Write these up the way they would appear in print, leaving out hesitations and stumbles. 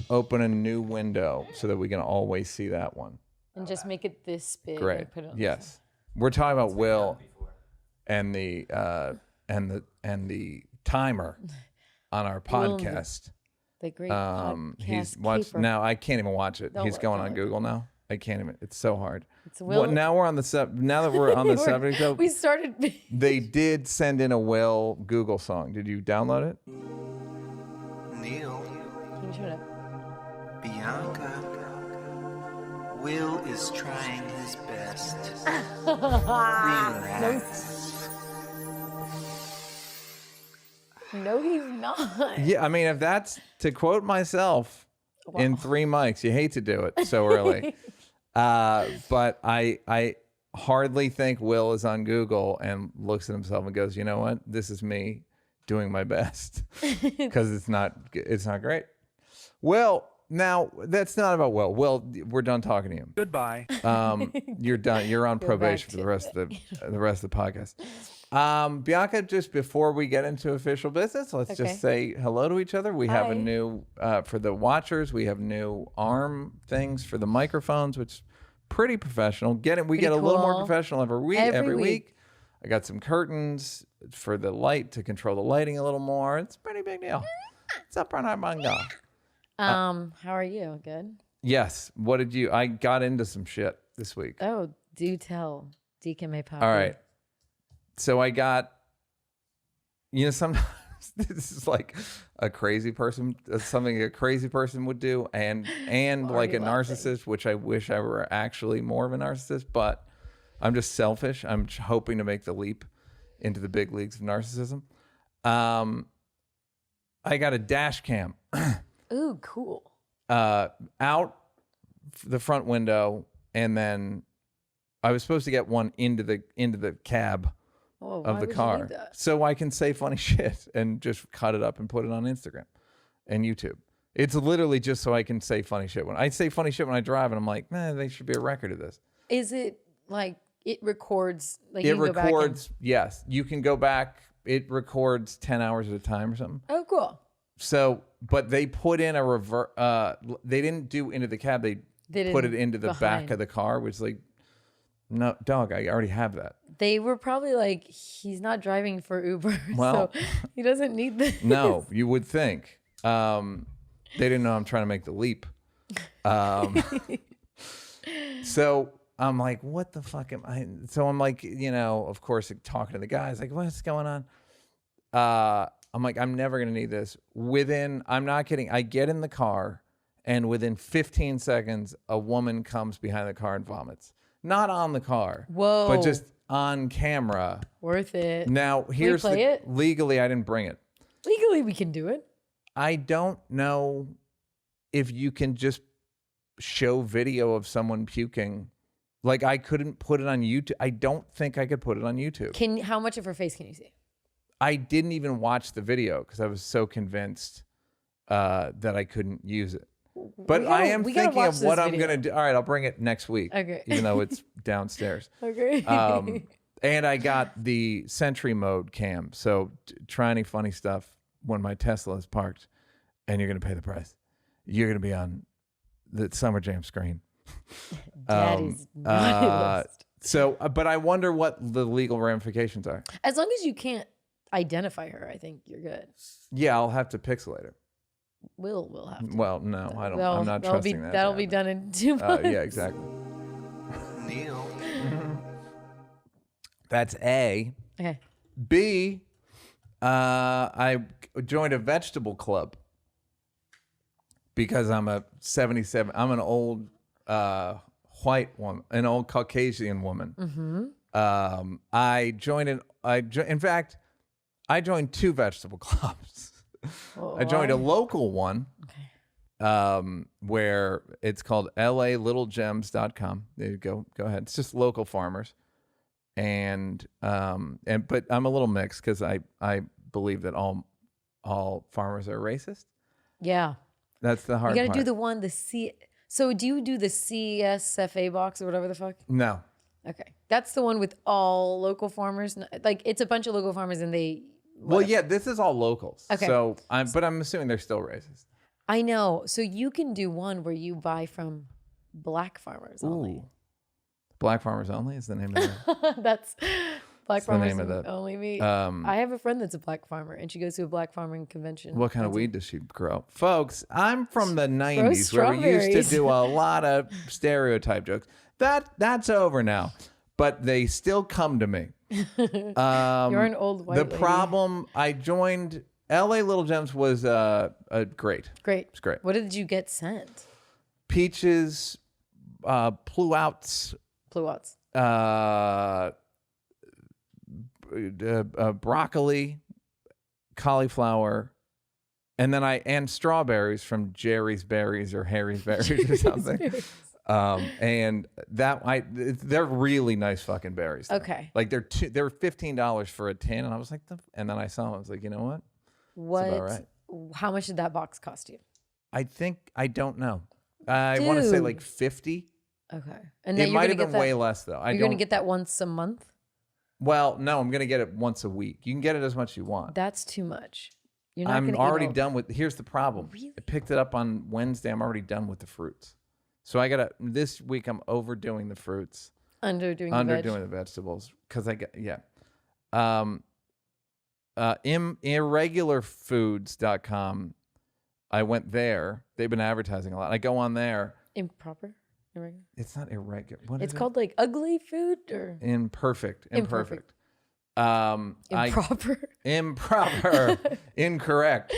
open a new window so that we can always see that one. And just make it this big. Great. And put it on Yes. We're talking about Will and the timer on our podcast. The great podcast. He's watched now. I can't even watch it. He's going on Google now. I can't even. It's so hard. Now we're on the now that we're on the subject though. We started. They did send in a Will Google song. Did you download it? Neal. Can you shut up? Bianca. Will is trying his best. Relax. No, he's not. Yeah, I mean, if that's to quote myself in 3 mics, you hate to do it so early. But I hardly think Will is on Google and looks at himself and goes, you know what? This is me doing my best because it's not great. Well, now that's not about Will. Will, we're done talking to you. Goodbye. You're done. You're on probation for the rest of the podcast. Bianca, just before we get into official business, let's just say hello to each other. We have a new, for the watchers, we have new arm things for the microphones, which is pretty professional. We get a little more professional every week. I got some curtains for the light to control the lighting a little more. It's a pretty big deal. What's up, Manga? How are you? Good? Yes. I got into some shit this week. Oh, do tell. Deacon May Pop. All right. So I got, sometimes this is like a crazy person, something a crazy person would do, and like a narcissist, which I wish I were actually more of a narcissist, but I'm just selfish. I'm hoping to make the leap into the big leagues of narcissism. I got a dash cam. Ooh, cool. Out the front window, and then I was supposed to get one into the cab of the car, so I can say funny shit and just cut it up and put it on Instagram and YouTube. It's literally just so I can say funny shit. When I say funny shit when I drive, and I'm like, man, they should be a record of this. Is it like it records? Like it records. Yes, you can go back. It records 10 hours at a time or something. Oh, cool. So, but they put in a reverse. They didn't do into the cab. They put it into the back of the car, which is like, no, dog, I already have that. They were probably like, he's not driving for Uber, so he doesn't need this. No, you would think. They didn't know I'm trying to make the leap. So I'm like, what the fuck am I? So I'm like, of course, talking to the guys, like, what's going on? I'm like, I'm never going to need this. I'm not kidding. I get in the car, and within 15 seconds, a woman comes behind the car and vomits. Not on the car. Whoa. But just on camera. Worth it. Now, here's legally, I didn't bring it. Legally, we can do it. I don't know if you can just show video of someone puking. Like, I couldn't put it on YouTube. I don't think I could put it on YouTube. How much of her face can you see? I didn't even watch the video because I was so convinced that I couldn't use it. But I am thinking of what I'm going to do. All right, I'll bring it next week. Okay. Even though it's downstairs. Okay. And I got the Sentry mode cam. So try any funny stuff when my Tesla is parked and you're going to pay the price. You're going to be on the Summer Jam screen. Daddy's naughty list. So, but I wonder what the legal ramifications are. As long as you can't identify her, I think you're good. Yeah, I'll have to pixelate her. We'll have to. Well, no, I don't. I'm not trusting that. That'll be done in 2 months. Yeah, exactly. Neal. That's A. Okay. B. I joined a vegetable club because I'm a 77. I'm an old white woman, an old Caucasian woman. Mm-hmm. In fact, I joined 2 vegetable clubs. I joined a local one, where it's called LALittleGems.com. There you go. Go ahead. It's just local farmers, but I'm a little mixed because I believe that all farmers are racist. Yeah, that's the hard part. You got to do the one So do you do the CSFA box or whatever the fuck? No. Okay, that's the one with all local farmers. Like it's a bunch of local farmers, and they. Well, yeah, this is all locals. Okay. So I'm assuming they're still racist. I know. So you can do one where you buy from black farmers only. Black Farmers Only is the name of it. That's Black It's the Farmers name of that. Only meat. I have a friend that's a black farmer, and she goes to a black farming convention. What kind of weed does she grow? Folks, I'm from the 90s where we used strawberries. to do a lot of stereotype jokes. That's over now, but they still come to me. You're an old white The lady. problem, I joined LA Little Gems was great. Great. It's great. What did you get sent? Peaches, pluouts, Pluots. Broccoli, cauliflower, and then and strawberries from Jerry's Berries or Harry's Berries or something. And they're really nice fucking berries. Though. Okay. Like they're $15 for a tin, and I was like, and then I saw them. I was like, you know what? What? That's about right. How much did that box cost you? I don't know. I want to say like 50. Okay. And then It might have been way less though. You're going to get that once a month? Well, no, I'm going to get it once a week. You can get it as much as you want. That's too much. You're not I'm gonna already eat all- done with. Here's the problem. Really? I picked it up on Wednesday. I'm already done with the fruits. So this week I'm overdoing the fruits, Underdoing the vegetables because irregularfoods.com. I went there. They've been advertising a lot. I go on there. Improper? Irregular? It's not irregular. What It's is called like ugly food or imperfect. Imperfect. Improper. Incorrect.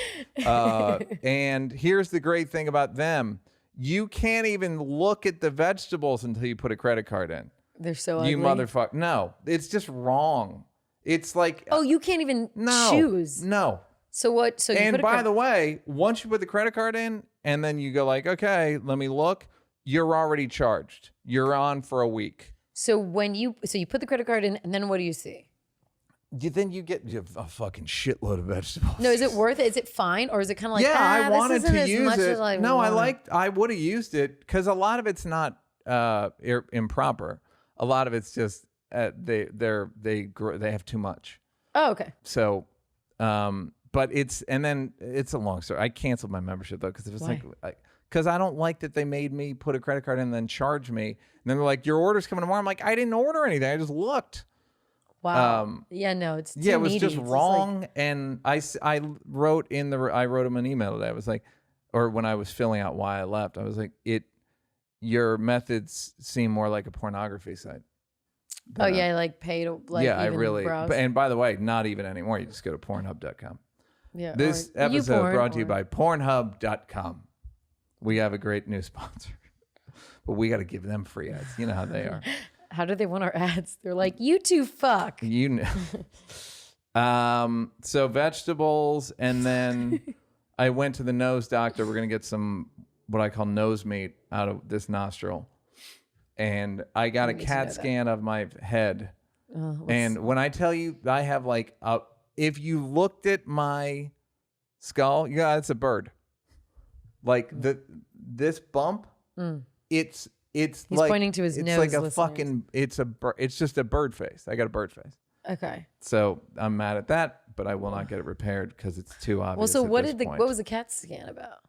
And here's the great thing about them. You can't even look at the vegetables until you put a credit card in. They're so ugly. You motherfucker. No, it's just wrong. It's like Oh, you can't even choose. No. So what? So you And put by the way, once you put the credit card in and then you go like, okay, let me look, you're already charged. You're on for a week. So you put the credit card in, and then what do you see? Then you get a fucking shitload of vegetables. No, is it worth it? Is it fine, or is it kind of like I wanted this isn't to as use much it. As I no, want. I would have used it because a lot of it's not improper. A lot of it's just they have too much. Oh, okay. So, but it's a long story. I canceled my membership though because it was because I don't like that they made me put a credit card in and then charge me. And then they're like, your order's coming tomorrow. I'm like, I didn't order anything. I just looked. Wow. No, it's too it was needy. just It's wrong. And I wrote him an email today. I was like, or when I was filling out why I left, I was like, your methods seem more like a pornography site. Like pay to I even really. browse. And by the way, not even anymore. You just go to Pornhub.com. Yeah. This episode brought to you by Pornhub.com. We have a great new sponsor, but we got to give them free ads. You know how they are. How do they want our ads? They're like, you two fuck. You know. So vegetables, and then I went to the nose doctor. We're gonna get some what I call nose meat out of this nostril, and I got a CAT scan of my head. And when I tell you, I have like if you looked at my skull, it's a bird. Like this bump, it's He's like pointing to his it's nose. like a listeners. fucking it's just a bird face. I got a bird face. Okay. So I'm mad at that, but I will not get it repaired because it's too obvious. Well, so at what this point. what was the CAT scan about?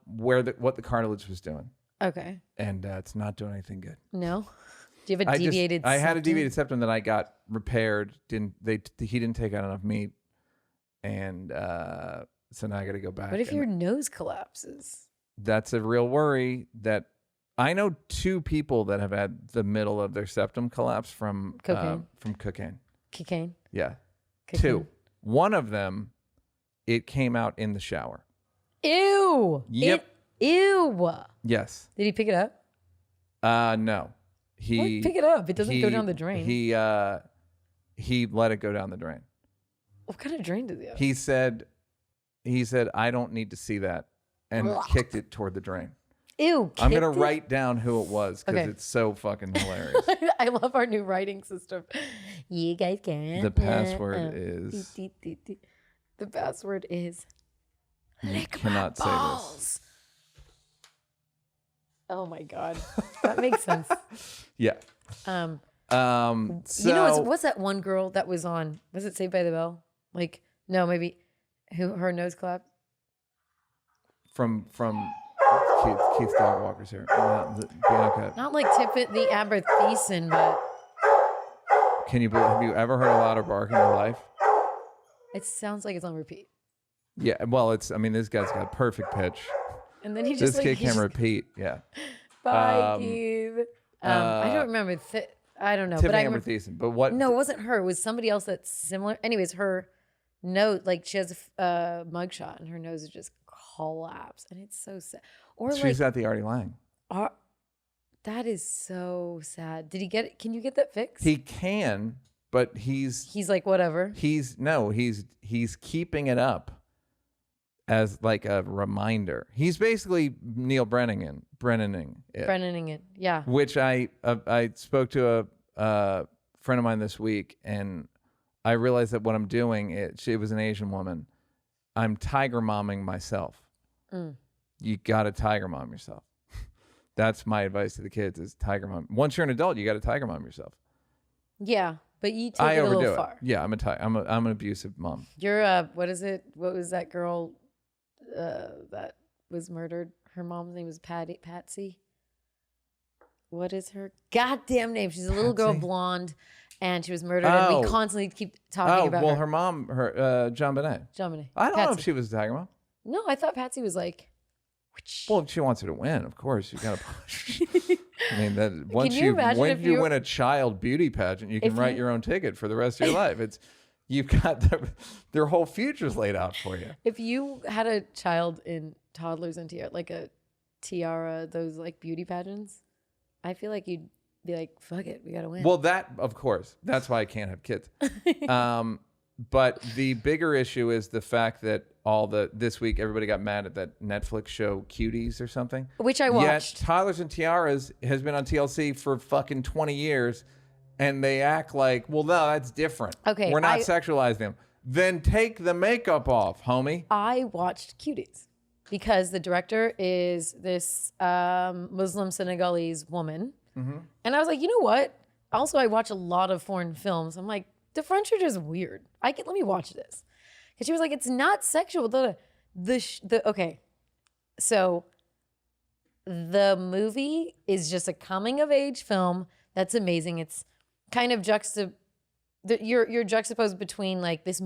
What the cartilage was doing, Okay. and it's not doing anything good. No. Do you have a deviated? I had a septum? deviated septum that I got repaired. He didn't take out enough meat, and so now I got to go back. What if your nose collapses? That's a real worry. That I know 2 people that have had the middle of their septum collapse from Cocaine. Cocaine. Yeah, Cocaine. 2. One of them, it came out in the shower. Ew. Yep. Ew. Yes. Did he pick it up? No. He pick it up. It doesn't go down the drain. He let it go down the drain. What kind of drain does he have? He said, I don't need to see that, and kicked it toward the drain. Ew. I'm gonna write down who it was because it's so fucking hilarious. I love our new writing system. You guys can. The password is. The password is. You cannot say this. Oh my god, that makes sense. Yeah. So, you know what's that one girl that was on? Was it Saved by the Bell? Like, no, maybe her nose collapsed. Keith's dog walkers here. Bianca. Not like the Amber Thiessen, but Have you ever heard a louder bark in your life? it sounds like it's on repeat. Yeah, well, this guy's got perfect pitch. And then he just This kid can repeat. Yeah. Bye, Keith. I don't remember. I don't know. Tiffany but Amber Thiessen. But what? No, it wasn't her. It was somebody else that's similar. Anyways, her nose, like she has a mugshot and her nose is just collapsed. And it's so sad. Or she's at the Artie Lang. That is so sad. Did he get it? Can you get that fixed? He can, but he's like, whatever. He's keeping it up as like a reminder. He's basically Neal Brennaning it. Yeah. Which I spoke to a friend of mine this week, and I realized that what I'm doing, she was an Asian woman. I'm tiger momming myself. You got to tiger mom yourself. That's my advice to the kids: is tiger mom. Once you're an adult, you got to tiger mom yourself. Yeah, but you take it a little far. Yeah, I'm an abusive mom. You're what is it? What was that girl that was murdered? Her mom's name was Patsy. What is her goddamn name? She's a little girl, blonde, and she was murdered. And we constantly keep talking about her. Her mom, John Bonet. I don't know if she was a tiger mom. No, I thought Patsy was like. Well, she wants her to win, of course. You got to push. I mean, that once you win a child beauty pageant, you can write your own ticket for the rest of your life. You've got their whole futures laid out for you. If you had a child in toddlers and tiara, those like beauty pageants, I feel like you'd be like, fuck it, we got to win. Well, that, of course, that's why I can't have kids. But the bigger issue is the fact that this week everybody got mad at that Netflix show Cuties or something, which I watched. Yet Toddlers and Tiaras has been on TLC for fucking 20 years, and they act like, well, no, that's different. Okay, we're not sexualizing them. Then take the makeup off, homie. I watched Cuties because the director is this Muslim Senegalese woman, and I was like, you know what? Also, I watch a lot of foreign films. I'm like, the French are just weird. Let me watch this. Because she was like, it's not sexual. Okay. So the movie is just a coming of age film that's amazing. It's kind of you're juxtaposed between like this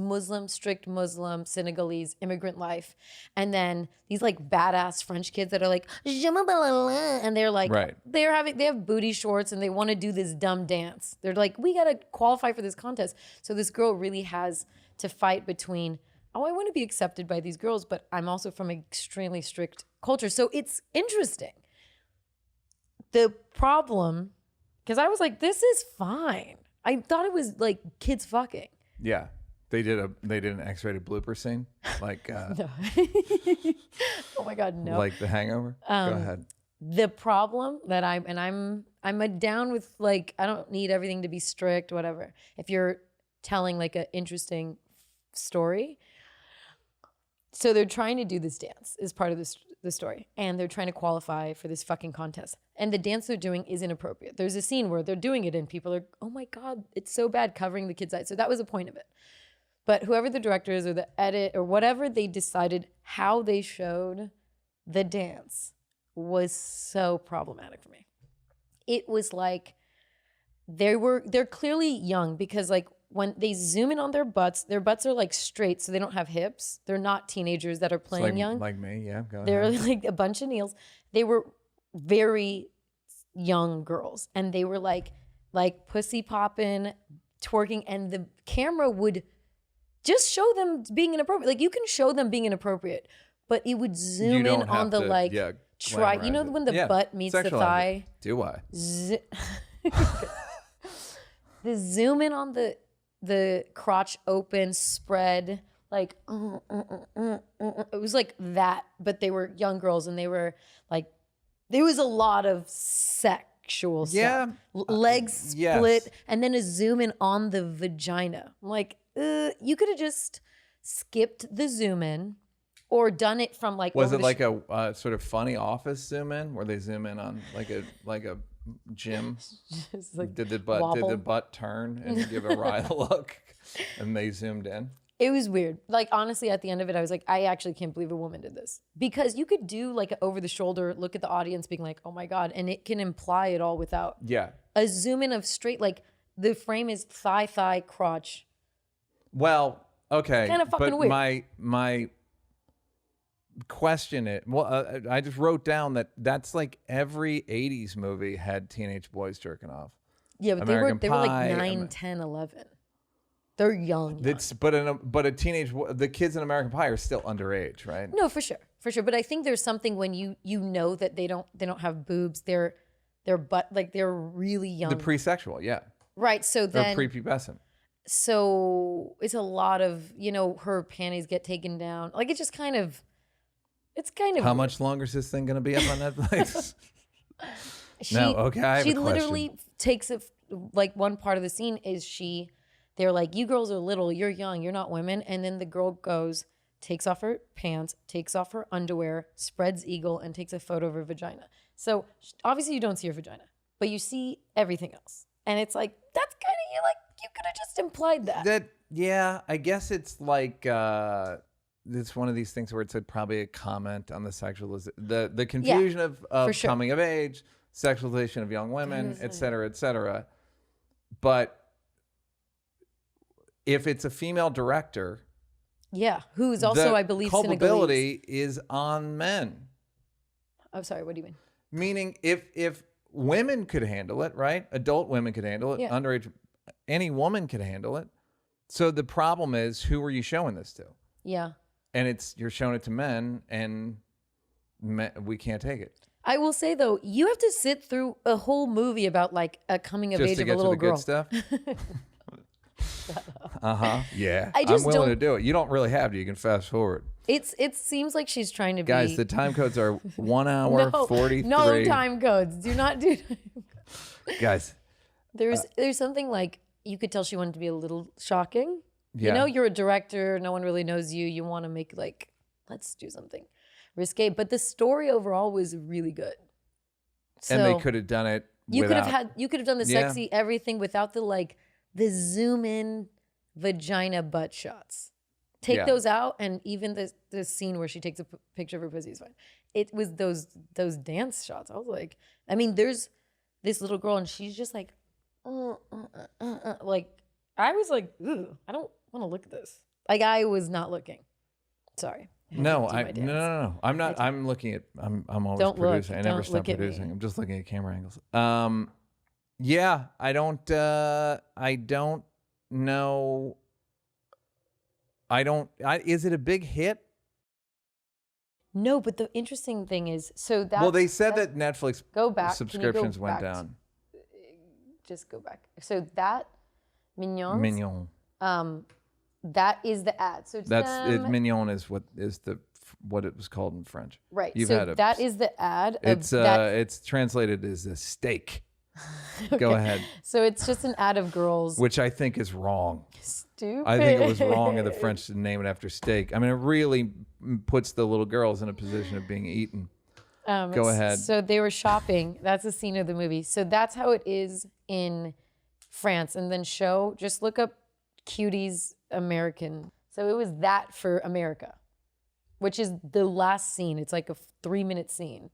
strict Muslim Senegalese immigrant life, and then these like badass French kids that are like, and they're like, they have booty shorts and they want to do this dumb dance. They're like, we got to qualify for this contest. So this girl really has to fight between, I want to be accepted by these girls, but I'm also from an extremely strict culture. So it's interesting. The problem, because I was like, this is fine. I thought it was like kids fucking. Yeah. They did an X-rated blooper scene. Like no. Oh my God, no. Like The Hangover? Go ahead. The problem that I'm down with, like, I don't need everything to be strict, whatever. If you're telling like an interesting story. So they're trying to do this dance as part of the story, and they're trying to qualify for this fucking contest. And the dance they're doing is inappropriate. There's a scene where they're doing it and people are, oh my God, it's so bad, covering the kid's eyes. So that was the point of it. But whoever the director is or the edit or whatever, they decided how they showed the dance was so problematic for me. It was like they're clearly young, because like when they zoom in on their butts are like straight, so they don't have hips. They're not teenagers that are playing young. Like me, yeah. Go They're ahead. like a bunch of Neals. They were very young girls, and they were like pussy popping, twerking, and the camera would just show them being inappropriate. Like, you can show them being inappropriate, but it would zoom in on the you know when the butt meets the thigh? Do I? The zoom in on the crotch open spread, like it was like that, but they were young girls, and they were like, there was a lot of sexual stuff. Legs split, and then a zoom in on the vagina. I'm like, you could have just skipped the zoom in, or done it from like. Was it like a sort of funny office zoom in, where they zoom in on like a gym? Like did the butt turn and give a wry look, and they zoomed in? It was weird. Like, honestly, at the end of it, I was like, I actually can't believe a woman did this. Because you could do like an over the shoulder, look at the audience being like, oh my God. And it can imply it all without a zoom in of straight, like the frame is thigh, crotch. Well, okay. Kind of fucking but weird. My question it. Well, I just wrote down that's like every 80s movie had teenage boys jerking off. Yeah, but American they were like Pie, 9, 10, 11. They're young. But a teenage, the kids in American Pie are still underage, right? No, for sure. But I think there's something when you know that they don't have boobs. They're really young. The pre-sexual, yeah. Right. So then prepubescent. So it's a lot of, her panties get taken down. Like it's kind of How much longer is this thing going to be up on Netflix? No, okay. I have she a question. literally takes it, like one part of the scene is they're like, you girls are little, you're young, you're not women. And then the girl goes, takes off her pants, takes off her underwear, spreads eagle, and takes a photo of her vagina. So obviously you don't see her vagina, but you see everything else. And it's like, that's kind of, you could have just implied that. Yeah, I guess it's like, it's one of these things where it's probably a comment on the sexualization, the confusion of sure. coming of age, sexualization of young women, et cetera, et cetera. But if it's a female director, who's also, I believe, culpability is on men. I'm sorry, what do you mean? Meaning, if women could handle it, right? Adult women could handle it. Underage, any woman could handle it. So the problem is, who are you showing this to? Yeah. And you're showing it to men, and we can't take it. I will say though, you have to sit through a whole movie about like a coming of age of a little girl. Just to get to the good stuff. Yeah. I'm willing to do it. You don't really have to. You can fast forward. It seems like she's trying to be. Guys, the time codes are 1 hour 43. No time codes. Do not do. Guys, there's something like you could tell she wanted to be a little shocking. Yeah. You're a director. No one really knows you. You want to make like, let's do something risque. But the story overall was really good. So and they could have done it. You could have done the sexy everything without the zoom in vagina butt shots. Take those out, and even the scene where she takes a picture of her pussy is fine. It was those dance shots. I was like, I mean, there's this little girl, and she's just like, like I was like, ugh, I don't want to look at this. Like I was not looking. Sorry. No. I'm not. I'm looking at. I'm always don't producing. Look. I never don't stop producing. I'm just looking at camera angles. Yeah. I don't know. Is it a big hit? No, but the interesting thing is, they said that Netflix subscriptions went down. Just go back. So that Mignon. That is the ad. So Mignon is what it was called in French. Right. That is the ad. It's translated as a steak. Okay. Go ahead. So it's just an ad of girls, which I think is wrong. Stupid. I think it was wrong of the French to name it after steak. I mean, it really puts the little girls in a position of being eaten. Go ahead. So they were shopping. That's a scene of the movie. So that's how it is in France. And then just look up Cuties American. So it was that for America, which is the last scene. It's like a 3-minute scene.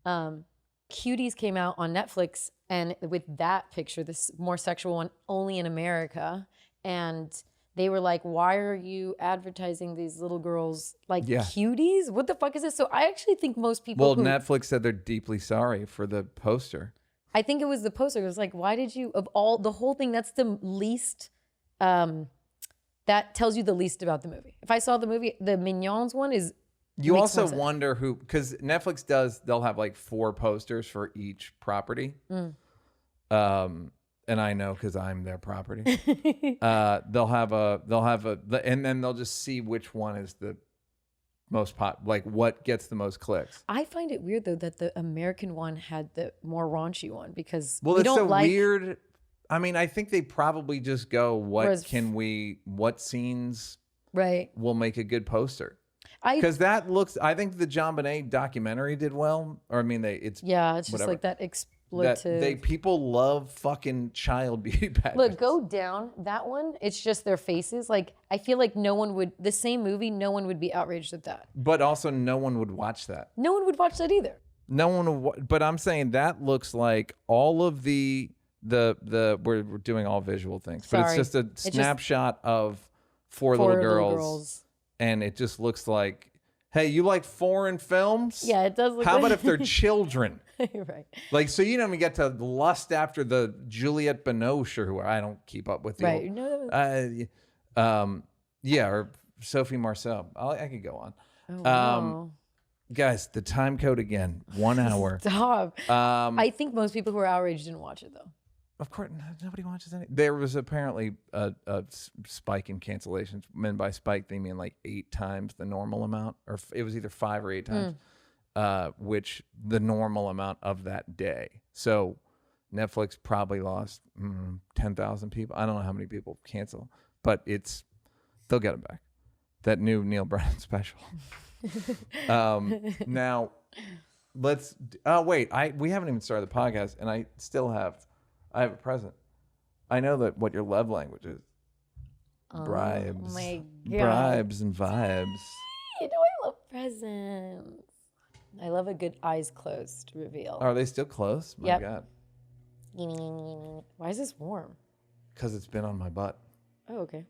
Cuties came out on Netflix, and with that picture, this more sexual one, only in America. And they were like, why are you advertising these little girls like cuties? What the fuck is this? So I actually think most people Netflix said they're deeply sorry for the poster. I think it was the poster. It was like, why did you, the whole thing, that's the least, that tells you the least about the movie. If I saw the movie, the Mignons one is. You also wonder who, because Netflix they'll have like 4 posters for each property. And I know because I'm their property. They'll have and then they'll just see which one is the most like what gets the most clicks. I find it weird though that the American one had the more raunchy one because it's so weird. I mean, I think they probably just go, what scenes will make a good poster? Because I think the JonBenet documentary did well. Or I mean, it's just whatever. like that expletive. People love fucking child beauty pageants. Look, go down that one. It's just their faces. Like, I feel like the same movie, no one would be outraged at that. But also, no one would watch that. No one would watch that either. No one would. But I'm saying that looks like all of the we're doing all visual things, but it's just a snapshot of four little girls, and it just looks like, hey, you like foreign films? Yeah, it does look. How about if they're children? Right. Like, so you don't even get to lust after the Juliette Binoche or who I don't keep up with. Right. Yeah, or Sophie Marceau. I could go on. Oh, wow. Guys, the time code again, 1 hour. Stop. I think most people who are outraged didn't watch it though. Of course, nobody watches any. There was apparently a spike in cancellations. And by spike, they mean like 8 times the normal amount, or it was either 5 or 8 times, which the normal amount of that day. So Netflix probably lost 10,000 people. I don't know how many people cancel, but they'll get it back. That new Neal Brennan special. Now, let's. Wait, we haven't even started the podcast, and I have a present. I know that what your love language is. Bribes. Oh my God. Bribes and vibes. You know I love presents. I love a good eyes closed reveal. Are they still close? My God. Why is this warm? Because it's been on my butt. Oh, okay.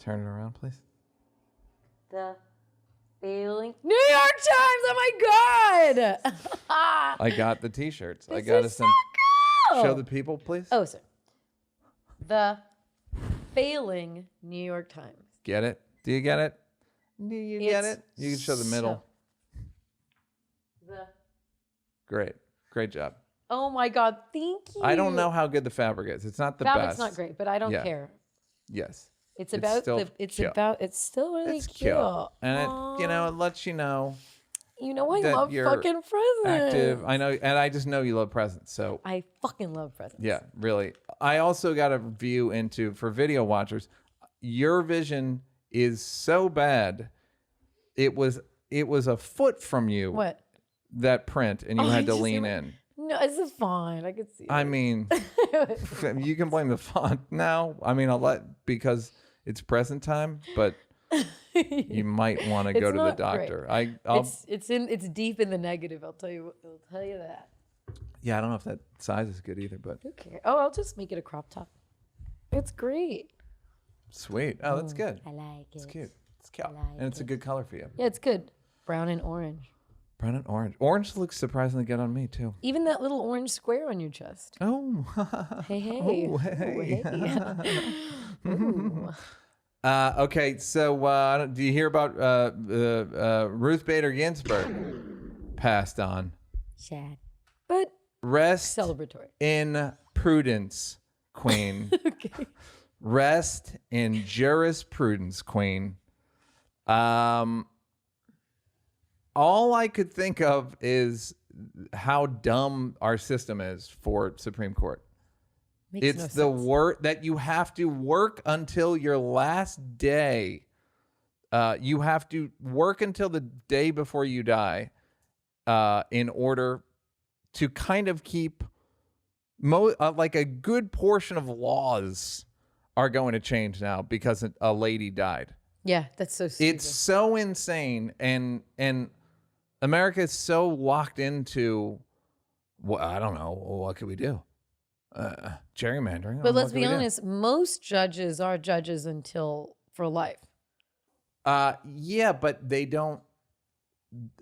Turn it around, please. The feeling. New York Times. Oh my God. I got the T-shirts. This I got is some. so cool. Show the people, please. Oh, sorry. The failing New York Times. Get it? Do you get it? Do you get it? You can show the middle. Great job. Oh my God, thank you. I don't know how good the fabric is. It's not the Fabric's best. not great, but I don't care. Yes. It's cute. still really It's cute. And it lets you know. You know I that love you're fucking presents. Active. I know, and I just know you love presents. So I fucking love presents. yeah, really. I also got a view into, for video watchers, your vision is so bad. It was a foot from you. What? That print, and you had to lean in. No, this is fine. I could see it. I mean, you can blame the font now. I mean, because it's present time, but you might want to go to the doctor. It's deep in the negative. I'll tell you that. Yeah, I don't know if that size is good either, but okay. Oh, I'll just make it a crop top. It's great. Sweet. Oh, that's good. I like it. It's cute. It's cute, and it's a good color for you. Yeah, it's good. Brown and orange. Brown and orange. Orange looks surprisingly good on me too. Even that little orange square on your chest. Oh. Hey. Oh, hey. Okay, so do you hear about Ruth Bader Ginsburg passed on? Sad, but rest celebratory. In prudence, Queen. Okay. Rest in jurisprudence, Queen. All I could think of is how dumb our system is for Supreme Court. It's the work that you have to work until your last day. You have to work until the day before you die in order to kind of keep like a good portion of laws are going to change now because a lady died. Yeah, that's so stupid. It's so insane, and America is so locked into, well, I don't know, what could we do? Gerrymandering. But let's be honest, most judges are judges for life. Yeah, but they don't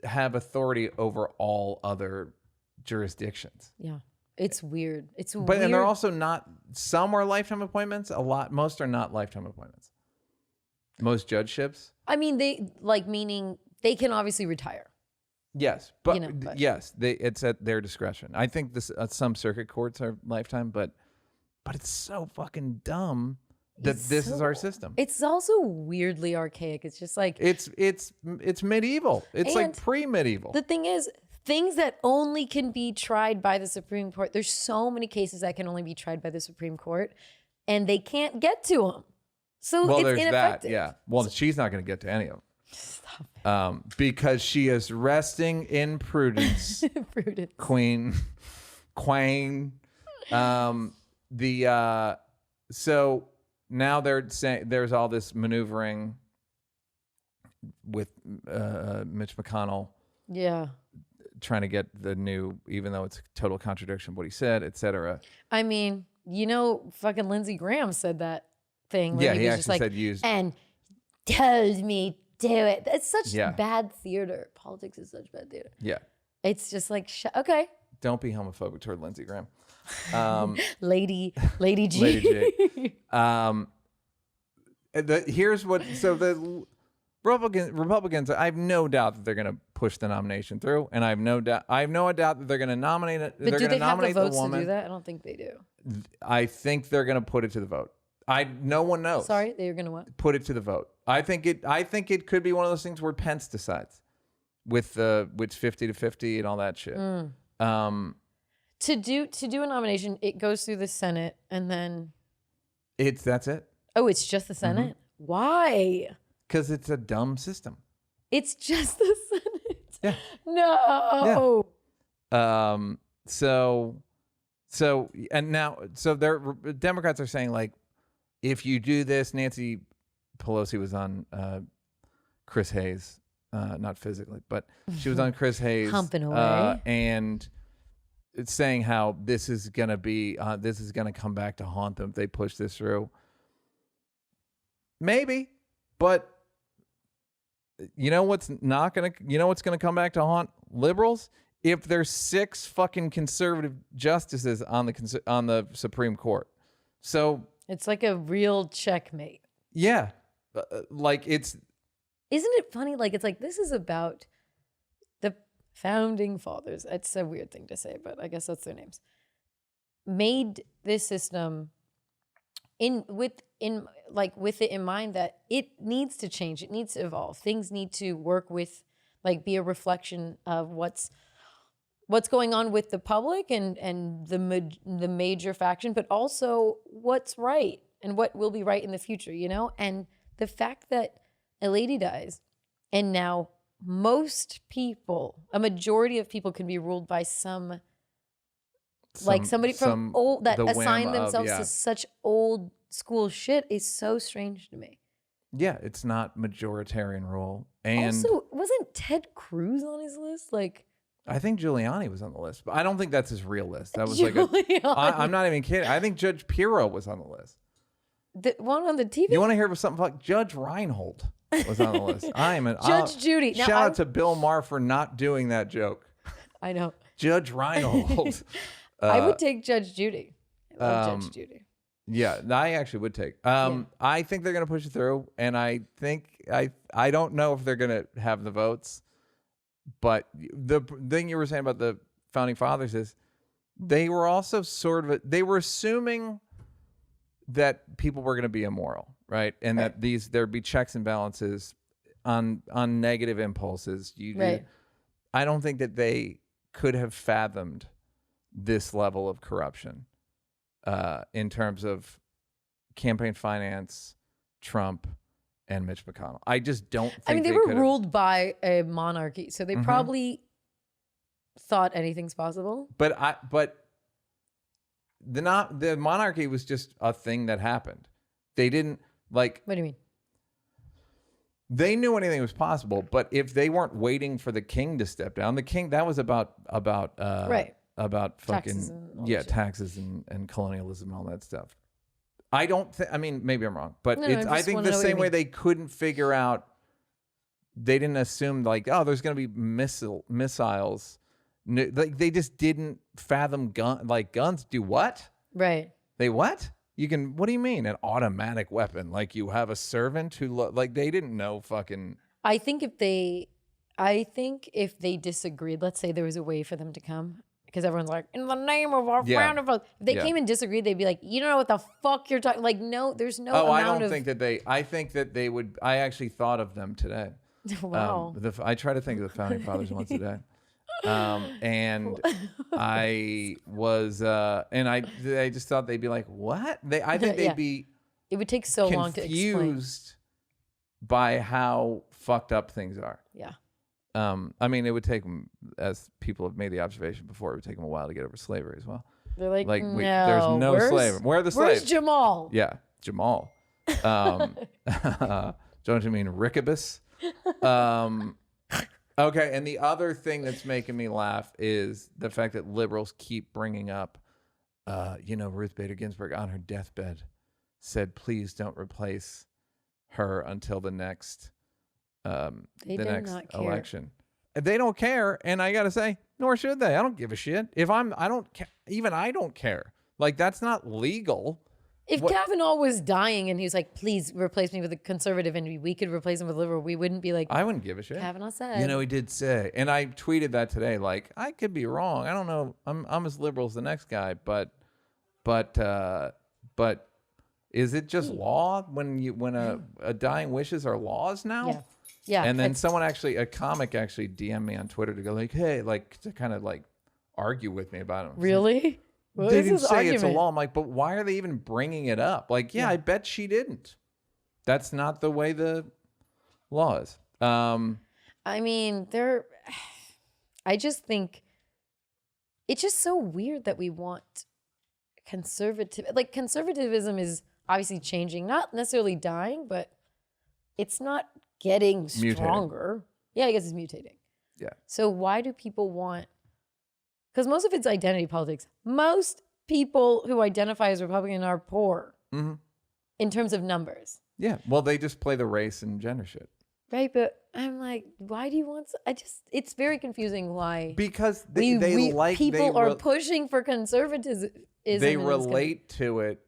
have authority over all other jurisdictions. Yeah. It's weird. And they're also not, some are lifetime appointments, most are not lifetime appointments. Most judgeships. I mean, meaning they can obviously retire. Yes, but yes, it's at their discretion. I think some circuit courts are lifetime, but it's so fucking dumb that this is our system. It's also weirdly archaic. It's just like it's medieval. It's like pre-medieval. The thing is, things that only can be tried by the Supreme Court. There's so many cases that can only be tried by the Supreme Court, and they can't get to them. So it's ineffective. That. Yeah. Well, she's not going to get to any of them. Stop because she is resting in prudence. Prudence. Queen. So now they're saying there's all this maneuvering with Mitch McConnell. Yeah. Trying to get the new, even though it's a total contradiction of what he said, etc. I mean, fucking Lindsey Graham said that thing. Yeah, he he was actually just said and told me do it. It's such bad theater. Politics is such bad theater. Yeah. It's just like, okay. Don't be homophobic toward Lindsey Graham. Lady G. Lady G. Here's what, so the Republicans, I have no doubt that they're going to push the nomination through, and I have no doubt that they're going to nominate it. But do they have the votes to do that? I don't think they do. I think they're going to put it to the vote. No one knows. Sorry, they're going to what? Put it to the vote. I think it could be one of those things where Pence decides with 50-50 and all that shit. To do a nomination, it goes through the Senate and then that's it. Oh, it's just the Senate? Mm-hmm. Why? Because it's a dumb system. It's just the Senate. Yeah. No. Yeah. So Democrats are saying, like, if you do this, Nancy Pelosi was on Chris Hayes, not physically, but she was on Chris Hayes, humping away, and it's saying how this is gonna come back to haunt them if they push this through. Maybe, but what's gonna come back to haunt liberals? If there's 6 fucking conservative justices on the Supreme Court. So it's like a real checkmate. Yeah. Isn't it funny? Like, it's like, this is about the founding fathers. It's a weird thing to say, but I guess that's their names. Made this system with it in mind that it needs to change. It needs to evolve. Things need to work with, be a reflection of what's going on with the public and the major faction, but also what's right and what will be right in the future, And the fact that a lady dies and now a majority of people can be ruled by somebody from old that assigned themselves to such old school shit is so strange to me. Yeah, it's not majoritarian rule. And also, wasn't Ted Cruz on his list? I think Giuliani was on the list, but I don't think that's his real list. That was I'm not even kidding. I think Judge Pirro was on the list. The one on the TV? You want to hear something like Judge Reinhold was on the list. Judge Judy. Shout out to Bill Maher for not doing that joke. I know. Judge Reinhold. I would take Judge Judy. I love Judge Judy. Yeah, I actually would take. I think they're going to push it through, and I think I don't know if they're going to have the votes. But the thing you were saying about the founding fathers is they were also they were assuming that people were going to be immoral, right? And that there'd be checks and balances on negative impulses. I don't think that they could have fathomed this level of corruption in terms of campaign finance, Trump, and Mitch McConnell. I just don't think they were ruled by a monarchy, so they probably thought anything's possible. But the monarchy was just a thing that happened. They didn't What do you mean? They knew anything was possible, but if they weren't waiting for the king to step down, the king, that was about fucking taxes and colonialism and all that stuff. I don't think, maybe I'm wrong, but I think the same way they couldn't figure out, they didn't assume there's going to be missiles. They just didn't fathom guns do what? Right. They what? What do you mean? An automatic weapon? Like you have a servant who, they didn't know fucking. I think if they disagreed, let's say there was a way for them to come. Because everyone's like, in the name of our founding fathers. If they came and disagreed, they'd be like, you don't know what the fuck you're talking. No, there's no amount I don't think that they. I think that they would. I actually thought of them today. Wow. I try to think of the founding fathers once a day. And I was, and I just thought they'd be like, what? I think they'd be. It would take so long to explain. Confused by how fucked up things are. Yeah. I mean, it would take them, as people have made the observation before, it would take them a while to get over slavery as well. They're like, no, there's no slavery. Where are the slaves? Where's Jamal? Yeah, Jamal. Don't you mean Rickabus? Okay, and the other thing that's making me laugh is the fact that liberals keep bringing up, Ruth Bader Ginsburg on her deathbed said, please don't replace her until the next election. They don't care, and I gotta say, nor should they. I don't give a shit. I don't care. Like, that's not legal. If Kavanaugh was dying and he was like, please replace me with a conservative, and we could replace him with a liberal, we wouldn't be like, I wouldn't give a shit. Kavanaugh said. He did say, and I tweeted that today, like, I could be wrong. I don't know. I'm as liberal as the next guy, but is it just law when a dying wishes are laws now? Yeah. Yeah. And then a comic actually DM'd me on Twitter to go like, hey, like to kind of like argue with me about it. Really? They didn't say it's a law. I'm like, but why are they even bringing it up? Like, yeah, I bet she didn't. That's not the way the law is. I mean, I just think it's just so weird that we want conservatism is obviously changing, not necessarily dying, but it's not getting stronger. Yeah, I guess it's mutating. Yeah. So why do people want, because most of it's identity politics. Most people who identify as Republican are poor in terms of numbers. Yeah. Well, they just play the race and gender shit. Right. But I'm like, why do you want, it's very confusing why. Because people are pushing for conservatism. They relate to it.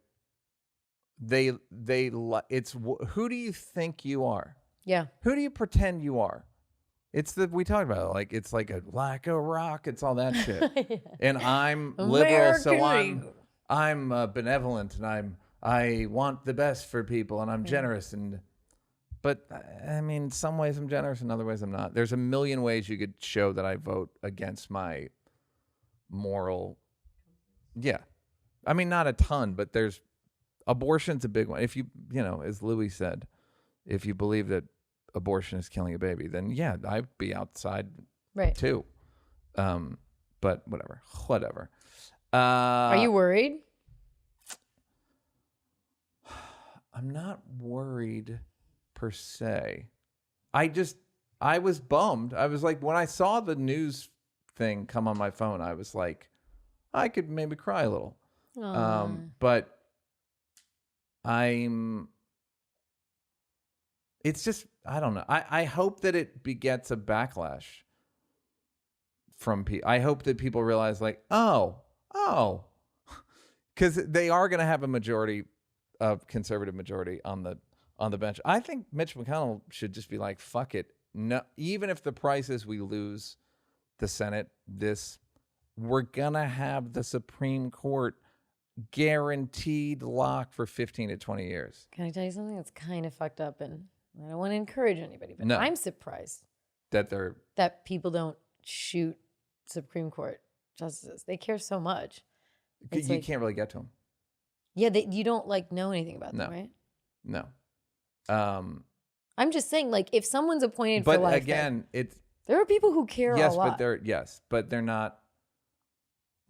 It's who do you think you are? Yeah. Who do you pretend you are? We talked about it. Like, it's like like a rock. It's all that shit. Yeah. And I'm liberal, so I'm benevolent, and I want the best for people, and I'm generous. But I mean, in some ways I'm generous, in other ways I'm not. There's a million ways you could show that I vote against my moral. Yeah. I mean, not a ton, but abortion's a big one. If you as Louis said, if you believe that abortion is killing a baby, then yeah, I'd be outside too. But whatever. Are you worried? I'm not worried per se. I was bummed. I was like, when I saw the news thing come on my phone, I was like, I could maybe cry a little. But it's just, I don't know. I hope that it begets a backlash from people. I hope that people realize like, because they are going to have a conservative majority on the bench. I think Mitch McConnell should just be like, fuck it. No, even if the price is we lose the Senate, we're going to have the Supreme Court guaranteed lock for 15 to 20 years. Can I tell you something that's kind of fucked up? And I don't want to encourage anybody, but I'm surprised that people don't shoot Supreme Court justices. They care so much. You can't really get to them. Yeah, you don't know anything about them, right? No. I'm just saying, if someone's appointed for life, but again, there are people who care a lot. But they're not.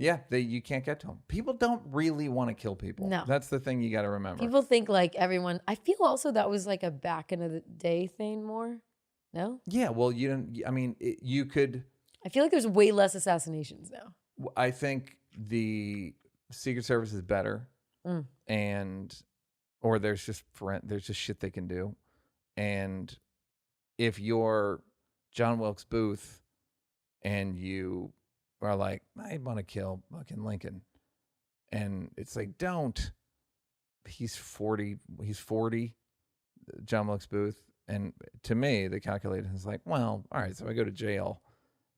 Yeah, you can't get to them. People don't really want to kill people. No. That's the thing you got to remember. People think everyone. I feel also that was a back in the day thing more. No? Yeah, well, you could. I feel like there's way less assassinations now. I think the Secret Service is better, or there's just shit they can do. And if you're John Wilkes Booth and you are like, I want to kill fucking Lincoln, and it's like, don't. He's 40. John Wilkes Booth, and to me, the calculation is like, well, all right, so I go to jail.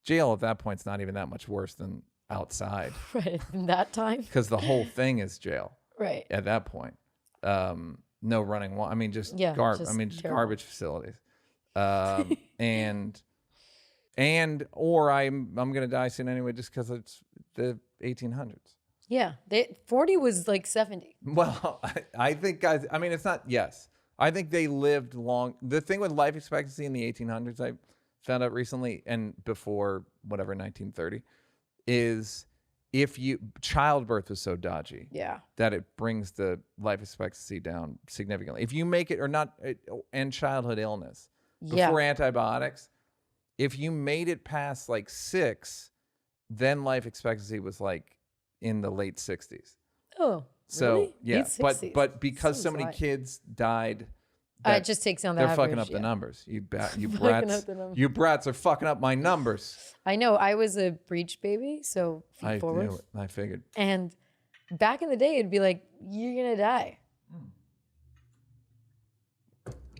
Jail at that point's not even that much worse than outside. Right, in that time, because the whole thing is jail. Right at that point, no running water. I mean, just garbage facilities, or I'm gonna die soon anyway, just because it's the 1800s. Yeah, 40 was 70. Well, I think, guys. I mean, it's not. Yes, I think they lived long. The thing with life expectancy in the 1800s, I found out recently, and before whatever 1930, is childbirth was so dodgy that it brings the life expectancy down significantly. If you make it, or not, and childhood illness before antibiotics, if you made it past like 6, then life expectancy was like in the late 60s. Oh, so really? yeah, but because so many kids died, it just takes down the they're average. Fucking up the numbers. You brats are fucking up my numbers. I know. I was a breech baby, so feet forward. Knew it. I figured. And back in the day, it'd be like, you're gonna die.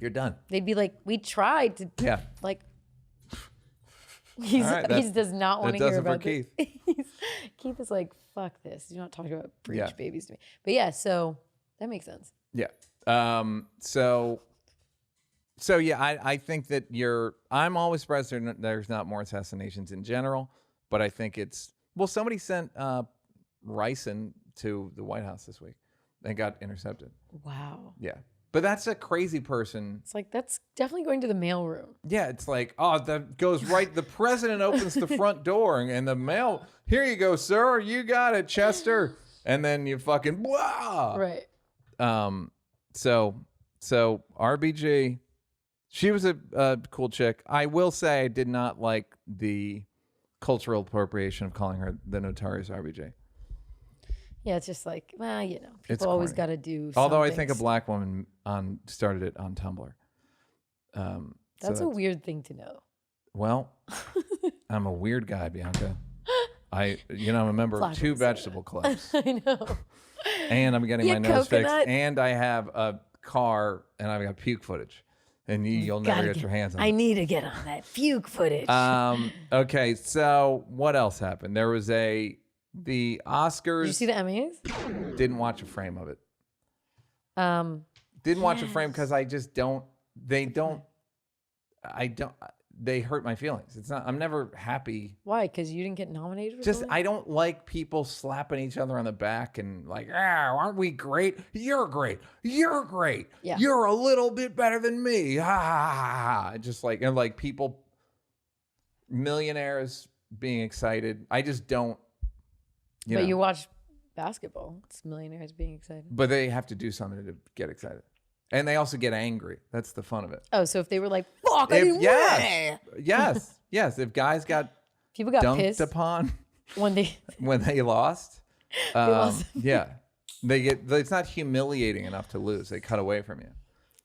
You're done. They'd be like, we tried to. Yeah. Like. He does not want to hear about Keith. this. Keith is like, fuck this. You're not talking about breech babies to me. But yeah, so that makes sense. Yeah. So yeah, I think that I'm always surprised there's not more assassinations in general, but I think somebody sent ricin to the White House this week and got intercepted. Wow. Yeah. But that's a crazy person. It's like, that's definitely going to the mailroom. Yeah, it's like, that goes right. The president opens the front door and the mail, here you go, sir. You got it, Chester. And then you fucking, wow. Right. So RBG, she was a cool chick. I will say I did not like the cultural appropriation of calling her the notorious RBG. Yeah, it's just like, well, people always got to do. Although I think a black woman started it on Tumblr. That's a weird thing to know. Well, I'm a weird guy, Bianca. I'm a member of 2 vegetable clubs. I know. And I'm getting my nose fixed. And I have a car, and I've got puke footage. And you'll never get your hands on it. I need to get on that puke footage. Okay, so what else happened? There was the Oscars. Did you see the Emmys? Didn't watch a frame of it. Didn't watch a frame because they hurt my feelings. I'm never happy. Why? Because you didn't get nominated for something? I don't like people slapping each other on the back and like, aren't we great? You're great. You're great. Yeah. You're a little bit better than me. Ha ha ha ha. Just like, and like people, millionaires being excited. I just don't. But you watch basketball. It's millionaires being excited. But they have to do something to get excited. And they also get angry. That's the fun of it. Oh, so if they were like, fuck, I didn't win. Yes. If guys people got dunked pissed upon when they lost, lost. yeah. It's not humiliating enough to lose. They cut away from you.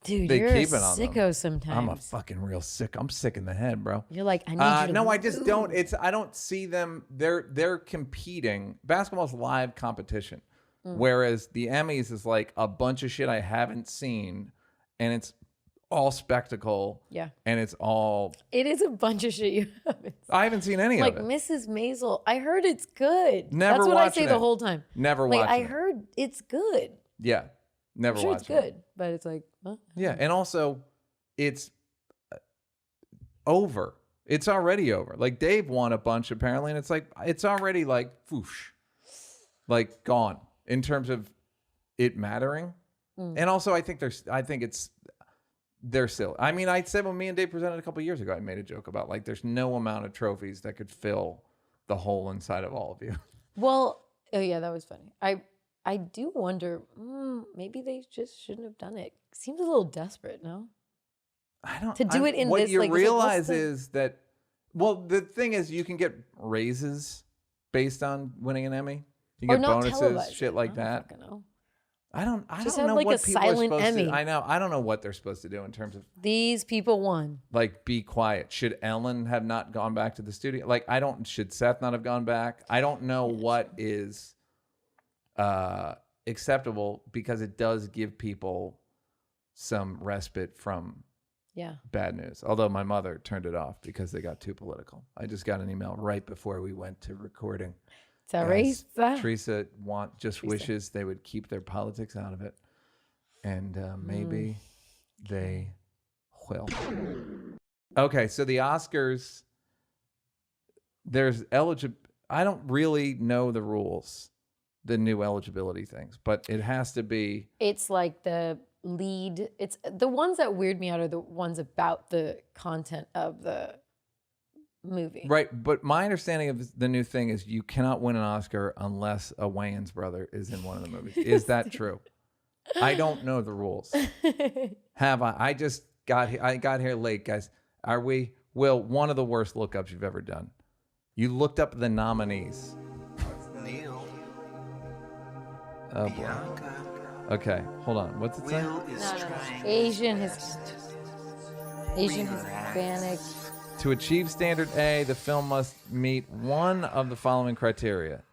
Dude, They you're keep a it on them. sicko sometimes. I'm a fucking real sick. I'm sick in the head, bro. You're like, I need you to no, I just don't. I don't see them. They're competing. Basketball's live competition. Whereas the Emmys is like a bunch of shit I haven't seen, and it's all spectacle. Yeah. And it's all. It is a bunch of shit you haven't seen. I haven't seen any of it. Like Mrs. Maisel. I heard it's good. Never That's what I say watching the it. whole time. Never like, watching I it. heard it's good. Yeah. Never I'm sure watched it's good, but it's like, huh? Yeah. And also, it's over. It's already over. Like Dave won a bunch apparently, and it's like, it's already like, whoosh, like gone in terms of it mattering. And also, I think they're silly. I mean, I said when me and Dave presented a couple of years ago, I made a joke about like, there's no amount of trophies that could fill the hole inside of all of you. Well, oh yeah, that was funny. I do wonder, maybe they just shouldn't have done it. Seems a little desperate, no? I don't. To do it in what this, you like, realize what's is that, well, the thing is, you can get raises based on winning an Emmy. You Or get not bonuses, televised. shit like I that. don't know. I don't Just know have, like, what a people are silent supposed Emmy. to. I know. I don't know what they're supposed to do in terms of These people won. like be quiet. Should Ellen have not gone back to the studio? Like should Seth not have gone back? I don't know what is acceptable, because it does give people some respite from bad news. Although my mother turned it off because they got too political. I just got an email right before we went to recording. Is that race? Teresa wishes they would keep their politics out of it, and maybe they will. Okay, so the Oscars, there's I don't really know the rules, the new eligibility things, but it has to be. It's like the lead. It's the ones that weird me out are the ones about the content of the movie. Right, but my understanding of the new thing is you cannot win an Oscar unless a Wayans brother is in one of the movies. Is that true? I don't know the rules. Have I? I got here late, guys. Are we? Will, one of the worst lookups you've ever done. You looked up the nominees. Neal. Oh, boy. Bianca. Okay, hold on. What's it say? Will is trying Asian, his his best. Asian, Relax. Hispanic. To achieve standard A, the film must meet one of the following criteria.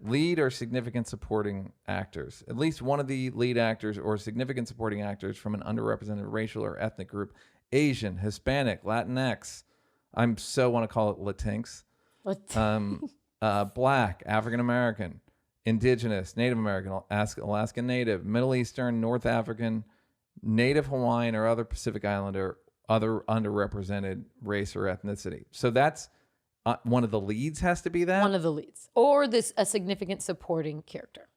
Lead or significant supporting actors. At least one of the lead actors or significant supporting actors from an underrepresented racial or ethnic group. Asian, Hispanic, Latinx. I so want to call it Latinx. Black, African American, Indigenous, Native American, Alaskan Native, Middle Eastern, North African, Native Hawaiian, or other Pacific Islander, other underrepresented race or ethnicity. So that's one of the leads has to be that? One of the leads. Or a significant supporting character.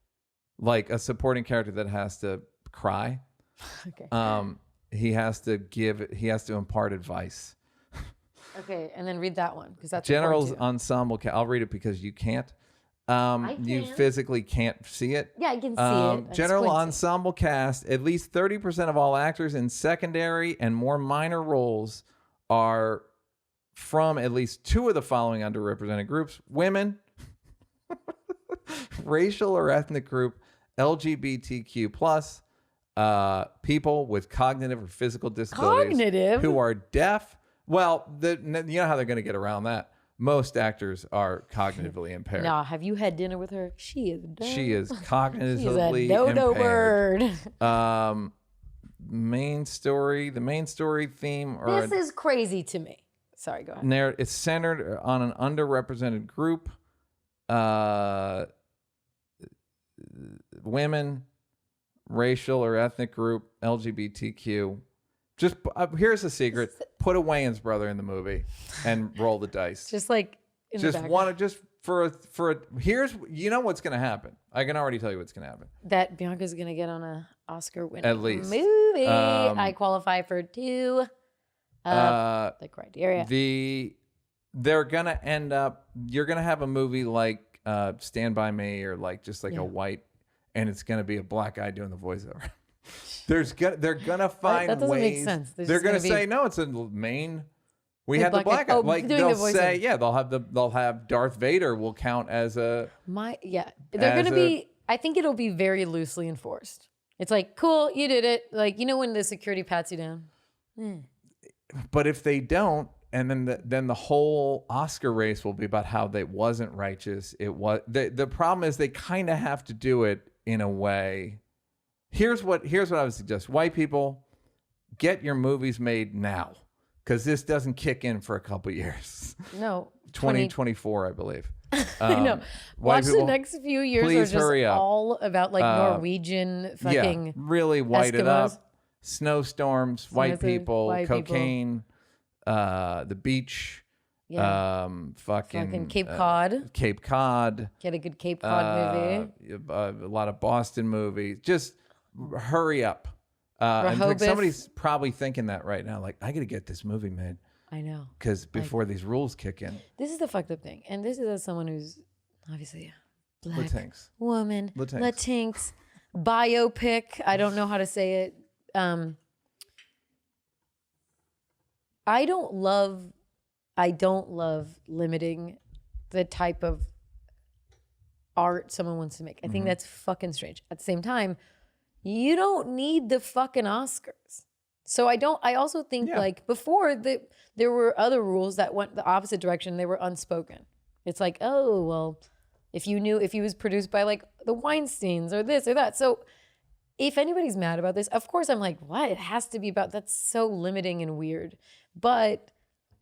Like a supporting character that has to cry. Okay. He has to impart advice. Okay, and then read that one because that's General's important ensemble. I'll read it because you can't. I You can. physically can't see it. Yeah, I can see it. I'm General squinting. ensemble cast. At least 30% of all actors in secondary and more minor roles are from at least two of the following underrepresented groups: women, racial or ethnic group, LGBTQ plus, people with cognitive or physical disabilities, Cognitive? who are deaf. Well, you know how they're going to get around that. Most actors are cognitively impaired. Nah, have you had dinner with her? She is dumb. She is She's cognitively a dodo impaired. bird. The main story theme, or This is crazy to me. Sorry, go ahead. it's centered on an underrepresented group, women, racial or ethnic group, LGBTQ. Just here's a secret: put a Wayans brother in the movie and roll the dice. Just like in the background. Here's what's gonna happen. I can already tell you what's gonna happen. That Bianca's gonna get on a Oscar winning At least. movie. I qualify for 2 of the criteria. They're gonna end up. You're gonna have a movie like Stand By Me, or like just like a white, and it's gonna be a black guy doing the voiceover. They're gonna find that doesn't ways. make sense. They're gonna say no. It's a main. We had the black guy. Oh, Like doing they'll the say, voiceover. they'll have Darth Vader will count as a. They're as gonna be. I think it'll be very loosely enforced. It's like, cool, you did it. Like, you know when the security pats you down. But if they don't, and then the whole Oscar race will be about how they wasn't righteous. It was the problem is they kind of have to do it in a way. Here's what I would suggest: white people, get your movies made now, because this doesn't kick in for a couple years. No, 2024, I believe. I know. Watch people, the next few years are please just hurry up. all about like Norwegian fucking. Yeah, really white it Eskimos. up. Snowstorms, white people, white people. cocaine, the beach, Yeah. fucking Cape Cod. Cape Cod. Get a good Cape Cod movie. A lot of Boston movies. Just hurry up. And Rehoboth. somebody's probably thinking that right now. Like, I got to get this movie made. I know. Because before these rules kick in. This is the fucked up thing. And this is as someone who's obviously a black Latinx. woman. Latinx. Latinx. Biopic. I don't know how to say it. I don't love limiting the type of art someone wants to make. I think that's fucking strange. At the same time, you don't need the fucking Oscars. So I also think like before there were other rules that went the opposite direction. They were unspoken. It's like, oh, well, if he was produced by like the Weinsteins or this or that. So if anybody's mad about this, of course I'm like, what? It has to be about, that's so limiting and weird. But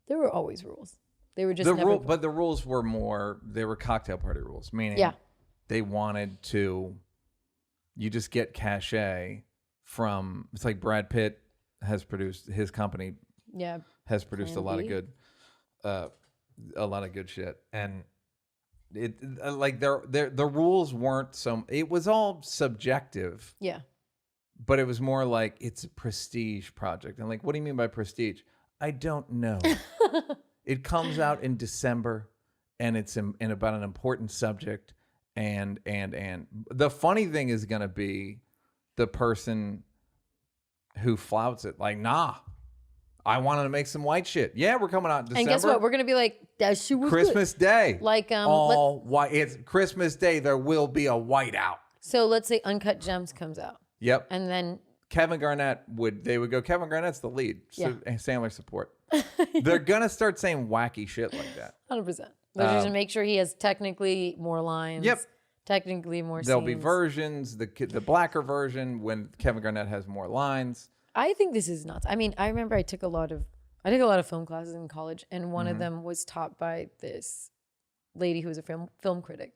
there were always rules. They were just but the rules were they were cocktail party rules, meaning they wanted to, you just get cachet from, it's like Brad Pitt has produced, his company has produced a lot of good shit. And it like the rules weren't it was all subjective. Yeah. but it was more like it's a prestige project. And like, what do you mean by prestige? I don't know. It comes out in December, and it's in about an important subject. And the funny thing is going to be the person who flouts it. Like, nah, I wanted to make some white shit. Yeah, we're coming out in December. And guess what? We're going to be like, that shit was Christmas good. Day. Like, all white. It's Christmas Day. There will be a white out. So let's say Uncut Gems comes out. Yep. And then Kevin Garnett would go, Kevin Garnett's the lead. So Yeah. Sandler support. They're going to start saying wacky shit like that. 100%. They're just to make sure he has technically more lines. Yep. Technically more There'll scenes. be versions, the blacker version when Kevin Garnett has more lines. I think this is nuts. I mean, I remember I took a lot of film classes in college, and one of them was taught by this lady who was a film critic.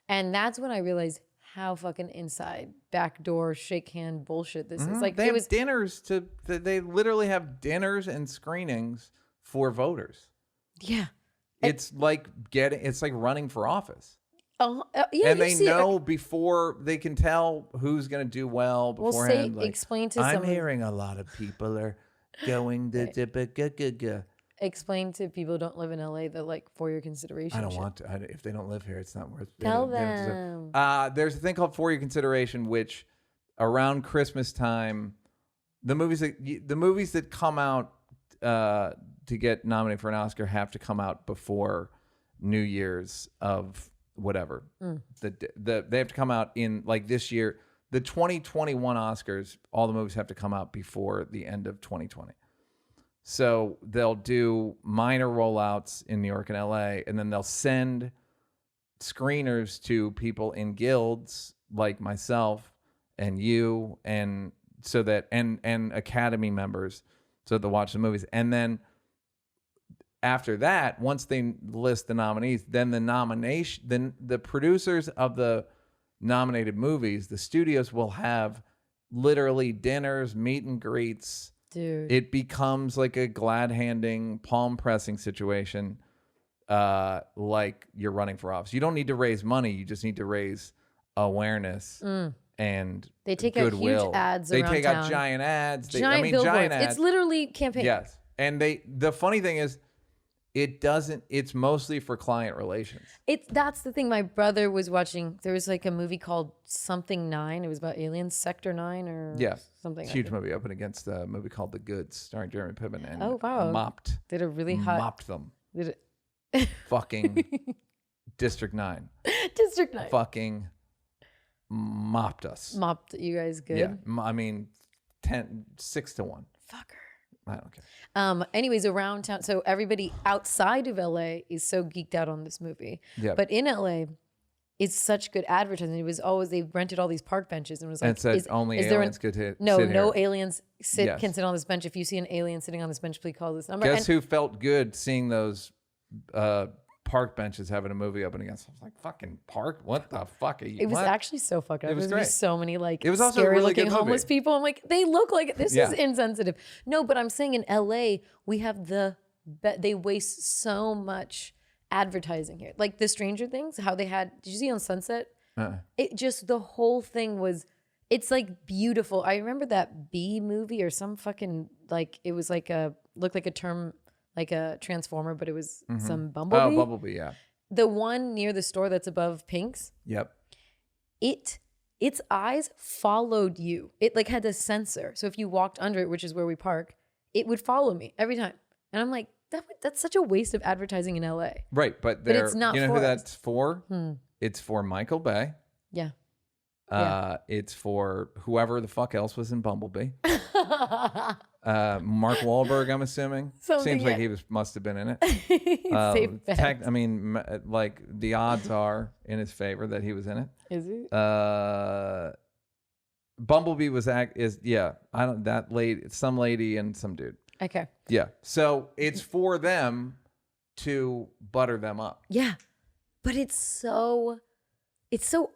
And that's when I realized how fucking inside backdoor shake hand bullshit this is. Like They have dinners they literally have dinners and screenings for voters. Yeah. It's like running for office. Yeah, and they know before, they can tell who's going to do well beforehand. Explain to I'm someone. hearing a lot of people are going to Explain to people who don't live in LA that like for your consideration. I don't want to. If they don't live here, it's not worth it. Tell them. There's a thing called For Your Consideration, which around Christmas time, the movies that come out to get nominated for an Oscar have to come out before New Year's of whatever. They have to come out in like this year. The 2021 Oscars, all the movies have to come out before the end of 2020. So they'll do minor rollouts in New York and LA, and then they'll send screeners to people in guilds like myself and you, and so that and Academy members, so that they'll watch the movies. And then after that, once they list the nominees, then the producers of the nominated movies, the studios will have literally dinners, meet and greets. Dude. It becomes like a glad-handing, palm-pressing situation, like you're running for office. You don't need to raise money. You just need to raise awareness and they take out huge ads They around take town. out giant ads. Giant ads. It's literally campaign. Yes. And the funny thing is, it's mostly for client relations. That's the thing. My brother was watching, there was like a movie called Something 9. It was about aliens, Sector 9 or something. Huge movie up against a movie called The Goods, starring Jeremy Piven, and mopped. Did a really hot. Mopped them. Did it? Fucking District 9. District 9. Fucking mopped us. Mopped you guys good? Yeah. I mean, 6-1. Fucker. I don't care. Anyways, around town, so everybody outside of LA is so geeked out on this movie. Yeah. But in LA, it's such good advertising. It was always, they rented all these park benches and it was like, and it said only aliens could sit no here. Aliens can sit on this bench. If you see an alien sitting on this bench, please call this number. Guess who felt good seeing those park benches having a movie open against? I was like, fucking park? What the fuck are you? It was actually so fucked up. It was There great. so many like It was also scary a really looking good homeless movie. people. I'm like, they look like this is insensitive. No, but I'm saying in LA, we have they waste so much advertising here. Like the Stranger Things, how they had, did you see on Sunset? It just, the whole thing was, it's like beautiful. I remember that Bee movie or some fucking, like, it was like looked like a term, like a transformer, but it was some Bumblebee. Oh, Bumblebee, yeah. The one near the store that's above Pink's. Yep. Its eyes followed you. It like had a sensor. So if you walked under it, which is where we park, it would follow me every time. And I'm like, that's such a waste of advertising in LA. Right, but it's not you know for who us. that's for? It's for Michael Bay. Yeah. It's for whoever the fuck else was in Bumblebee. Mark Wahlberg, I'm assuming. Seems like he must have been in it. Safe bet. Like the odds are in his favor that he was in it. Is he? Bumblebee some lady and some dude. Okay. Yeah. So it's for them to butter them up. Yeah. But it's so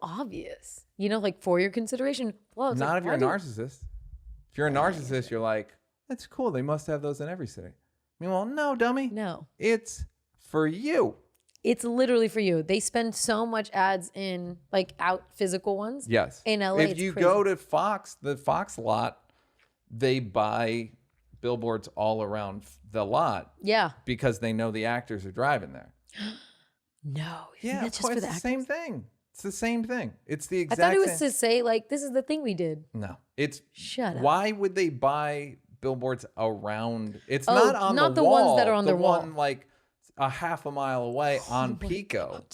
obvious. You know, like for your consideration. Well, Not like, if you're a narcissist. If you're a narcissist, you're like, that's cool. They must have those in every city. Meanwhile, no, dummy. No. It's for you. It's literally for you. They spend so much ads in like out physical ones. Yes. In LA, if it's you crazy. go to Fox, the Fox lot, they buy billboards all around the lot. Yeah. Because they know the actors are driving there. No. Yeah, That's of just course, for the it's the actors? same thing. It's the same thing. It's the I exact thought it was same. to say like this is the thing we did. No, it's Shut up. Why would they buy billboards around? It's Oh, not on not the the wall. ones that are on the their wall. one like a half a mile away on Pico.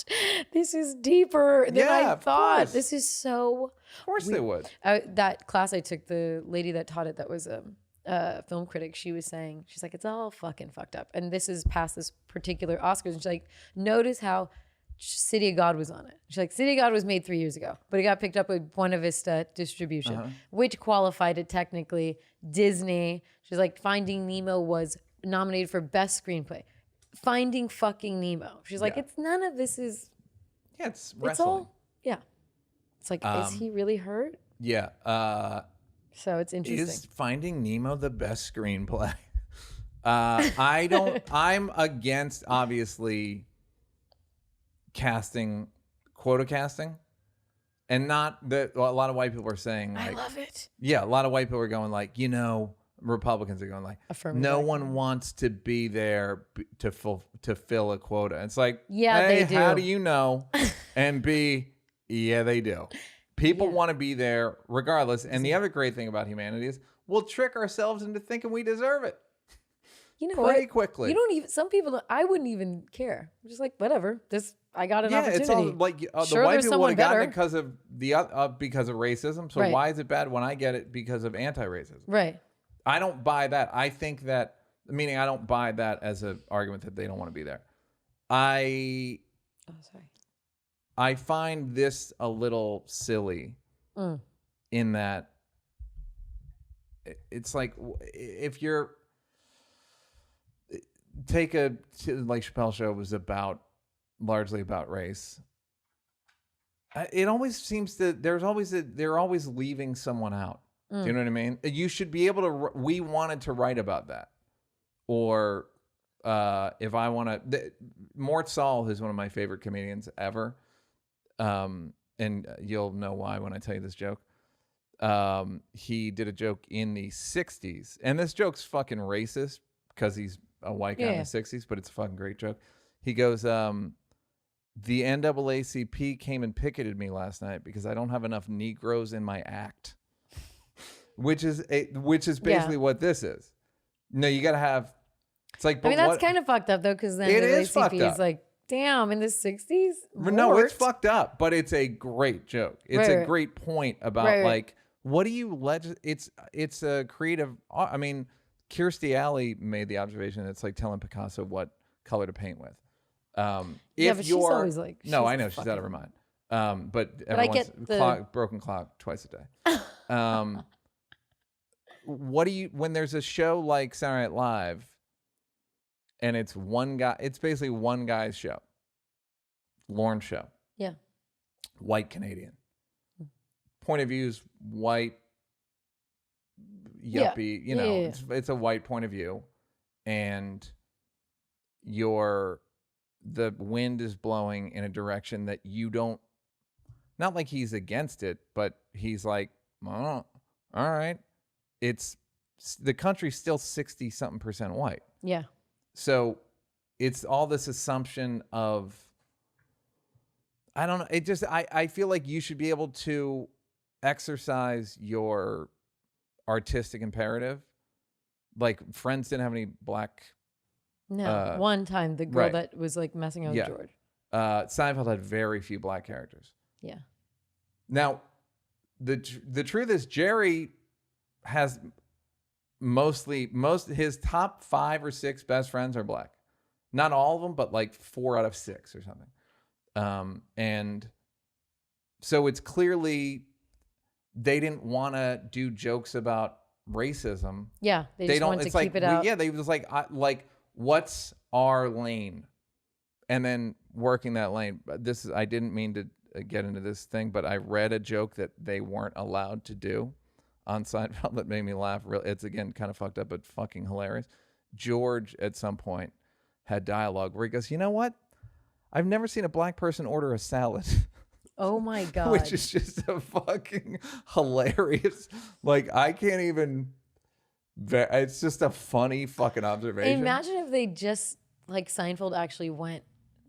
This is deeper than Yeah, I of thought. course. This is so. Of course they would. That class I took, the lady that taught it, that was a film critic. She was saying, she's like, it's all fucking fucked up. And this is past this particular Oscars. And she's like, notice how City of God was on it. She's like, City of God was made 3 years ago, but it got picked up with Buena Vista Distribution, which qualified it technically. Disney. She's like, Finding Nemo was nominated for Best Screenplay. Finding fucking Nemo. She's like, it's none of this is. Yeah, it's It's wrestling. all. Yeah. It's like, is he really hurt? Yeah. So it's interesting. Is Finding Nemo the best screenplay? I'm against, obviously, quota casting. And not that a lot of white people are saying, like, I love it. Yeah, a lot of white people are going like, Republicans are going like, Affirmative no action. one wants to be there to fill a quota. It's like, Yeah, A, they do. how do you know? And B, yeah, they do. People want to be there regardless. And the other great thing about humanity is we'll trick ourselves into thinking we deserve it. You know Pretty what? quickly. You don't even. Some people. I wouldn't even care. I'm just like, whatever. I got an opportunity. It's all like Sure, the white there's people someone would have gotten better. it because of racism. So Right. why is it bad when I get it because of anti-racism? Right. I don't buy that. I think that, meaning I don't buy that as an argument that they don't want to be there. Oh, sorry. I find this a little silly in that it's like, if you're like Chappelle's show was largely about race. It always seems that they're always leaving someone out. Do you know what I mean? You should be able to. We wanted to write about that, or if I want to, Mort Saul, who's one of my favorite comedians ever, and you'll know why when I tell you this joke. He did a joke in the '60s, and this joke's fucking racist because he's a white guy in the '60s, but it's a fucking great joke. He goes, the NAACP came and picketed me last night because I don't have enough Negroes in my act. Which is basically what this is. No, you got to have. It's like, I mean, that's kind of fucked up though, because then It the is fucked ACP up. is like, damn, in the '60s. No, it's fucked up, but it's a great joke. It's a Right. great point about like, what do you It's a creative. I mean, Kirstie Alley made the observation that it's like telling Picasso what color to paint with. Yeah, but she's always like, no, she's I know she's out of her mind. But I everyone's get the broken clock twice a day. What do you, when there's a show like Saturday Night Live and it's one guy, it's basically one guy's show, Lauren's show. Yeah. White Canadian. Point of view is white, yuppie, it's a white point of view. And the wind is blowing in a direction that you don't, not like he's against it, but he's like, oh, all right. The country's still 60-something% white. Yeah. So it's all this assumption of, I don't know. It just, I feel like you should be able to exercise your artistic imperative. Like Friends didn't have any black. No. One time, the girl that was like messing up with George. Seinfeld had very few black characters. Yeah. Now, the truth is Jerry has most his top 5 or 6 best friends are black. Not all of them, but like 4 out of 6 or something. And so it's clearly they didn't want to do jokes about racism. Yeah, they just want to keep it out. Yeah, they was like, what's our lane? And then working that lane. I didn't mean to get into this thing, but I read a joke that they weren't allowed to do on Seinfeld that made me laugh. It's again kind of fucked up, but fucking hilarious. George at some point had dialogue where he goes, you know what? I've never seen a black person order a salad. Oh my God. Which is just a fucking hilarious. Like, I can't even. It's just a funny fucking observation. Imagine if they just, like, Seinfeld actually went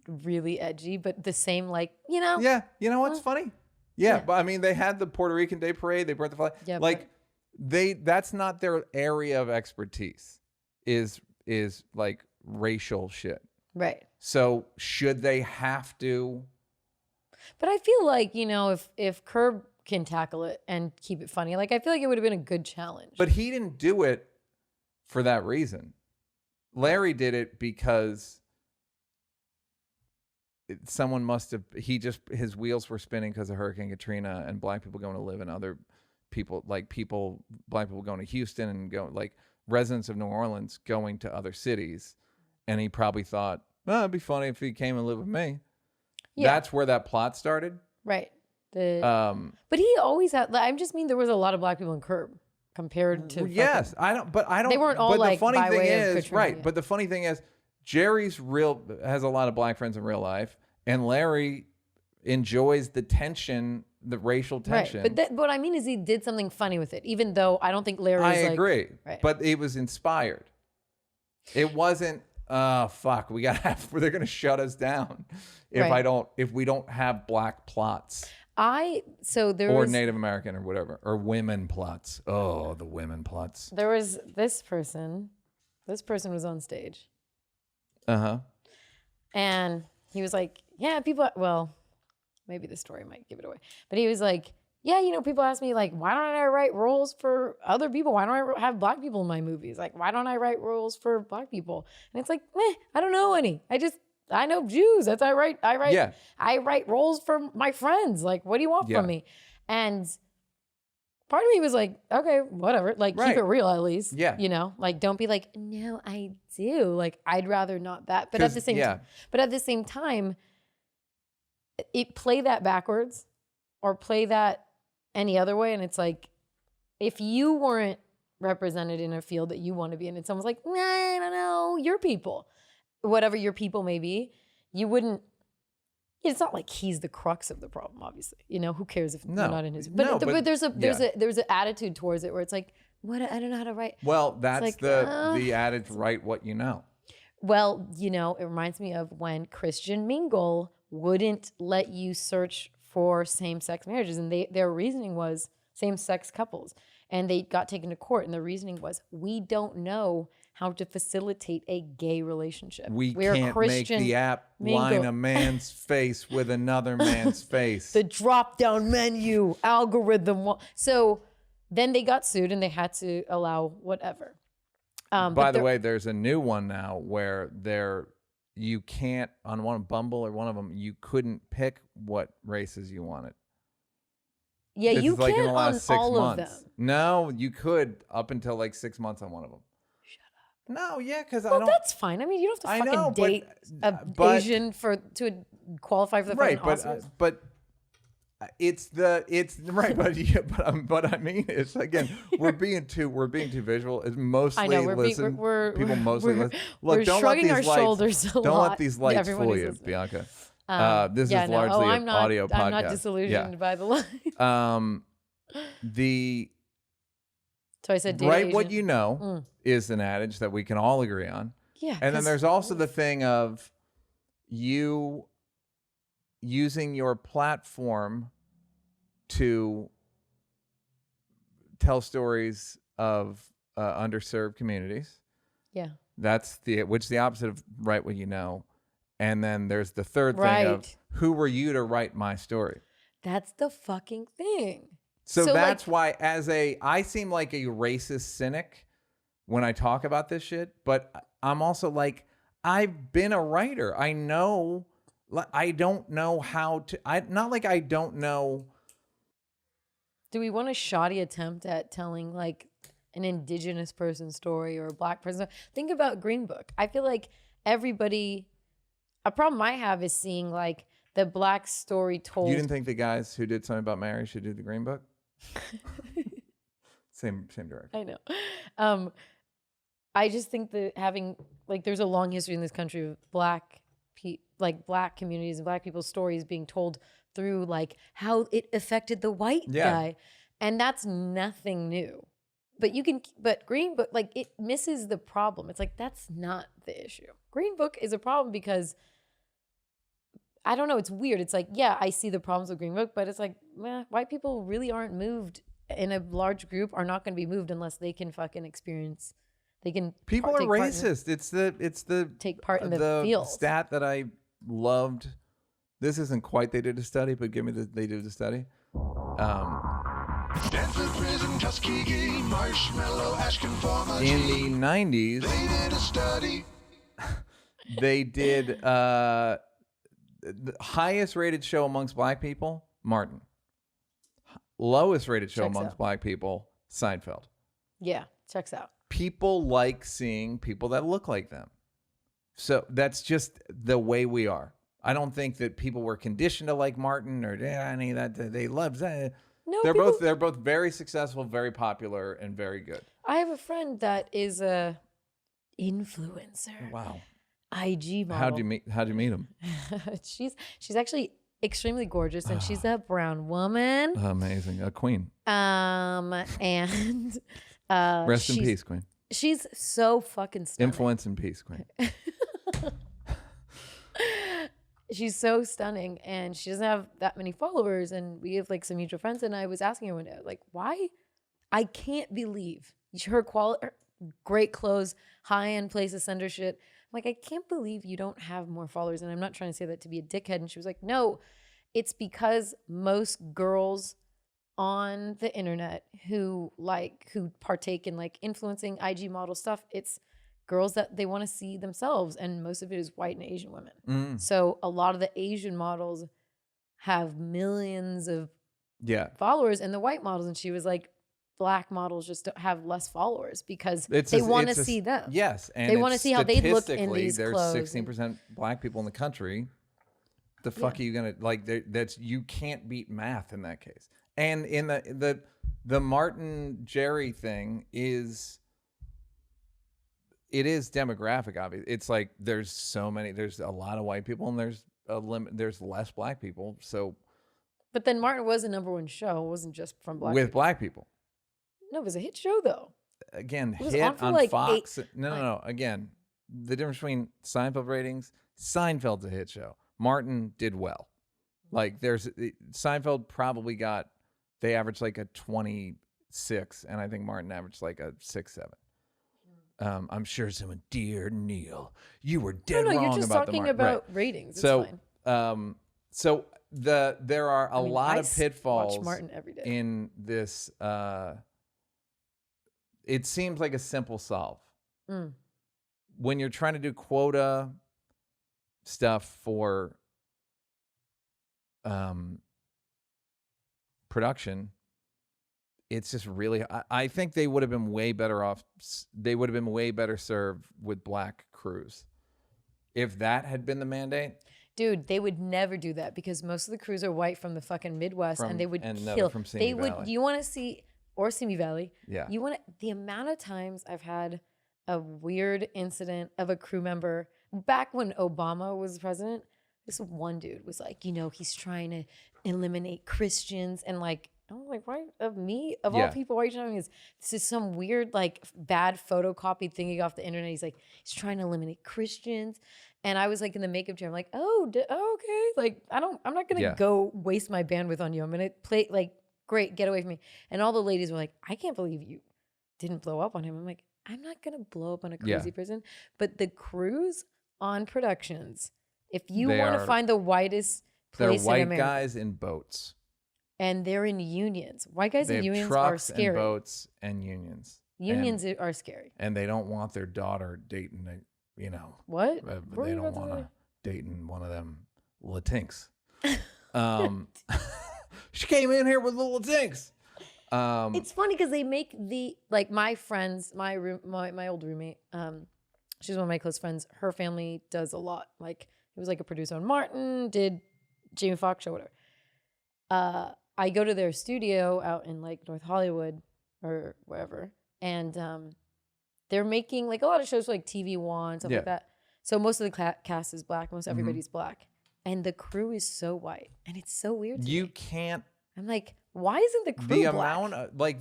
really edgy, but the same, like, you know. Yeah. You know what's funny? Yeah. But I mean, they had the Puerto Rican Day Parade. They burnt the flag. Yeah, like, that's not their area of expertise, is like racial shit. Right. So should they have to? But I feel like, you know, if Curb can tackle it and keep it funny, like, I feel like it would have been a good challenge. But he didn't do it for that reason. Larry did it because someone must have, his wheels were spinning because of Hurricane Katrina and black people going to live in other people, like black people going to Houston and like residents of New Orleans going to other cities. And he probably thought, well, it'd be funny if he came and lived with me. Yeah. That's where that plot started. Right. But he always had, I just mean there was a lot of black people in Curb compared to. Yes. They weren't all like, by way of Katrina. Right. But the funny thing is, Jerry's has a lot of black friends in real life, and Larry enjoys the tension, the racial tension. Right. But what I mean is he did something funny with it, even though I don't think Larry was like. I agree. Right. But it was inspired. It wasn't, oh, fuck, they're going to shut us down if we don't have black plots. Or Native American or whatever, or women plots. Oh, the women plots. There was this person. This person was on stage. And he was like, yeah, well, maybe the story might give it away. But he was like, yeah, you know, people ask me, like, why don't I write roles for other people? Why don't I have black people in my movies? Like, why don't I write roles for black people? And it's like, I don't know any. I know Jews. I write roles for my friends. Like, what do you want from me? And part of me was like, okay, whatever. Like, keep it real at least. Yeah. You know, like, don't be like, no, I do. Like, I'd rather not that. But at the same time, play that backwards or play that any other way. And it's like, if you weren't represented in a field that you want to be in, and someone's like, nah, I don't know, your people. Whatever your people may be, you wouldn't. It's not like he's the crux of the problem, obviously. You know, who cares if you're not in his. But there's an attitude towards it where it's like, what? I don't know how to write. Well, that's like, the adage, write what you know. Well, you know, it reminds me of when Christian Mingle wouldn't let you search for same-sex marriages, and their reasoning was same-sex couples, and they got taken to court, and the reasoning was, we don't know how to facilitate a gay relationship. We can't make the app line a man's face with another man's face. The drop-down menu algorithm. So then they got sued and they had to allow whatever. By the way, there's a new one now where you can't, on one Bumble or one of them, you couldn't pick what races you wanted. Yeah, you like can't in the last 6 all months. Of them. No, you could up until like 6 months on one of them. No, yeah, because I don't. That's fine. I mean, you don't have to fucking date an Asian to qualify for the fucking Oscars. But it's right. But I mean, it's again, we're being too visual. It's mostly people mostly listen. Look, don't let these lights. Don't let these lights fool you, Bianca. This is largely an audio podcast. I'm not disillusioned by the light. So I said, write what you know is an adage that we can all agree on. Yeah. And then there's also the thing of you using your platform to tell stories of underserved communities. Yeah. Which is the opposite of write what you know. And then there's the third thing of who were you to write my story? That's the fucking thing. So that's why I seem like a racist cynic when I talk about this shit, but I'm also like, I've been a writer. I know, I don't know how to, not like I don't know. Do we want a shoddy attempt at telling like an indigenous person's story or a black person? Think about Green Book. I feel like a problem I have is seeing like the black story told. You didn't think the guys who did something about Mary should do the Green Book? Same direction. I know. I just think that having there's a long history in this country of black like black communities and black people's stories being told through like how it affected the white guy. And that's nothing new. But Green Book, like it misses the problem. It's like, that's not the issue. Green Book is a problem because I don't know, it's weird. It's like, yeah, I see the problems with Green Book, but it's like, white people really aren't moved in a large group, are not going to be moved unless they can fucking experience. They can. People are racist. It's the take part in the field. Stat that I loved. This isn't quite they did a study, but give me they did a study. Stanford Prison, Tuskegee, Marshmallow, Ashken Pharmacy. In the 90s, they did a study. They did the highest rated show amongst black people, Martin. Lowest rated show amongst black people, Seinfeld. Yeah, checks out. People like seeing people that look like them. So that's just the way we are. I don't think that people were conditioned to like Martin or any of that. They love that. No, they're both very successful, very popular, and very good. I have a friend that is a influencer. Wow. IG model. How'd you meet him? She's actually extremely gorgeous, and she's a brown woman. Amazing, a queen. And rest in peace, queen. She's so fucking stunning. Influence in peace, queen. She's so stunning, and she doesn't have that many followers, and we have like some mutual friends. And I was asking her one day, like, why? I can't believe her quality, great clothes, high-end places, send her shit. I'm like, I can't believe you don't have more followers. And I'm not trying to say that to be a dickhead. And she was like, no, it's because most girls on the internet who partake in like influencing IG model stuff, it's girls that they want to see themselves, and most of it is white and Asian women. So a lot of the Asian models have millions of followers, and the white models, and she was like, black models just have less followers because they want to see them. Yes, and they want to see how they look in these clothes. There's 16% black people in the country. The fuck are you gonna like? That's you can't beat math in that case. And in the Martin Jerry thing is. It is demographic, obviously. It's like there's a lot of white people and there's less black people. So, but then Martin was a #1 show. It wasn't just from black with people. Black people. No, it was a hit show though. Again, hit on like Fox. No. Again, the difference between Seinfeld ratings. Seinfeld's a hit show. Martin did well. Like Seinfeld probably they averaged like a 26, and I think Martin averaged like a 6-7. I'm sure someone, dear Neal, you were dead wrong about the you're just talking about ratings. It's fine. So there are a lot of pitfalls watch Martin every day. in this. It seems like a simple solve. When you're trying to do quota stuff for production, it's just really, I think they would have been way better off. They would have been way better served with black crews if that had been the mandate. Dude, they would never do that because most of the crews are white from the fucking Midwest, and they would kill. From Simi Valley. You want to see, or Simi Valley. Yeah. You want the amount of times I've had a weird incident of a crew member back when Obama was president. This one dude was like, he's trying to eliminate Christians, and like. I'm like, why of me? Of all people, why are you telling me this? This is some weird, like, bad photocopied thingy off the internet. He's like, he's trying to eliminate Christians. And I was like in the makeup chair. I'm like, okay. Like, I'm not going to go waste my bandwidth on you. I'm going to play, like, great, get away from me. And all the ladies were like, I can't believe you didn't blow up on him. I'm like, I'm not going to blow up on a crazy person. But the crews on productions, if you want to find the whitest place in America. They're white guys in boats. And they're in unions. White guys in unions are scary. Trucks and boats and unions. Unions are scary. And they don't want their daughter dating, What? They don't want to dating one of them Latinx. She came in here with little Latinx. It's funny because they make my friends, my old roommate, she's one of my close friends. Her family does a lot. Like, it was like a producer on Martin, did Jamie Foxx show, whatever. I go to their studio out in like North Hollywood or wherever, and they're making like a lot of shows for like TV One, stuff like that. So most of the cast is black. Most everybody's black. And the crew is so white. And it's so weird to You me. can't. I'm like, why isn't the crew black?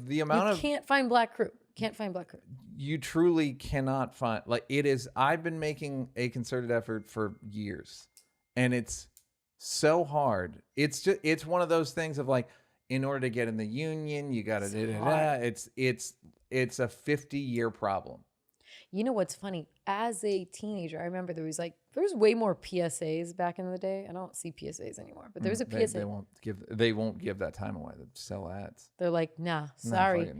The amount you of can't find black crew. Can't find black crew. You truly cannot find, like, it is. I've been making a concerted effort for years, and it's so hard. It's one of those things of like, in order to get in the union, you got to it's a 50-year problem. You know what's funny? As a teenager, I remember there was way more PSAs back in the day. I don't see PSAs anymore, but there was a PSA. They won't give that time away to sell ads. They're like, nah, sorry.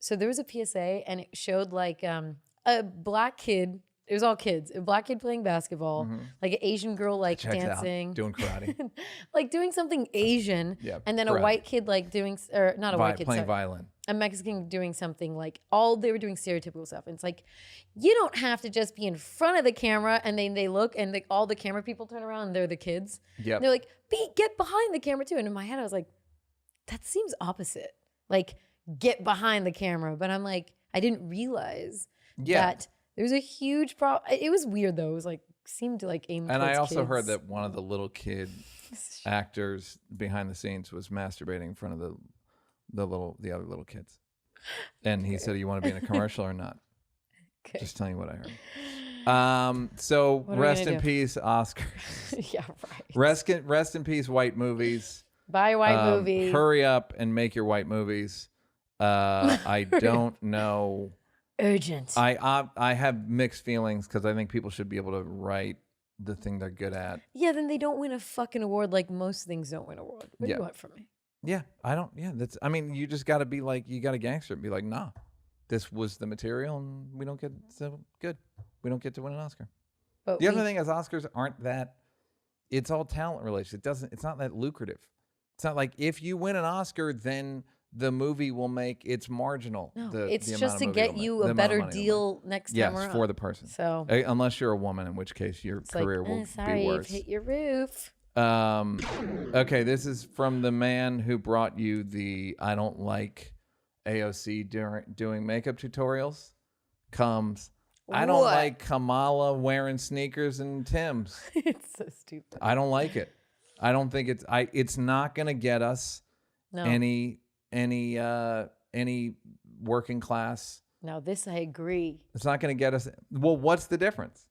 So there was a PSA, and it showed like a black kid. It was all kids. A black kid playing basketball, like an Asian girl like dancing, doing karate, like doing something Asian, and then karate. A white kid like doing, or not a white kid, playing violin. A Mexican doing something like they were doing stereotypical stuff. And it's like, you don't have to just be in front of the camera and then they look and all the camera people turn around and they're the kids. Yep. They're like, get behind the camera too. And in my head, I was like, that seems opposite. Like, get behind the camera. But I'm like, I didn't realize that there's a huge problem. It was weird though. It was like, seemed to like aim And I also kids. heard that one of the little kid actors behind the scenes was masturbating in front of the other little kids, and he said, "You want to be in a commercial or not?" Okay. Just telling you what I heard. So rest in peace, Oscars. Yeah, right. Rest in peace, white movies. Buy white movies. Hurry up and make your white movies. I don't know. Urgent. I have mixed feelings because I think people should be able to write the thing they're good at. Yeah, then they don't win a fucking award like most things don't win an award. What do you want from me? Yeah, I don't. Yeah, you just got to be like, you got to gangster and be like, nah, this was the material, and we don't get so good. We don't get to win an Oscar. But the other thing is, Oscars aren't that. It's all talent related. It's not that lucrative. It's not like if you win an Oscar, then the movie will make. It's marginal. No, the it's amount just of to movie get you a better deal next time around. Yes, for the person. So unless you're a woman, in which case your career will be worse. You've hit your roof. Okay, this is from the man who brought you the I don't like AOC doing makeup tutorials. I don't like Kamala wearing sneakers and Timbs. It's so stupid. I don't like it. I don't think it's not gonna get us any working class. Now this I agree. It's not gonna get us. Well, what's the difference?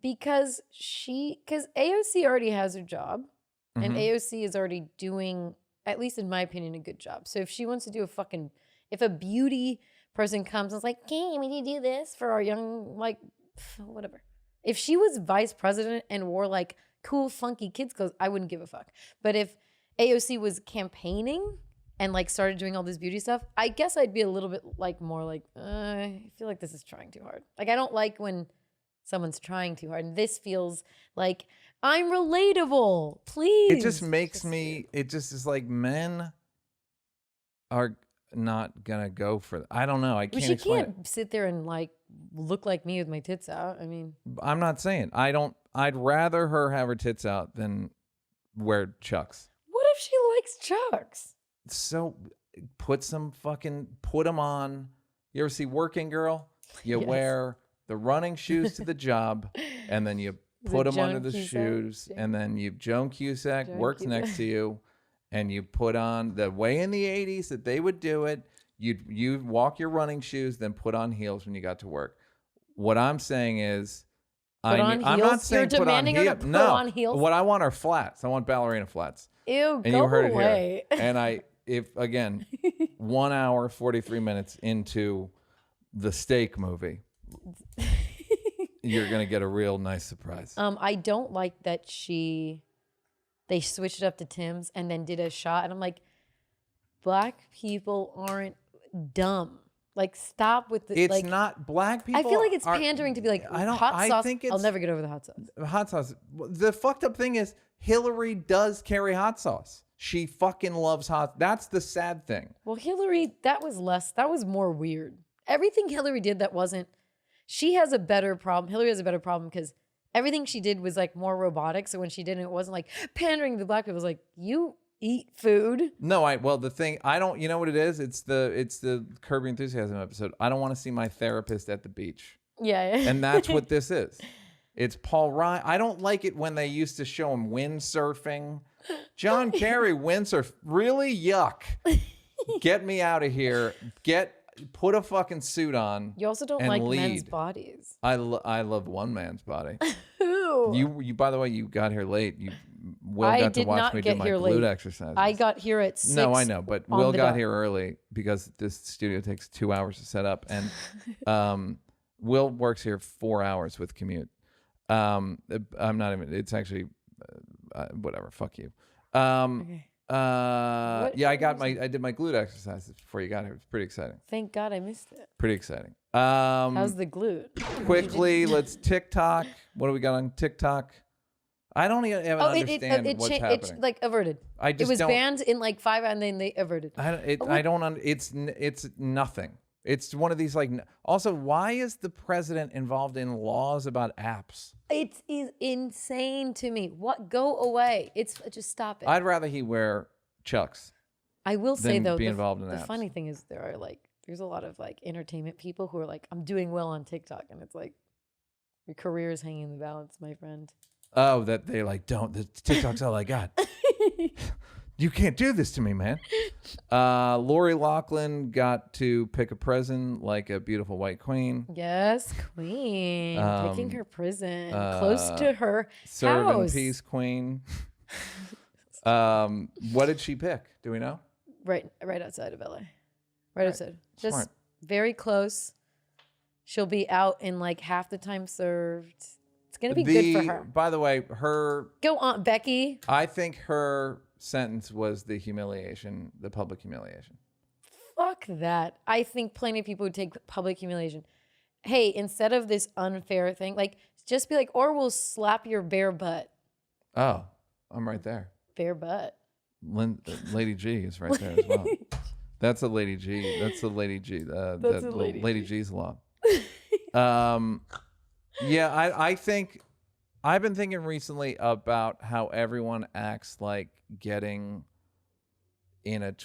Because AOC already has her job, and AOC is already doing, at least in my opinion, a good job. So if she wants to do if a beauty person comes and is like, "Can we do this for our young, like, whatever." If she was vice president and wore like cool, funky kids clothes, I wouldn't give a fuck. But if AOC was campaigning and like started doing all this beauty stuff, I guess I'd be a little bit like more like, I feel like this is trying too hard. Like, I don't like when someone's trying too hard. And this feels like I'm relatable. Please. It just makes me, it just is like men are not gonna go for that. I don't know. I can't explain it. She can't sit there and like look like me with my tits out. I mean, I'm not saying. I'd rather her have her tits out than wear Chucks. What if she likes Chucks? So put them on. You ever see Working Girl? You wear the running shoes to the job, and then you put them under the shoes, and then Joan Cusack works next to you, and you put on the way in the 80s that they would do it. You walk your running shoes, then put on heels when you got to work. What I'm saying is, I'm not saying You're demanding her to put on heels? What I want are flats. I want ballerina flats. Ew, and go you heard away. It here. And if again, 1 hour 43 minutes into the steak movie, you're gonna get a real nice surprise. I don't like that they switched it up to Tim's and then did a shot, and I'm like, black people aren't dumb. Like, stop with the. It's not black people. I feel like it's pandering to be like, hot sauce. I'll never get over the hot sauce. Hot sauce. The fucked up thing is Hillary does carry hot sauce. She fucking loves hot. That's the sad thing. Well, Hillary, that was more weird. Everything Hillary did that wasn't. She has a better problem. Hillary has a better problem because everything she did was like more robotic. So when she did it, it wasn't like pandering to black people. It was like, you eat food. No, the thing, you know what it is? It's the Curb Your Enthusiasm episode. I don't want to see my therapist at the beach. Yeah. And that's what this is. It's Paul Ryan. I don't like it when they used to show him windsurfing. John Kerry windsurf. Really? Yuck. Get me out of here. Put a fucking suit on. You also don't and like lead. men's bodies. I love one man's body. Who? You by the way, you got here late. Will I got to did watch not me get do my here glute late. exercises. I got here at 6. No, I know, but on Will the got dot. here early because this studio takes 2 hours to set up, and Will works here 4 hours with commute. I'm not even. It's actually whatever. Fuck you. Okay. Yeah, I did my glute exercises before you got here. It was pretty exciting. Thank God I missed it. Pretty exciting. How's the glute? Quickly, let's TikTok. What do we got on TikTok? I don't even understand what's happening. It's like averted. I just it was don't, banned in like 5 and then they averted. It's nothing. It's one of these like. Also, why is the president involved in laws about apps? It is insane to me. What? Go away. It's just stop it. I'd rather he wear Chucks. I will say than though, be involved in the apps. funny thing is there's a lot of like entertainment people who are like, I'm doing well on TikTok, and it's like your career is hanging in the balance, my friend. Oh, that they like don't. The TikTok's all I got. You can't do this to me, man. Lori Loughlin got to pick a prison like a beautiful white queen. Yes, queen. Picking her prison. Close to her Serve in house. peace, queen. What did she pick? Do we know? Right outside of LA. Right outside. Just Smart. very close. She'll be out in like half the time served. It's gonna be good for her. By the way, Go on, Becky. I think her sentence was the public humiliation. Fuck that. I think plenty of people would take public humiliation. Hey, instead of this unfair thing, like just be like, or we'll slap your bare butt. Oh, I'm right there. Bare butt. Lady G is right there as well. That's a Lady G. That's the Lady G. That's a Lady G. G's law. Yeah, I think I've been thinking recently about how everyone acts like getting in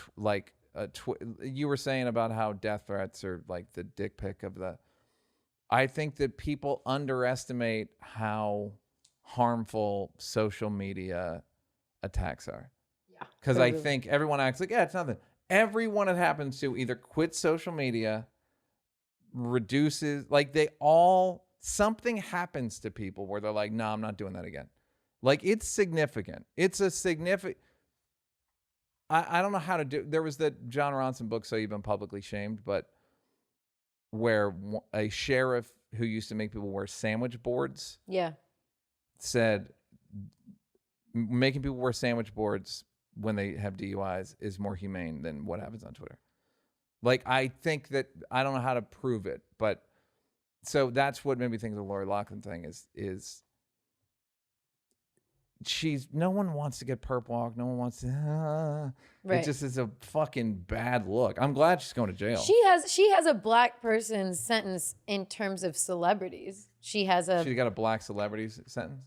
you were saying about how death threats are like the dick pic of the. I think that people underestimate how harmful social media attacks are. Yeah. Because totally. I think everyone acts like, yeah, it's nothing. Everyone it happens to either quit social media, reduces, like something happens to people where they're like, no, I'm not doing that again. Like it's significant. It's a significant. I don't know how to do. There was that John Ronson book, So You've Been Publicly Shamed, but where a sheriff who used to make people wear sandwich boards, said making people wear sandwich boards when they have DUIs is more humane than what happens on Twitter. Like I think that I don't know how to prove it, but so that's what made me think the Lori Loughlin thing is. No one wants to get perp walk. No one wants to. Right. It just is a fucking bad look. I'm glad she's going to jail. She has a black person sentence in terms of celebrities. She got a black celebrity sentence?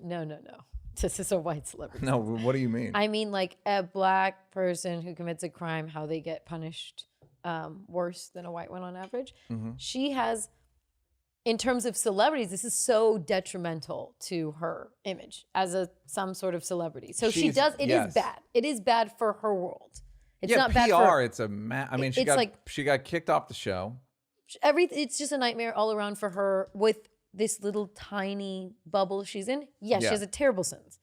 No. This is a white celebrity. No, what do you mean? I mean like a black person who commits a crime, how they get punished worse than a white one on average. Mm-hmm. She has. In terms of celebrities, this is so detrimental to her image as some sort of celebrity. So she does. It is bad. It is bad for her world. It's not PR, bad for. It's I mean, she got kicked off the show. It's just a nightmare all around for her with this little tiny bubble she's in. Yes, she has a terrible sentence,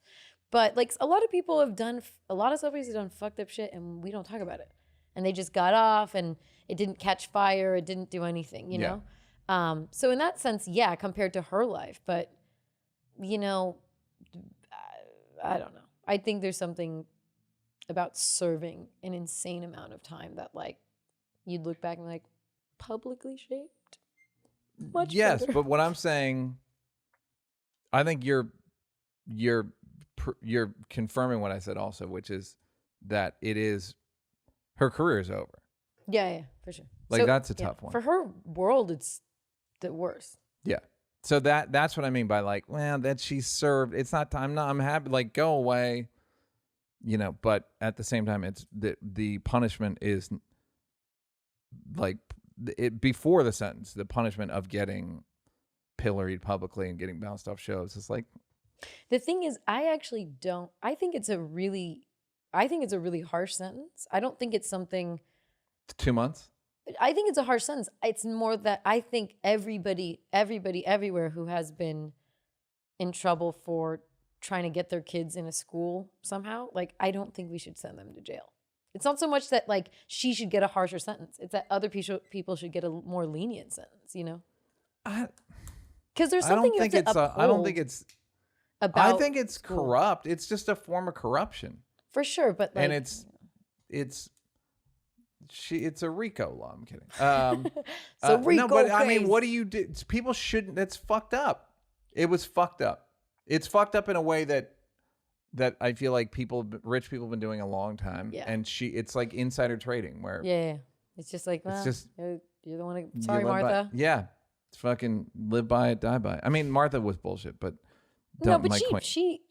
but like a lot of celebrities have done fucked up shit, and we don't talk about it. And they just got off, and it didn't catch fire. It didn't do anything. You know. So in that sense, compared to her life, but I don't know. I think there's something about serving an insane amount of time that like you'd look back and be like publicly shamed. Much better. But what I'm saying, I think you're confirming what I said also, which is that her career is over. Yeah, for sure. Like that's a tough one. For her world, it's the worst. Yeah. So that's what I mean by like, well, that she served. It's not time. I'm happy. Like, go away. But at the same time, it's the punishment is like before the sentence. The punishment of getting pilloried publicly and getting bounced off shows. It's like, the thing is, I actually don't. I think it's a really harsh sentence. I don't think it's something. 2 months. I think it's a harsh sentence. It's more that I think everybody everywhere who has been in trouble for trying to get their kids in a school somehow, like, I don't think we should send them to jail. It's not so much that like she should get a harsher sentence. It's that other people should get a more lenient sentence, you know? Because there's something you have to uphold. I don't think it's about I think it's school. corrupt. It's just a form of corruption. For sure, but like, And it's a RICO law. I'm kidding. so RICO no, but I mean, case. what do you do? People shouldn't. That's fucked up. It was fucked up. It's fucked up in a way that I feel like rich people have been doing a long time. Yeah. And it's like insider trading where yeah. It's just like, well, just you're the one. you Sorry, live by- Martha. yeah. It's fucking live by it, die by it. I mean, Martha was bullshit, but No, but she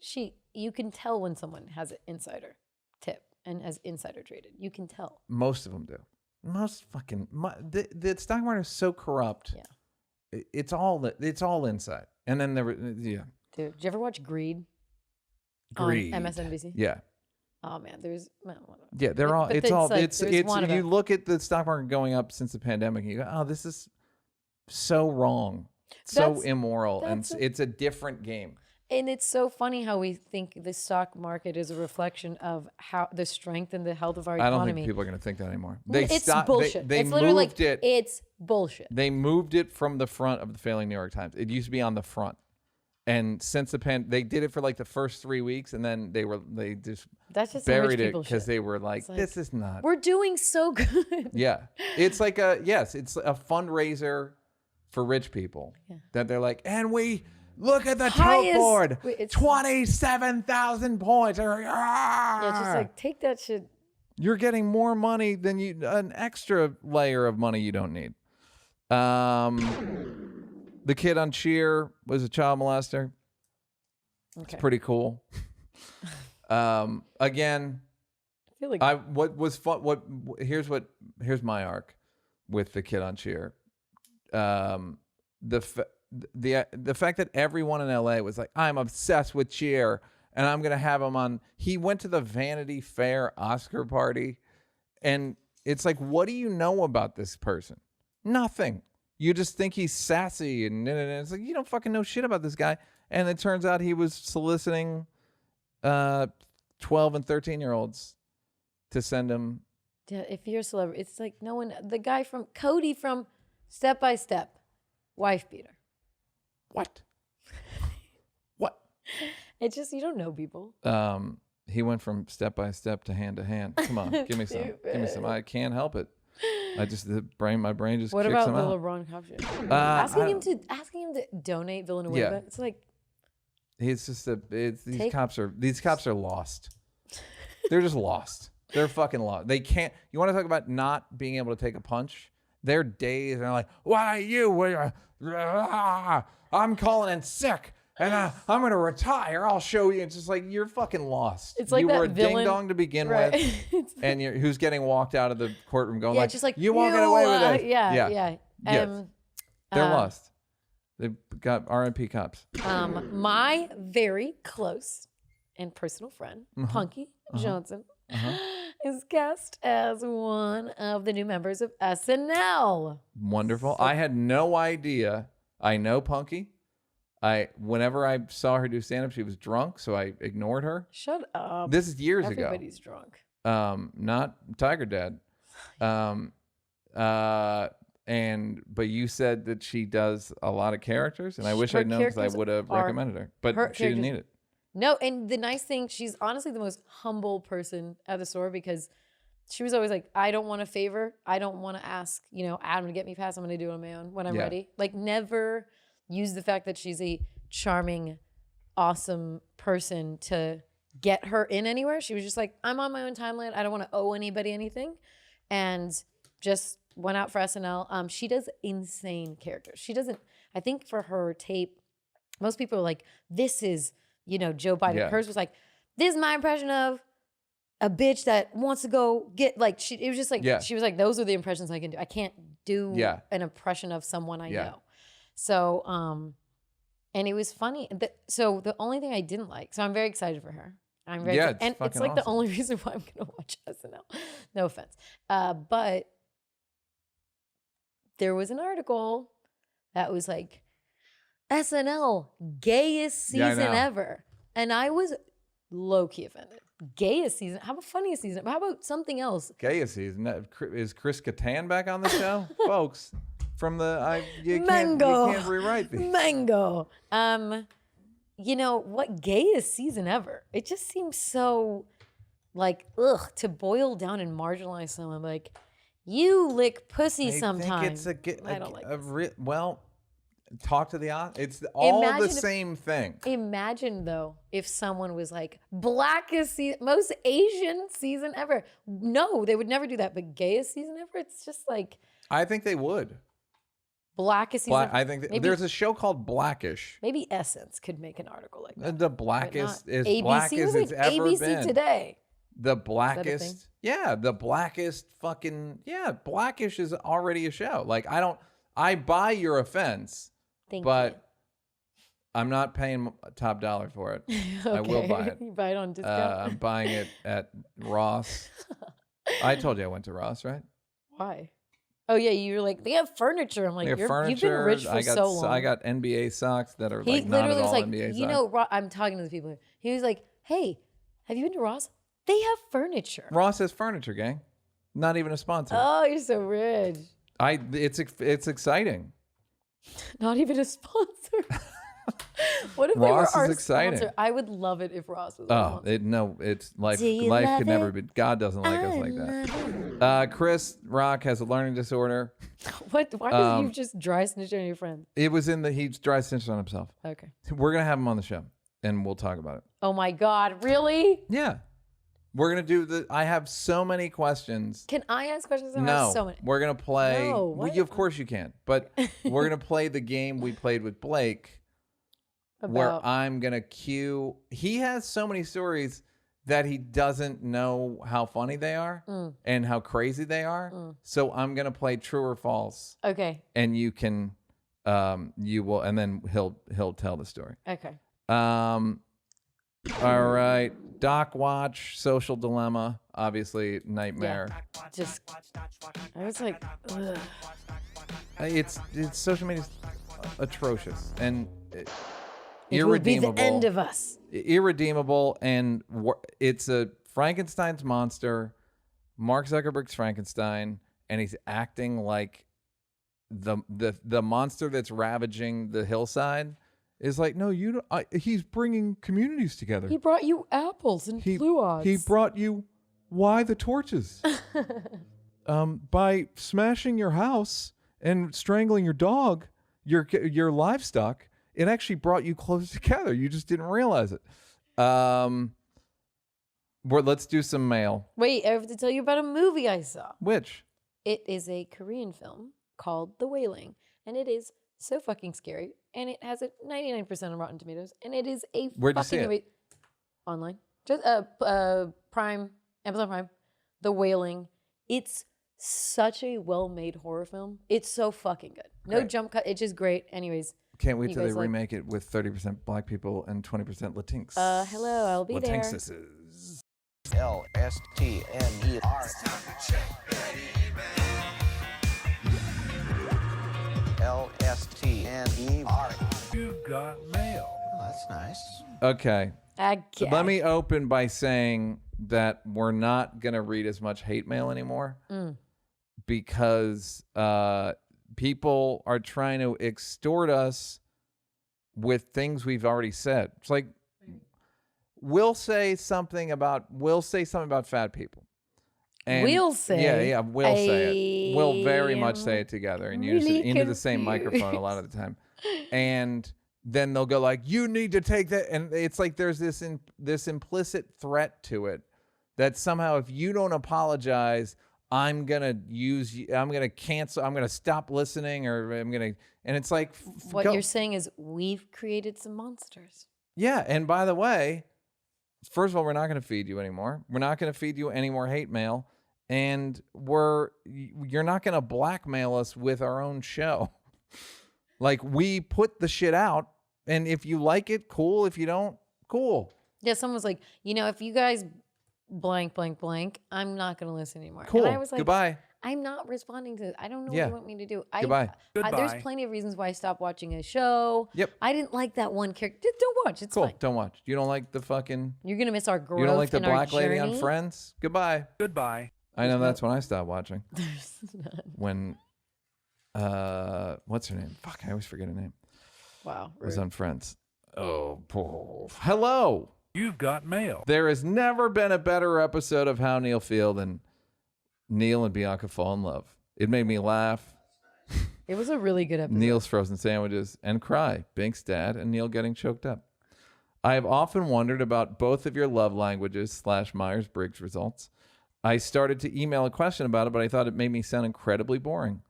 you can tell when someone has an insider tip and has insider traded. You can tell. most of them do. The stock market is so corrupt. Yeah. It's all inside. And then Dude, did you ever watch Greed? Greed. On MSNBC? Yeah. Oh man, there's whatever. Yeah, they're all. But It's all. like, It's. there's one of You them. look at the stock market going up since the pandemic, and you go, "Oh, this is so wrong, so That's- immoral," and that's a- it's a different game. And it's so funny how we think the stock market is a reflection of how the strength and the health of our I economy. don't think people are going to think that anymore. It's bullshit. They It's literally moved like it. it's bullshit. They moved it from the front of the failing New York Times. It used to be on the front, and since they did it for like the first 3 weeks, and then they just That's just some rich buried it people because shit. they were like, It's like, "This is not." We're doing so good. Yeah. It's like it's a fundraiser for rich people that they're like, and we look at the tote Highest- board, wait, it's- 27,000 points. They're like, Yeah, just like take that shit. you're getting more money than an extra layer of money you don't need. The kid on Cheer was a child molester. Okay. It's pretty cool. Again, I feel like what was fun? Here's my arc with the kid on Cheer. The fact that everyone in LA was like, I'm obsessed with Cheer, and I'm gonna have him on. He went to the Vanity Fair Oscar party, and it's like, what do you know about this person? Nothing. You just think he's sassy, and it's like, you don't fucking know shit about this guy. And it turns out he was soliciting 12 and 13-year-olds to send him. yeah, if you're a celebrity, it's like no one. The guy from Cody from Step by Step, wife beater. What? What? It's just you don't know people. He went from step by step to hand. Come on, give me some. Give me some. I can't help it. My brain just What kicks about him the out. LeBron Cop shit? I- asking him to donate Villanueva. Yeah. It's like He's just these cops are lost. They're just lost. They're fucking lost. They can't. You want to talk about not being able to take a punch? They're dazed and they're like, "Why you? I'm calling in sick, and I'm gonna retire. I'll show you." It's just like you're fucking lost. It's like you that were a villain- ding dong to begin right. with, and who's getting walked out of the courtroom going yeah, like, just like "You won't get away with it." Yeah. Yes. They're um, lost. They've got RMP cops. My very close and personal friend, Punkie Johnson, is cast as one of the new members of SNL. Wonderful. I had no idea. I know Punkie. Whenever I saw her do stand-up, she was drunk, so I ignored her. Shut up. This is years ago. Everybody's drunk. Not Tiger Dad. But you said that she does a lot of characters, and I wish Her I'd known because I characters would have are- recommended her. But her she didn't characters- need it. No, and the nice thing, she's honestly the most humble person at the store because she was always like, I don't want a favor. I don't want to ask, Adam to get me past. I'm going to do it on my own when I'm ready. Like, never use the fact that she's a charming, awesome person to get her in anywhere. She was just like, I'm on my own timeline. I don't want to owe anybody anything. And just went out for SNL. She does insane characters. She doesn't, I think for her tape, most people are like, this is, Joe Biden. Yeah. Hers was like, this is my impression of a bitch that wants to go get, like, it was just like, she was like, those are the impressions I can do. I can't do an impression of someone I know. So, and it was funny. So the only thing I didn't like, so I'm very excited for her. I'm very Yeah, it's and it's fucking like the awesome. only reason why I'm gonna watch SNL. No offense. But there was an article that was like SNL gayest Yeah, I season know. ever. And I was low-key offended. Gayest season? How about funniest season? How about something else? Gayest season. Is Chris Kattan back on the show? Folks, from the... you Mango. can't rewrite these. Mango. You know, what gayest season ever? It just seems so like, ugh, to boil down and marginalize someone. Like, you lick pussy sometimes. I think I don't like well, talk to the audience. It's all Imagine the same thing. Imagine though if someone was like blackest season, most Asian season ever. No, they would never do that. But gayest season ever, it's just like I think they would. blackest season. I think maybe, there's a show called Blackish. maybe Essence could make an article like that. The blackest is ABC black was as like it's ever ABC been. Today. The thing? blackest, the blackest fucking, Blackish is already a show. Like, I buy your offense, Thank but I'm not paying top dollar for it. you. I will buy it. You buy it on discount. I'm buying it at Ross. I told you I went to Ross, right? Why? Oh yeah, you were like, they have furniture. I'm like, They have you've been furniture. rich for I got so long. I got NBA socks that are He like not at literally was all like, NBA you socks. know, I'm talking to the people. He was like, hey, have you been to Ross? They have furniture. Ross has furniture, gang. Not even a sponsor. Oh, you're so rich. It's exciting. Not even a sponsor. What if Ross they were is our exciting. sponsor? I would love it if Ross was our sponsor. It's life. Do you Life love could never it? be. God doesn't like us like that. Chris Rock has a learning disorder. What? Why did you just dry snitch on your friend? It was he dry snitched on himself. Okay. We're gonna have him on the show, and we'll talk about it. Oh my God, really? Yeah, we're gonna do I have so many questions. Can I ask questions? I No, have so many. we're gonna play. No, well, what? of course you can, but we're gonna play the game we played with Blake, where I'm gonna cue. He has so many stories that he doesn't know how funny they are and how crazy they are. So I'm gonna play true or false, Okay. and you can, you will, and then he'll tell the story. Okay. All right. Doc Watch, Social Dilemma, obviously Nightmare. Just, I was like, ugh. It's social media's atrocious and It will be irredeemable. the end of us. Irredeemable, and it's a Frankenstein's monster. Mark Zuckerberg's Frankenstein, and he's acting like the monster that's ravaging the hillside. Is like, no, you don't. He's bringing communities together. He brought you apples and fluids. He brought you why the torches. By smashing your house and strangling your dog, your livestock, it actually brought you closer together. You just didn't realize it. Let's do some mail. Wait, I have to tell you about a movie I saw. Which? It is a Korean film called The Wailing, and it is so fucking scary, and it has a 99% on Rotten Tomatoes, and it is a Where'd you fucking see it? Online, just Prime, Amazon Prime, The Wailing. It's such a well-made horror film. It's so fucking good. No Great. jump cut. It's just great. Anyways, Can't wait You till they guys like- remake it with 30% black people and 20% Latinx. hello, I'll be there. Latinxes. LSTNER. LSTNER. You got mail. Oh, that's nice. Okay. Okay. Let me open by saying that we're not going to read as much hate mail anymore because people are trying to extort us with things we've already said. It's like we'll say something about fat people. And We'll say. Yeah, we'll say it. We'll very much say it together in unison really into the same microphone a lot of the time. And then they'll go like, you need to take that. And it's like there's this implicit threat to it that somehow if you don't apologize, I'm going to cancel, I'm going to stop listening, or I'm going to, and it's like. What you're saying is we've created some monsters. Yeah. And by the way, first of all, we're not going to feed you anymore. We're not going to feed you any more hate mail. And you're not going to blackmail us with our own show. Like, we put the shit out, and if you like it, cool. If you don't, cool. Yeah, someone was like, if you guys blank, blank, blank, I'm not going to listen anymore. Cool. And I was like, goodbye. I'm not responding to this. I don't know Yeah. what you want me to do. Goodbye. There's plenty of reasons why I stopped watching a show. Yep. I didn't like that one character. Don't watch. It's Cool. fine. Don't watch. You don't like the fucking... You're going to miss our growth. You don't like the and our black lady on journey. Friends? Goodbye. Goodbye. I know that's when I stopped watching. There's none. When, what's her name? Fuck, I always forget her name. Wow. Was rude. on Friends. Hello. You've got mail. There has never been a better episode of How Neal Feel than Neal and Bianca fall in love. It made me laugh. It was a really good episode. Neal's frozen sandwiches and cry. Bink's dad and Neal getting choked up. I have often wondered about both of your love languages / Myers-Briggs results. I started to email a question about it, but I thought it made me sound incredibly boring.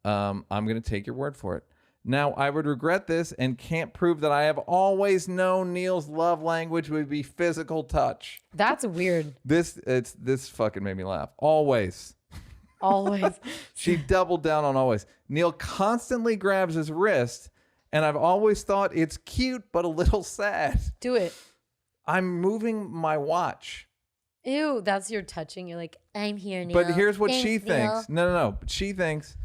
I'm going to take your word for it. Now, I would regret this and can't prove that I have always known Neal's love language would be physical touch. That's weird. This fucking made me laugh. Always. Always. She doubled down on always. Neal constantly grabs his wrist, and I've always thought it's cute but a little sad. Do it. I'm moving my watch. Ew, that's your touching. You're like, I'm here, Neal. But here's what Thanks, she thinks. Neal. No. But she thinks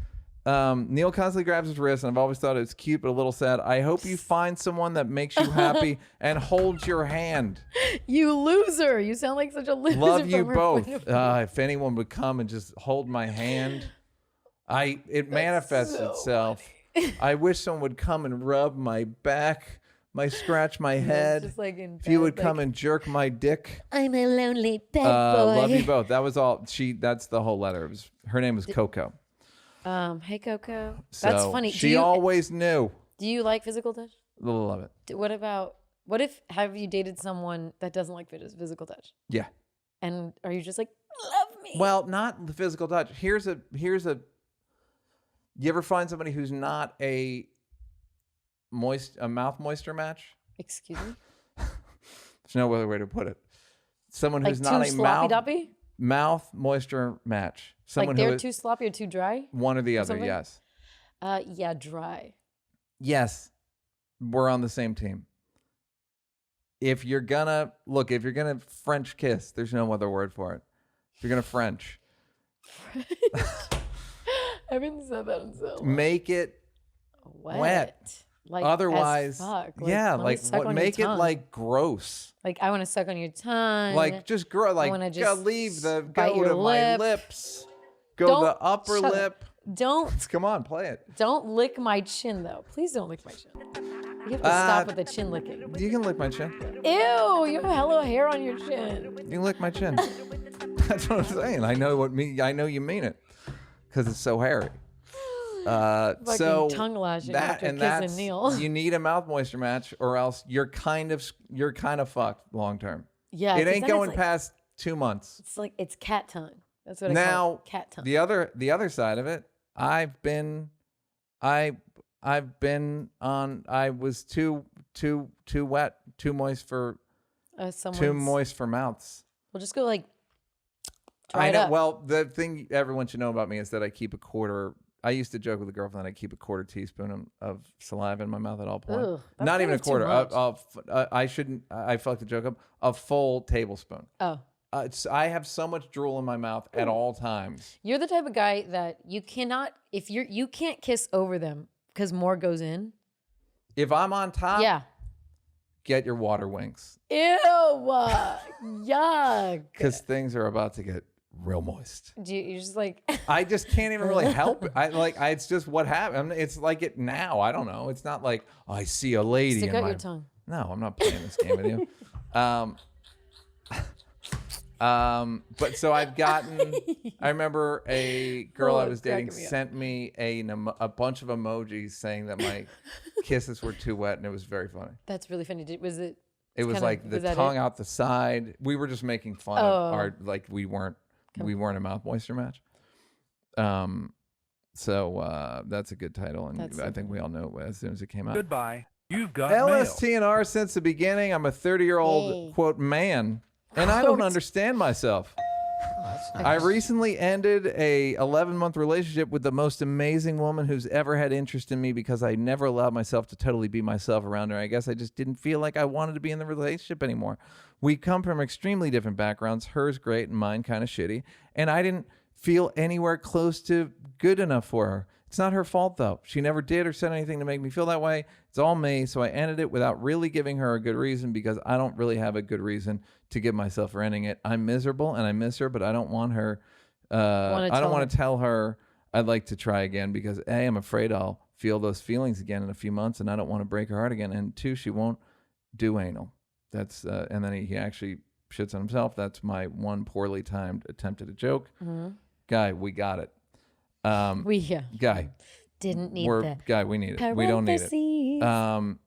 Neal constantly grabs his wrist, and I've always thought it's cute but a little sad. I hope you find someone that makes you happy and holds your hand. You loser. You sound like such a loser. Love you from her both. point of view. If anyone would come and just hold my hand, it manifests so itself. I wish someone would come and rub my back, scratch my head. Just like in If you bed, would come like, and jerk my dick. I'm a lonely bad boy. Love you both. That was all. That's the whole letter. Her name was Coco. Hey, Coco. That's So funny. She always knew. Do you like physical touch? Love it. What if have you dated someone that doesn't like physical touch? Yeah. And are you just like, love me? Well, not the physical touch. Here's a. You ever find somebody who's not a mouth moisture match? Excuse me? There's no other way to put it. Someone Like who's not too a sloppy-doppy? mouth moisture match. Someone Like they're who is too sloppy or too dry? one or the other. something? Yes. Yeah, dry. Yes. We're on the same team. If you're gonna French kiss, there's no other word for it. If you're gonna French. I haven't said that in so long. Make it wet. Like Otherwise, as fuck. yeah, let me like suck on make your it tongue. like gross. Like I want to suck on your tongue. Like just grow. Like wanna go just leave the bite go your to my lip. lips. Go Don't- the upper shut up. lip. Come on, play it. Don't lick my chin though. Please don't lick my chin. You have to stop with the chin licking. You can lick my chin. Ew, you have hella hair on your chin. You can lick my chin. That's what I'm saying. I know you mean it, because it's so hairy. So tongue lashing that after and kissing that's Neal. you need a mouth moisture match, or else you're kind of fucked long term. Yeah, It 'cause ain't then going it's like, past 2 months. It's like it's cat tongue. That's what I call Now it. Cat tongue. the other side of it, I've been on. I was too wet, too moist for mouths. We'll just go like. Dry I it know. up. Well, the thing everyone should know about me is that I keep a quarter. I used to joke with a girlfriend that I keep a quarter teaspoon of saliva in my mouth at all points. Ugh, that's Not kind even a of too quarter. much. I shouldn't. I fucked the joke up. A full tablespoon. Oh. I have so much drool in my mouth at all times. You're the type of guy that you cannot you can't kiss over them because more goes in. If I'm on top, Yeah. get your water wings, Ew. Yuck. because things are about to get real moist. You're just like I just can't even really help it. It's just what happened. It's like it now. I don't know. It's not like I see a lady. stick in out my... your tongue. No, I'm not playing this game with you. But so I've gotten. I remember a girl I Oh, was it's dating cracking me up. sent me a bunch of emojis saying that my kisses were too wet, and it was very funny. That's really funny. Was it? It was kinda- like the was that tongue it? out the side. We were just making fun of our we weren't a mouth moisture match. So that's a good title, and That's I so think we all know it as soon as it came out. Goodbye. You've got LST mail. and R since the beginning. I'm a 30-year-old Hey. quote man, and I don't understand myself. I recently ended a 11-month relationship with the most amazing woman who's ever had interest in me because I never allowed myself to totally be myself around her. I guess I just didn't feel like I wanted to be in the relationship anymore. We come from extremely different backgrounds. Hers great and mine kind of shitty. And I didn't feel anywhere close to good enough for her. It's not her fault, though. She never did or said anything to make me feel that way. It's all me. So I ended it without really giving her a good reason because I don't really have a good reason to give myself for ending it. I'm miserable and I miss her, but I don't want her. I don't want to tell her I'd like to try again because A, I'm afraid I'll feel those feelings again in a few months and I don't want to break her heart again. And 2, she won't do anal. That's and then he actually shits on himself. That's my one poorly timed attempt at a joke. Guy, we got it. Guy, didn't need that. Guy, we need it. We don't need it.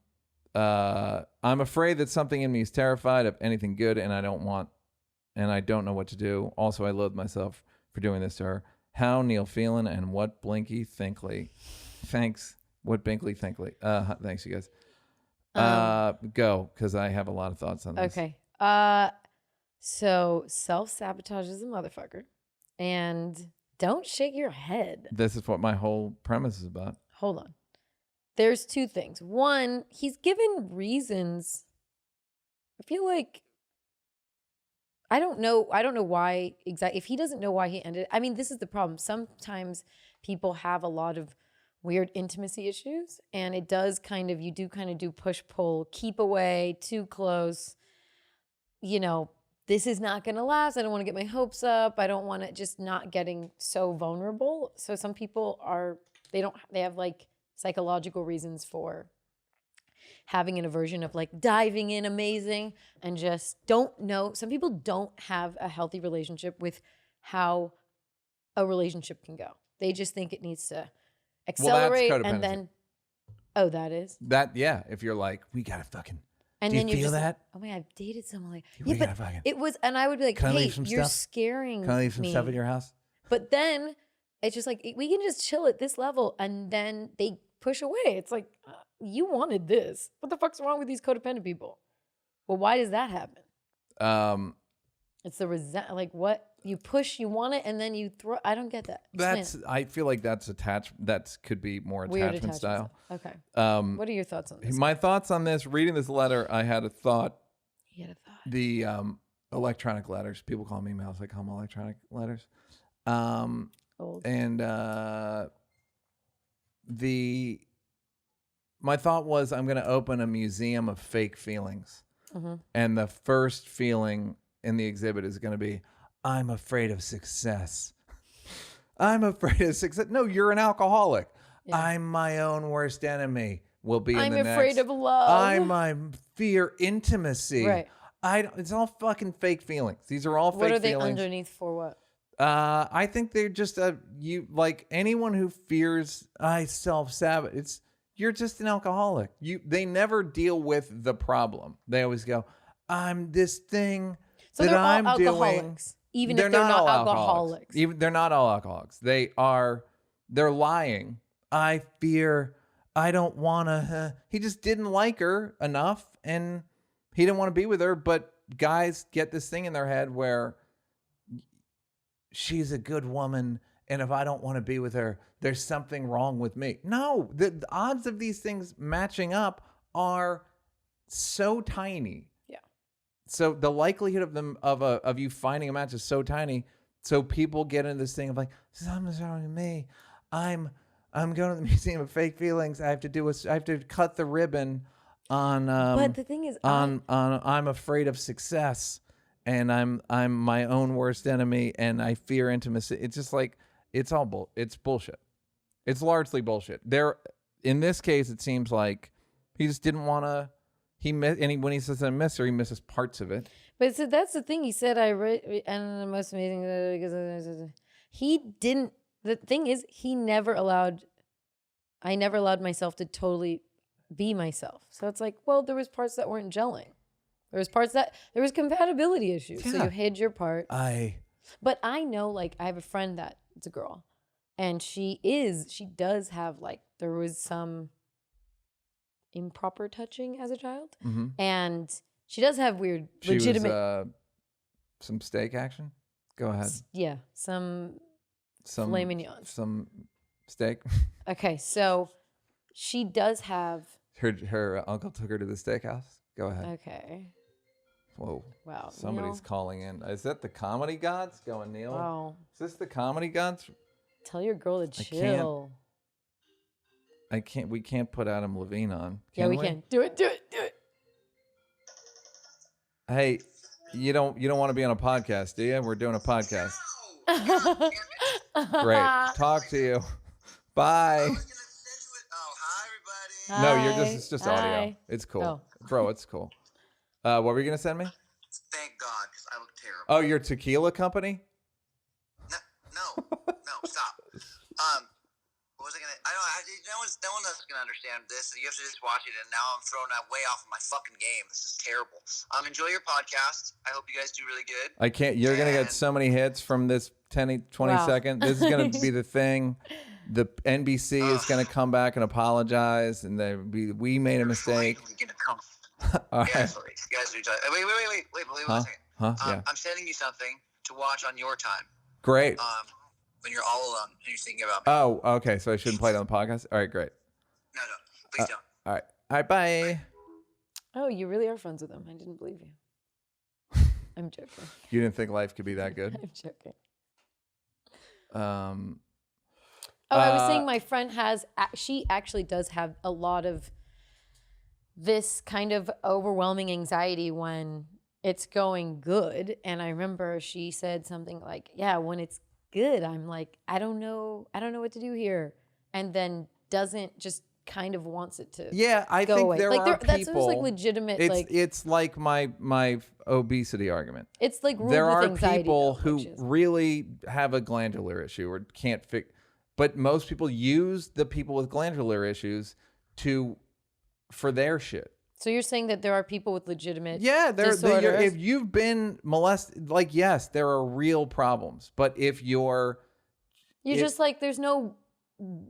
I'm afraid that something in me is terrified of anything good, and I don't know what to do. Also, I loathe myself for doing this to her. How Neal feeling and what Blinky Thinkly? Thanks. What Binkley Thinkly? Thanks, you guys. Go, because I have a lot of thoughts on this. Okay. So self-sabotage is a motherfucker, and don't shake your head. This is what my whole premise is about. Hold on. There's 2 things. One, he's given reasons. I feel like I don't know why exactly. If he doesn't know why he ended, I mean, this is the problem. Sometimes people have a lot of weird intimacy issues, and it does you do push pull, keep away, too close. You know, this is not going to last. I don't want to get my hopes up. I don't want to just not getting so vulnerable. So some people they have like psychological reasons for having an aversion of like diving in amazing and just don't know. Some people don't have a healthy relationship with how a relationship can go. They just think it needs to accelerate and then, that is? Yeah. If you're like, we got to fucking... And do then you feel that? Like, oh my God, I've dated someone like, yeah, but it was, and I would be like, hey, you're scaring me. Can I leave some stuff in your house? But then it's just like, we can just chill at this level. And then they push away. It's like, you wanted this. What the fuck's wrong with these codependent people? Well, why does that happen? It's the like what you push, you want it, and then you throw. I don't get that. I feel like that's attached. That could be more attachment style. Okay. What are your thoughts on this? My thoughts on this. Reading this letter, I had a thought. You had a thought. The electronic letters. People call me emails. I call them electronic letters. Old. And my thought was, I'm going to open a museum of fake feelings, and the first feeling in the exhibit is going to be, I'm afraid of success. I'm afraid of success. No, you're an alcoholic. Yeah. I'm my own worst enemy. Will be in the next. I'm afraid of love. I fear intimacy. Right. It's all fucking fake feelings. These are all fake feelings. What are they underneath for what? I think they're just like anyone who fears self-sabotage. You're just an alcoholic. They never deal with the problem. They always go, I'm this thing. So they're all alcoholics, even if they're not alcoholics. They're not all alcoholics. They're lying. I don't want to. He just didn't like her enough, and he didn't want to be with her. But guys get this thing in their head where she's a good woman, and if I don't want to be with her, there's something wrong with me. No, the odds of these things matching up are so tiny. So the likelihood of them of you finding a match is so tiny. So people get into this thing of like, something's wrong with me. I'm going to the Museum of Fake Feelings. I have to cut the ribbon on. But the thing is, I'm afraid of success, and I'm my own worst enemy, and I fear intimacy. It's just like it's bullshit. It's largely bullshit. In this case, it seems like he just didn't want to. When he says I miss her, he misses parts of it. But so that's the thing. He said I read, and the most amazing because he didn't. The thing is, I never allowed myself to totally be myself. So it's like, well, there was parts that weren't gelling. There was compatibility issues. Yeah. So you hid your part. But I know, like, I have a friend that it's a girl, and she does have like there was some improper touching as a child, and she does have weird legitimate some steak action. Go ahead. Yeah, some filet mignon. Some steak. Okay, so she does have. Her uncle took her to the steakhouse. Go ahead. Okay. Whoa. Wow. Somebody's Neal? calling in. Is that the comedy gods going, Neal? Wow. Is this the comedy gods? Tell your girl to chill. We can't put Adam Levine on. Yeah, we can. Do it. Hey, you don't want to be on a podcast, do you? We're doing a podcast. Great. Talk to you. Bye. Hi, everybody. No, it's just audio. Hi. It's cool. Oh. Bro, it's cool. What were you going to send me? Thank God, because I look terrible. Oh, your tequila company? No, stop. What was I gonna? No one else is gonna understand this. You have to just watch it, and now I'm thrown way off of my fucking game. This is terrible. Enjoy your podcast. I hope you guys do really good. I can't. You're gonna get so many hits from this 20 second. This is gonna be the thing. The NBC is gonna come back and apologize, and we made a mistake. All right. Guys, wait one second. Yeah. I'm sending you something to watch on your time. Great. When you're all alone and you're thinking about me. Oh, okay. So I shouldn't play it on the podcast. All right, great. No, please don't. All right, bye. Oh, you really are friends with him. I didn't believe you. I'm joking. You didn't think life could be that good? I'm joking. I was saying my friend she actually does have a lot of this kind of overwhelming anxiety when it's going good. And I remember she said something like, yeah, when it's good, I'm like, I don't know what to do here. And then doesn't just kind of wants it to I go think away. there like are that's people. just like legitimate. It's like my obesity argument. It's like there are anxiety, people though, who really have a glandular issue or can't fix. But most people use the people with glandular issues for their shit. So you're saying that there are people with legitimate disorders? If you've been molested, yes, there are real problems. But if you're just like, there's no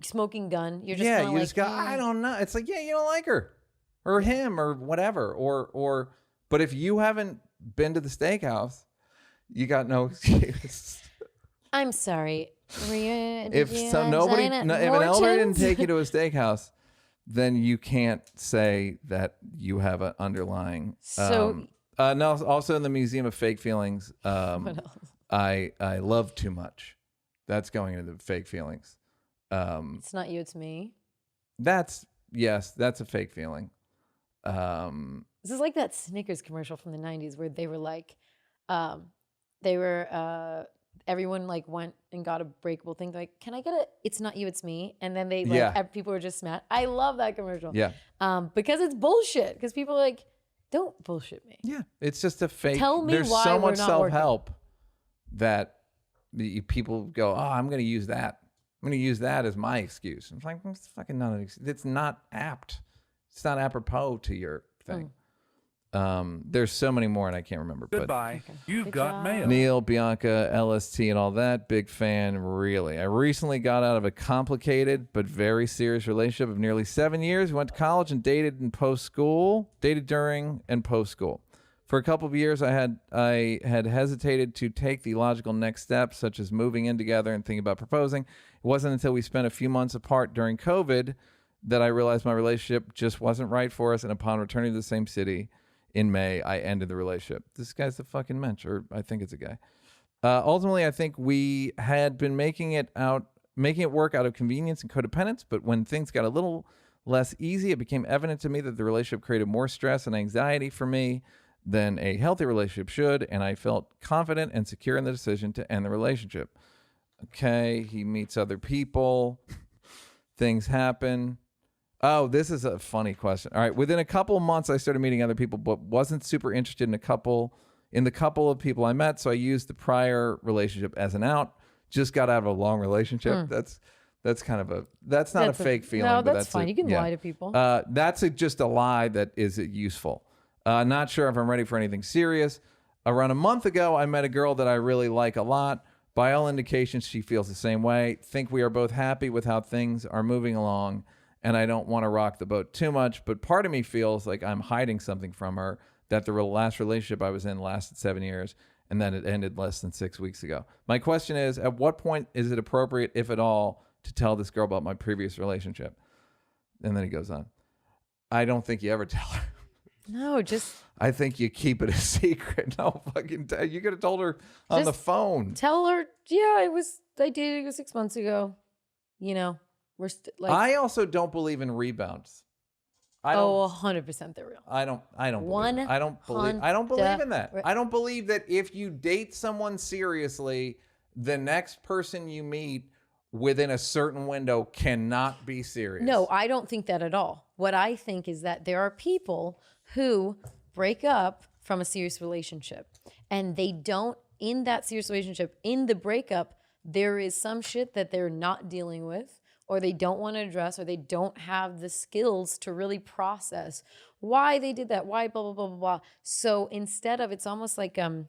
smoking gun. You're just you just go, I don't know. It's like, you don't like her or him or whatever. But if you haven't been to the steakhouse, you got no excuse. I'm sorry. If an elder didn't take you to a steakhouse, then you can't say that you have an underlying. No, also in the Museum of Fake Feelings, I love too much. That's going into the fake feelings. It's not you, it's me. That's a fake feeling. This is like that Snickers commercial from the 90s where they were like, everyone like went and got a breakable thing. They're like, can I get it? It's not you, it's me. And then they people were just mad. I love that commercial. Yeah. Because it's bullshit. Because people are like, don't bullshit me. Yeah. It's just a fake. Tell me There's why so we're much not self-help that people go, oh, I'm going to use that. I'm going to use that as my excuse. I'm like, it's fucking not an excuse. It's not apt. It's not apropos to your thing. There's so many more and I can't remember. Goodbye. Okay. You've Good got job. mail. Neal, Bianca, LST, and all that. Big fan, really. I recently got out of a complicated but very serious relationship of nearly 7 years. Went to college and dated during and post school. For a couple of years, I had hesitated to take the logical next step, such as moving in together and thinking about proposing. It wasn't until we spent a few months apart during COVID that I realized my relationship just wasn't right for us. And upon returning to the same city in May, I ended the relationship. This guy's a fucking mensch, or I think it's a guy. Ultimately, I think we had been making it work out of convenience and codependence, but when things got a little less easy, it became evident to me that the relationship created more stress and anxiety for me than a healthy relationship should, and I felt confident and secure in the decision to end the relationship. Okay, he meets other people. Things happen. Oh, this is a funny question. All right, within a couple of months, I started meeting other people, but wasn't super interested in the couple of people I met, so I used the prior relationship as an out. Just got out of a long relationship. That's not a fake feeling. No, but that's fine. You can lie to people. That's just a lie that is useful. Not sure if I'm ready for anything serious. Around a month ago, I met a girl that I really like a lot. By all indications, she feels the same way. Think we are both happy with how things are moving along, and I don't want to rock the boat too much, but part of me feels like I'm hiding something from her, that the last relationship I was in lasted 7 years, and then it ended less than 6 weeks ago. My question is, at what point is it appropriate, if at all, to tell this girl about my previous relationship? And then he goes on. I don't think you ever tell her. No, just I think you keep it a secret. No fucking you could have told her on the phone. tell her, yeah, I dated you 6 months ago. You know, we're like. I also don't believe in rebounds. I Oh, don't, 100% they're real. I don't believe it. I don't believe in that. I don't believe that if you date someone seriously, the next person you meet within a certain window cannot be serious. No, I don't think that at all. What I think is that there are people who break up from a serious relationship and they don't, in that serious relationship, in the breakup, there is some shit that they're not dealing with, or they don't want to address, or they don't have the skills to really process why they did that, why blah, blah, blah, blah, blah. So instead of, it's almost like a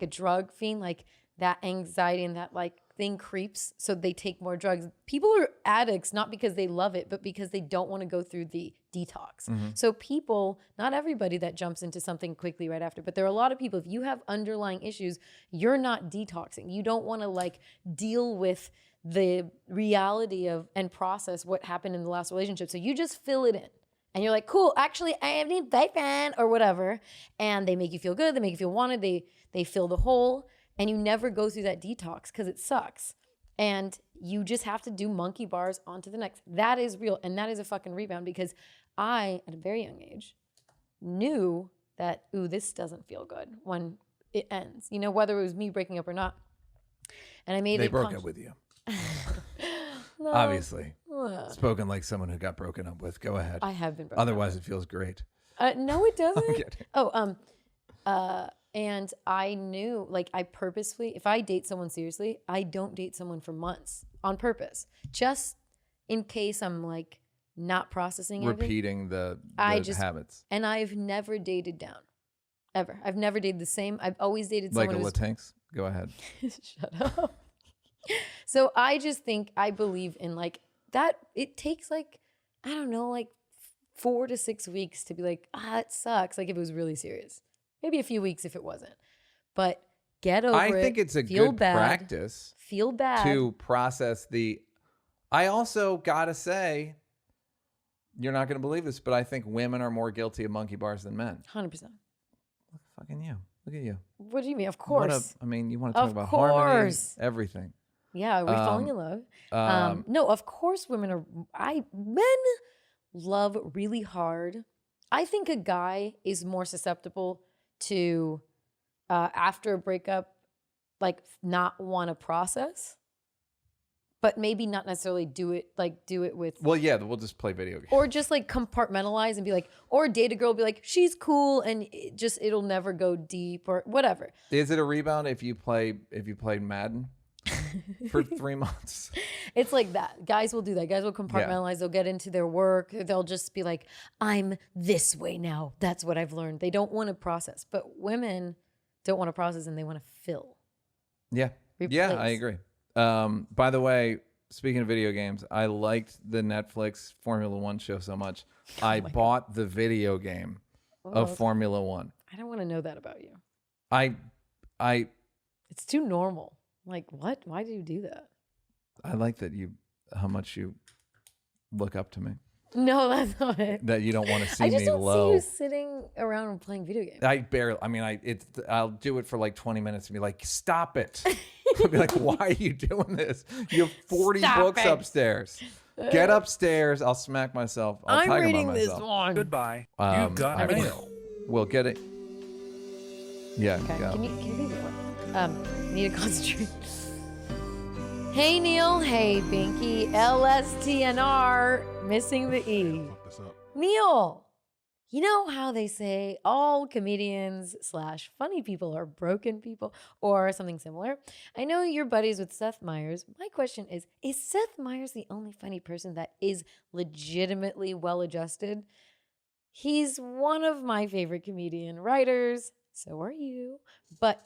drug fiend, like that anxiety and that like thing creeps, so they take more drugs. People are addicts not because they love it, but because they don't want to go through the detox. So people, not everybody that jumps into something quickly right after, but there are a lot of people, if you have underlying issues, you're not detoxing. You don't want to like deal with the reality of and process what happened in the last relationship. So you just fill it in. And you're like, cool, actually, I have a boyfriend or whatever. And they make you feel good. They make you feel wanted. They fill the hole. And you never go through that detox because it sucks. And you just have to do monkey bars onto the next. That is real. And that is a fucking rebound, because I, at a very young age, knew that, ooh, this doesn't feel good when it ends. You know, whether it was me breaking up or not. And I made They broke up with you. No. Obviously. Spoken like someone who got broken up with. Go ahead. I have been broken Otherwise, it feels great. No, it doesn't. Okay. And I knew, like, I purposefully, if I date someone seriously, I don't date someone for months on purpose, just in case I'm like not processing Repeating the habits. And I've never dated down, ever. I've never dated the same. I've always dated someone like a Latinx. Go ahead. Shut up. So I just think, I believe in like that. It takes like, I don't know, like 4 to 6 weeks to be like, it sucks. Like if it was really serious. Maybe a few weeks if it wasn't. But get over it. I think it's a good practice. Feel bad. To process the... I also got to say, you're not going to believe this, but I think women are more guilty of monkey bars than men. 100%. Look at fucking you. Look at you. What do you mean? Of course. You want to talk about harmony, everything. Yeah, are we falling in love? No, of course men love really hard. I think a guy is more susceptible to, after a breakup, like not want to process, but maybe not necessarily do it with. Well, yeah, we'll just play video games. Or just like compartmentalize and be like, or date a girl, be like, she's cool, and it'll never go deep or whatever. Is it a rebound if you played Madden for 3 months? It's like that. Guys will do that. Guys will compartmentalize. Yeah. They'll get into their work. They'll just be like, I'm this way now. That's what I've learned. They don't want to process. But women don't want to process, and they want to fill. Yeah. Replace. Yeah, I agree. By the way, speaking of video games, I liked the Netflix Formula One show so much. I bought the video game of Formula One. I don't want to know that about you. It's too normal. Like, what? Why do you do that? I like that how much you look up to me. No, that's not it. That you don't want to see me low. I just don't see you sitting around and playing video games. I'll do it for like 20 minutes and be like, stop it. I'll be like, why are you doing this? You have 40 books upstairs. Get upstairs. I'll smack myself. I'm reading this one. Goodbye. You've got mail. We'll get it. Yeah. Okay. Can you read the one? Need to concentrate. Hey, Neal. Hey, Binky. LSTNR. Missing the E. Neal, you know how they say all comedians / funny people are broken people or something similar? I know you're buddies with Seth Meyers. My question is Seth Meyers the only funny person that is legitimately well-adjusted? He's one of my favorite comedian writers. So are you. But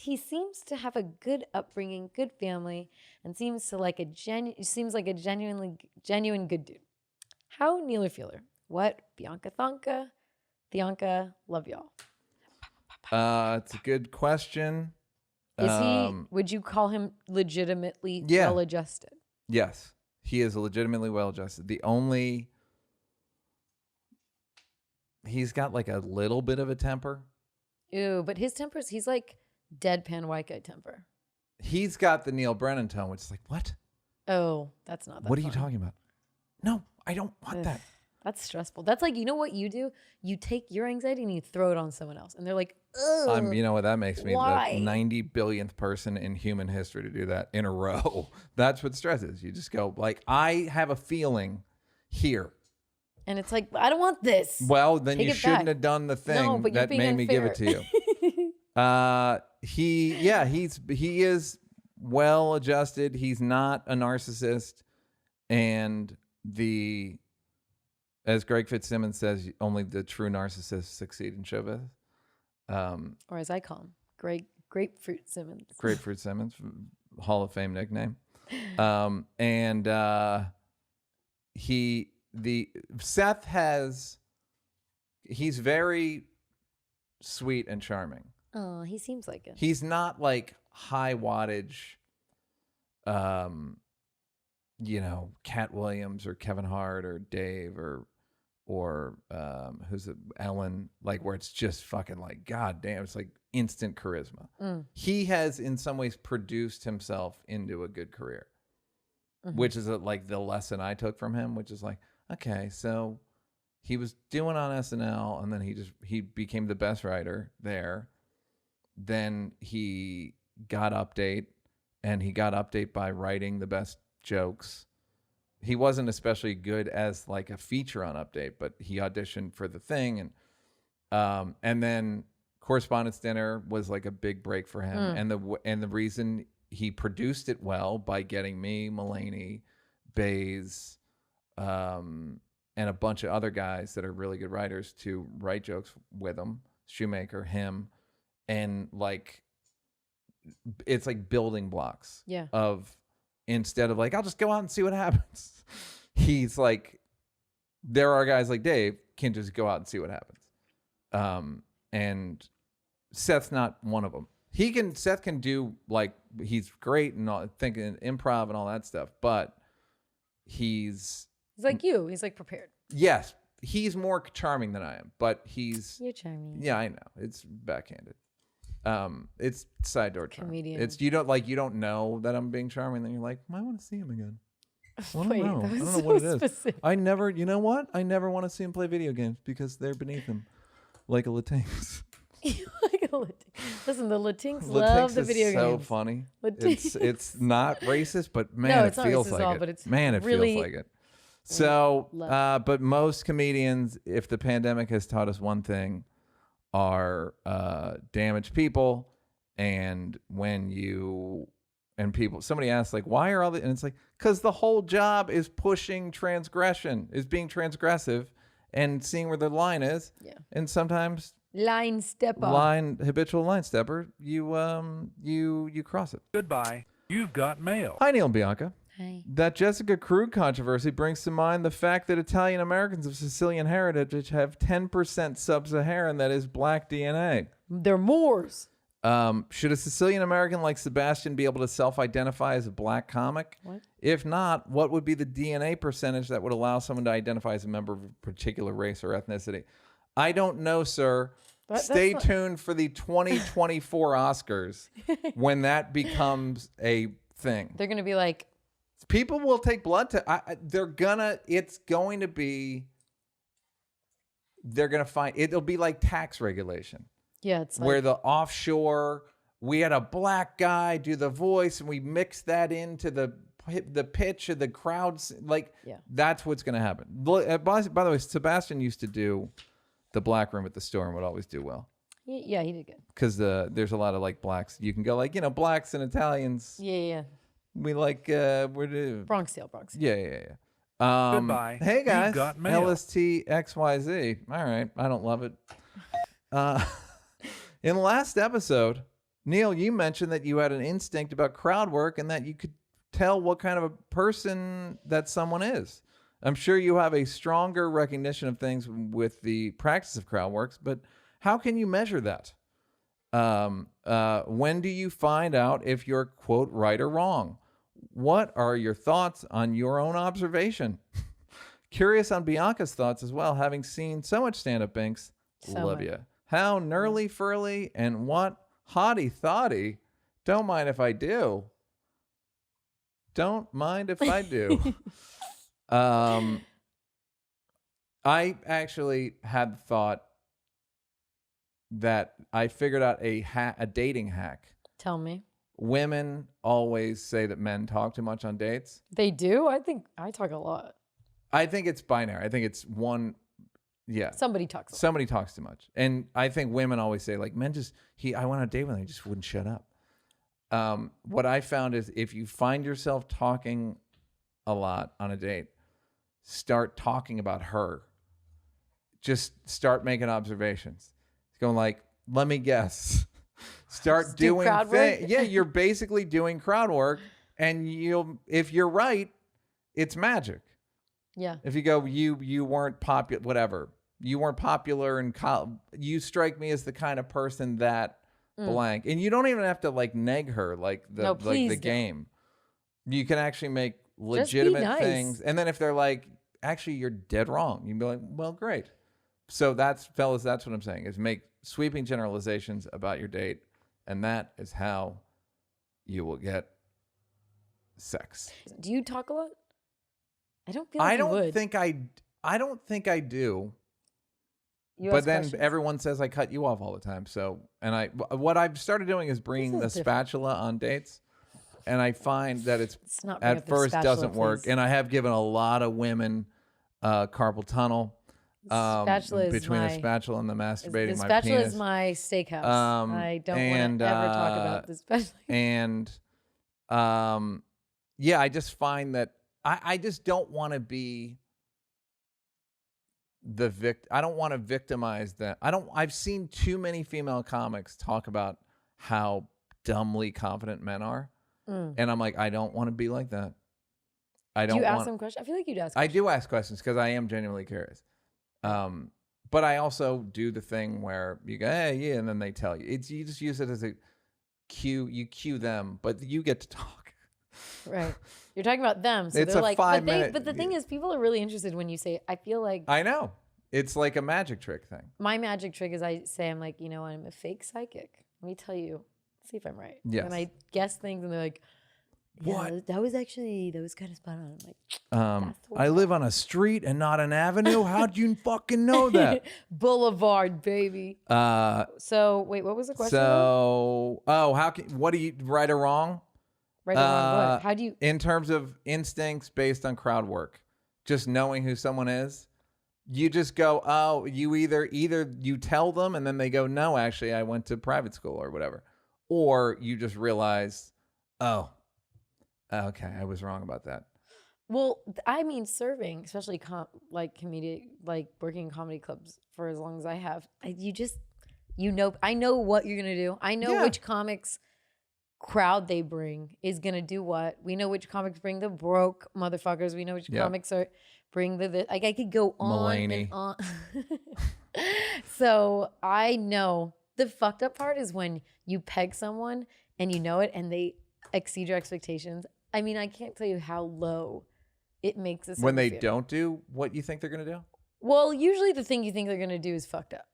he seems to have a good upbringing, good family, and seems like a genuine good dude. How Neal or Feeler? What? Bianca Thonka? Bianca, love y'all. It's a good question. Is he? Would you call him legitimately well-adjusted? Yes, he is legitimately well-adjusted. He's got like a little bit of a temper. Ew, but his temper's, he's like deadpan white guy temper. He's got the Neal Brennan tone, which is like, what? Oh, that's not that What are fun. you talking about? No, I don't want that. That's stressful. That's like, you know what you do? You take your anxiety and you throw it on someone else. And they're like, ugh. You know what? That makes me why? the 90 billionth person in human history to do that in a row. That's what stress is. You just go, like, I have a feeling here. And it's like, I don't want this. Well, then Take you it shouldn't back. have done the thing but that made me give it to you. He is well adjusted. He's not a narcissist. And as Greg Fitzsimmons says, only the true narcissists succeed in showbiz. Or as I call him, Grapefruit Simmons. Grapefruit Simmons, Hall of Fame nickname. He's very sweet and charming. Oh, he seems like it. He's not like high wattage, Cat Williams or Kevin Hart or Dave or who's it, Ellen, like where it's just fucking like, God damn, it's like instant charisma. He has in some ways produced himself into a good career, which is like the lesson I took from him, which is like, okay, so he was doing on SNL and then he became the best writer there. Then he got Update and he got Update by writing the best jokes. He wasn't especially good as like a feature on Update, but he auditioned for the thing. And then Correspondence Dinner was like a big break for him. And the reason he produced it well by getting me, Mulaney, Bays, and a bunch of other guys that are really good writers to write jokes with him, Shoemaker, him, and like, it's like building blocks of, instead of like, I'll just go out and see what happens. He's like, there are guys like Dave can just go out and see what happens. And Seth's not one of them. Seth can do, like, he's great and all, thinking improv and all that stuff, but he's like you. He's like prepared. Yes. He's more charming than I am, but You're charming. Yeah, I know. It's backhanded. It's side door charm. Comedian. It's you don't know that I'm being charming, then you're like, I want to see him again. I don't know. I don't know what it is. Specific. I never want to see him play video games because they're beneath him. Like a Latinx. Listen, the Latinx love the video games. So funny. It's not racist, but man, no, it feels like it. But it's it really feels like it. So, but most comedians, if the pandemic has taught us one thing, are damaged people. And somebody asks like, why are all the, and it's like, because the whole job is pushing transgression, is being transgressive and seeing where the line is. Yeah. And sometimes habitual line stepper, you cross it. Goodbye. You've got mail. Hi, Neal and Bianca. Hi. That Jessica Krug controversy brings to mind the fact that Italian Americans of Sicilian heritage have 10% sub-Saharan, that is black DNA. They're Moors. Should a Sicilian American like Sebastian be able to self-identify as a black comic? What? If not, what would be the DNA percentage that would allow someone to identify as a member of a particular race or ethnicity? I don't know, sir. Stay tuned for the 2024 Oscars when that becomes a thing. They're going to be like, people will take blood they're going to find, it'll be like tax regulation. Yeah, it's where like, the offshore, we had a black guy do the voice and we mixed that into the pitch of the crowds. Like, that's what's going to happen. By the way, Sebastian used to do the black room at the store and would always do well. Yeah, he did good. Because there's a lot of like blacks. You can go like, blacks and Italians. Yeah. We like, Bronx Tale. Yeah. Goodbye. Hey guys, You've got mail. LSTXYZ. All right, I don't love it. In the last episode, Neal, you mentioned that you had an instinct about crowd work and that you could tell what kind of a person that someone is. I'm sure you have a stronger recognition of things with the practice of crowd works, but how can you measure that? When do you find out if you're, quote, right or wrong? What are your thoughts on your own observation? Curious on Bianca's thoughts as well, having seen so much stand-up Binks. Love ya. How gnarly furly and what hottie thoughty. Don't mind if I do. Don't mind if I do. I actually had the thought that I figured out a dating hack. Tell me. Women always say that men talk too much on dates. They do? I think I talk a lot. I think it's binary. I think it's one. Yeah. Somebody talks. Somebody talks too much. And I think women always say, like, men just, I went on a date with him, he just wouldn't shut up. What I found is if you find yourself talking a lot on a date, start talking about her. Just start making observations. Going like, let me guess. Start doing things. Yeah, you're basically doing crowd work, and if you're right, it's magic. Yeah. If you go, you weren't popular, whatever. You weren't popular in college. You strike me as the kind of person that blank, and you don't even have to like neg her like the game. You can actually make legitimate things, and then if they're like, actually, you're dead wrong, you'd be like, well, great. So fellas, that's what I'm saying, is make sweeping generalizations about your date, and that is how you will get sex. Do you talk a lot? I don't feel like you would. I don't think I do. But then everyone says I cut you off all the time. So, and what I've started doing is bringing the spatula on dates, and I find that it's not at first doesn't work. And I have given a lot of women carpal tunnel. Between the spatula and the masturbating my penis. The spatula is my steakhouse. I don't want to ever talk about the spatula. And yeah, I just find that I just don't want to be the victim. I don't want to victimize them. I've seen too many female comics talk about how dumbly confident men are, and I'm like, I don't want to be like that. Do you ask them questions? I feel like you'd ask questions. I do ask questions because I am genuinely curious. But I also do the thing where you go, hey, yeah, and then they tell you. You just use it as a cue. You cue them, but you get to talk. Right. You're talking about them. So it's they're a like, 5 minute. But the thing is, people are really interested when you say, I feel like. I know. It's like a magic trick thing. My magic trick is I say, I'm like, you know, I'm a fake psychic. Let me tell you. See if I'm right. Yes. And I guess things and they're like, yeah, what? That was kind of spot on. I'm like, I live on a street and not an avenue. How'd you fucking know that? Boulevard, baby. So wait, what was the question? So, what do you, right or wrong? Right or wrong, what? How do you? In terms of instincts based on crowd work, just knowing who someone is, you just go, oh, you either you tell them and then they go, no, actually, I went to private school or whatever. Or you just realize, oh, okay, I was wrong about that. Well, I mean, serving, especially working in comedy clubs for as long as I have, I know what you're gonna do. I know which comics crowd they bring is gonna do what. We know which comics bring the broke motherfuckers. We know which comics bring the like. I could go on and on. So I know the fucked up part is when you peg someone and you know it and they exceed your expectations. I mean, I can't tell you how low it makes us. When they don't do what you think they're going to do? Well, usually the thing you think they're going to do is fucked up.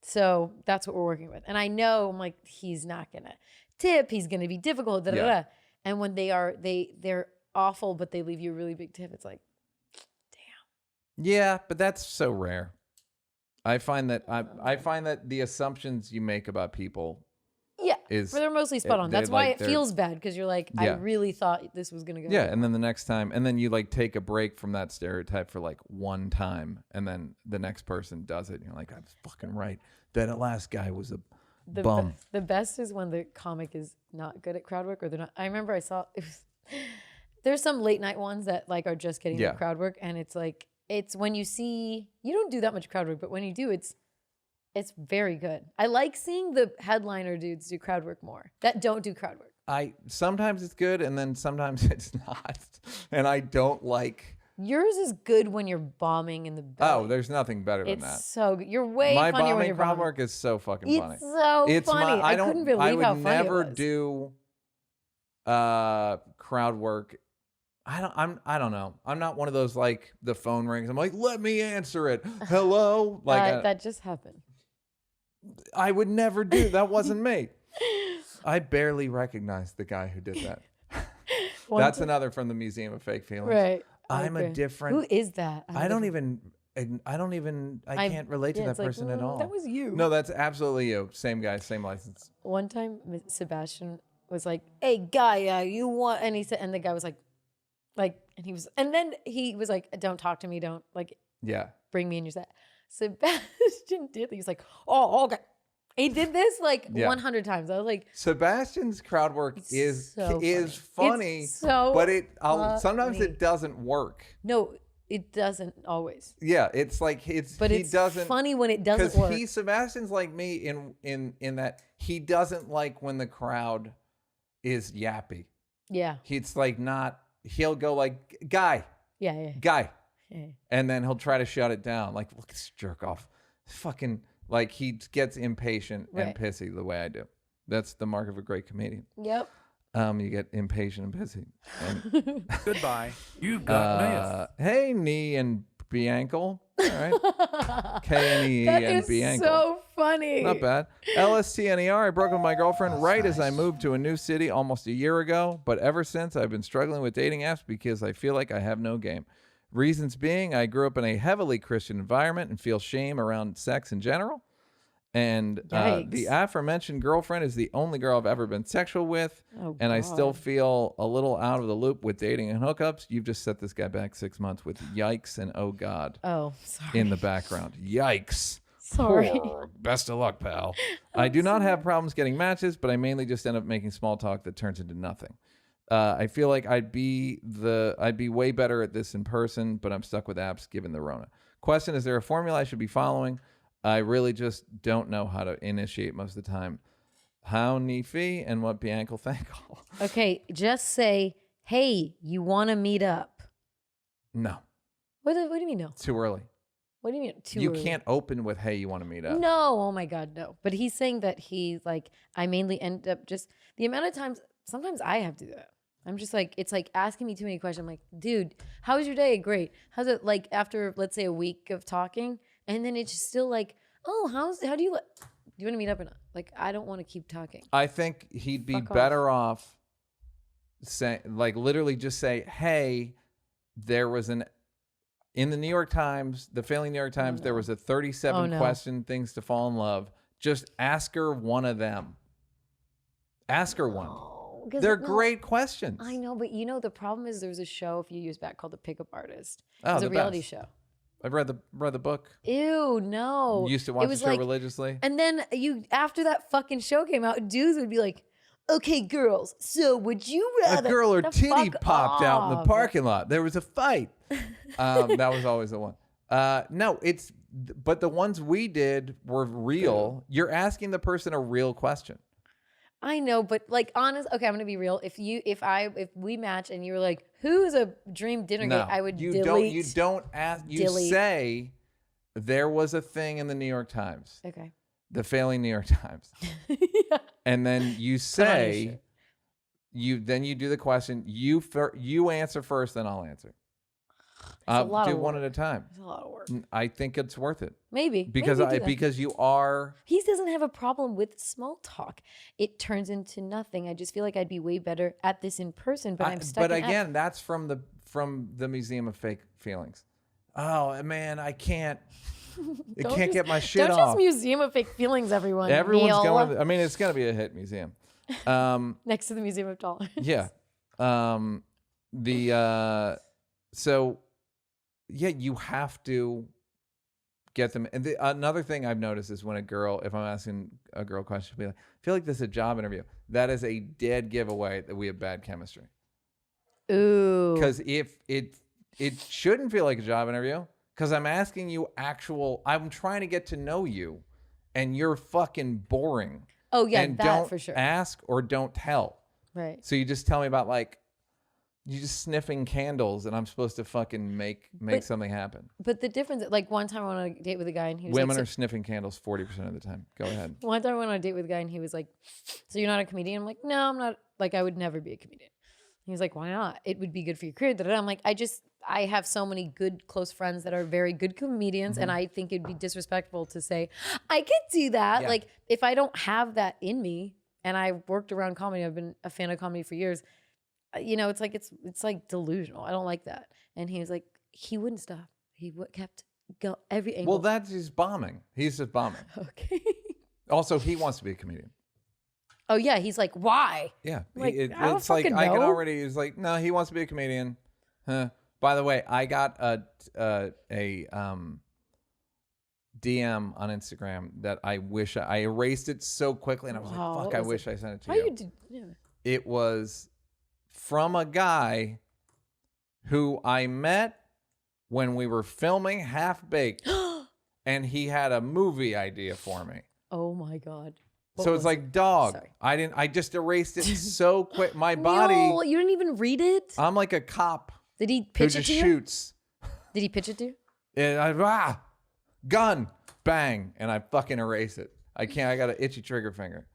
So that's what we're working with. And I know, I'm like, he's not going to tip. He's going to be difficult. Da, da, da. And when they're awful, but they leave you a really big tip, it's like, damn. Yeah, but that's so rare. I find that the assumptions you make about people they're mostly spot on. That's why it feels bad, because you're like, I really thought this was gonna go. Yeah, and then the next time, and then you like take a break from that stereotype for like one time, and then the next person does it, and you're like, I was fucking right. That last guy was a bum. The best is when the comic is not good at crowd work, or they're not. I remember I saw there's some late night ones that like are just getting the crowd work, and it's like it's when you don't do that much crowd work, but when you do, it's very good. I like seeing the headliner dudes do crowd work more that don't do crowd work. Sometimes it's good, and then sometimes it's not. And I don't like Yours is good when you're bombing in the belly. Oh, there's nothing better than that. It's so good. You're way My funnier when bombing you're crowd bombing. work is so fucking funny. It's so funny. I couldn't believe how funny it was. I would never do crowd work. I don't know. I'm not one of those like the phone rings. I'm like, let me answer it. Hello, like that just happened. I would never do. That wasn't me. I barely recognized the guy who did that. That's another from the Museum of Fake Feelings. Right. I'm a different. Who is that? I can't relate to that person at all. That was you. No, that's absolutely you. Same guy, same license. One time, Sebastian was like, "Hey, guy, you want?" And he said, and the guy was like, and then he was like, "Don't talk to me. Don't bring me in your set." Sebastian did. He was like, "Oh, okay." He did this 100 times. I was like, Sebastian's crowd work is funny, but sometimes it doesn't work. No, it doesn't always. Yeah, it's funny when it doesn't work. Sebastian's like me in that he doesn't like when the crowd is yappy. Yeah. He's like not. He'll go like guy. Yeah. Guy. Yeah. And then he'll try to shut it down. Like, look, this jerk off. Fucking. Like, he gets impatient and pissy the way I do. That's the mark of a great comedian. Yep. You get impatient and pissy. And, goodbye. You've got mail. Hey, Nee and Bianca. All right. K-N-E-E and Bianca. So funny. Not bad. LSTNER. I broke up with my girlfriend as I moved to a new city almost a year ago. But ever since, I've been struggling with dating apps because I feel like I have no game. Reasons being, I grew up in a heavily Christian environment and feel shame around sex in general. And the aforementioned girlfriend is the only girl I've ever been sexual with. Oh, and God. I still feel a little out of the loop with dating and hookups. You've just set this guy back 6 months with yikes and oh God. Oh, sorry. In the background. Yikes. Sorry. Poor. Best of luck, pal. I do not have problems getting matches, but I mainly just end up making small talk that turns into nothing. I feel like I'd be way better at this in person, but I'm stuck with apps given the Rona. Question, is there a formula I should be following? I really just don't know how to initiate most of the time. HowNealFeel and what Bianca think. Okay, just say, hey, you want to meet up? No. What do you mean no? Too early. What do you mean too You early? can't open with, hey, you want to meet up. No, oh my God, no. But he's saying that he's like, I mainly end up just, the amount of times, sometimes I have to do that. I'm just like, it's like asking me too many questions. I'm like, dude, how was your day? Great. How's it like after, let's say, a week of talking? And then it's just still like, oh, how do you want to meet up or not? Like, I don't want to keep talking. I think he'd be better off saying, like, literally just say, hey, there was in the New York Times, the failing New York Times, there was a 37 question things to fall in love. Just ask her one of them. Ask her one. They're great questions. I know, but the problem is there was a show a few years back called The Pickup Artist. Oh, it was a reality show. I've read the book. Ew, no. You used to watch the show religiously? And then after that fucking show came out, dudes would be like, okay, girls, so would you rather... A girl or titty popped out in the parking lot. There was a fight. That was always the one. No, but the ones we did were real. You're asking the person a real question. I know, but like honest, okay, I'm gonna be real. If we match and you were like, who's a dream dinner date, I would delete. You don't ask. You say there was a thing in the New York Times. Okay. The failing New York Times. Yeah. And then you say, you do the question. You answer first, then I'll answer. Do one at a time. It's a lot of work. I think it's worth it. Maybe. Because you are. He doesn't have a problem with small talk. It turns into nothing. I just feel like I'd be way better at this in person, but I'm stuck. But again, that's from the Museum of Fake Feelings. Oh man, I can't. I can't get my shit off. Don't just Museum of Fake Feelings, everyone. Everyone's Neal. going. I mean, it's going to be a hit museum. Next to the Museum of Tolerance. Yeah. So. Yeah, you have to get them. And another thing I've noticed is when if I'm asking a girl a question, she'll be like, I feel like this is a job interview. That is a dead giveaway that we have bad chemistry. Ooh. Because if it shouldn't feel like a job interview, because I'm asking you I'm trying to get to know you, and you're fucking boring. Oh, yeah, and that don't for sure. Ask or don't tell. Right. So you just tell me about like, you just sniffing candles, and I'm supposed to fucking make something happen. But the difference, like one time I went on a date with a guy and he was Women like, are sniffing candles 40% of the time. Go ahead. one time I went on a date with a guy and he was like, so you're not a comedian? I'm like, no, I'm not. Like, I would never be a comedian. He was like, why not? It would be good for your career. I'm like, I have so many good close friends that are very good comedians, and I think it'd be disrespectful to say, I could do that. Yeah. Like, if I don't have that in me, and I worked around comedy, I've been a fan of comedy for years, it's like delusional. I don't like that. And he was like, he wouldn't stop. He kept go every angle. Well, that's just bombing. He's just bombing. Okay. Also, he wants to be a comedian. Oh yeah, he's like, why? Yeah, Like, I don't it's like fucking I can know. already. He's like, no, he wants to be a comedian. Huh. By the way, I got a DM on Instagram that I wish I erased it so quickly, and I was Wow, like, what fuck, I was wish it? I sent it to Why you. you did? Yeah. It was from a guy who I met when we were filming Half Baked, and he had a movie idea for me. Oh my god. What So it's was like, dog, Sorry. I just erased it so quick. My body, Neal, you didn't even read it? I'm like a cop Did he who pitch it just to you? shoots. Did he pitch it to you? And gun, bang, and I fucking erase it. I can't. I got an itchy trigger finger.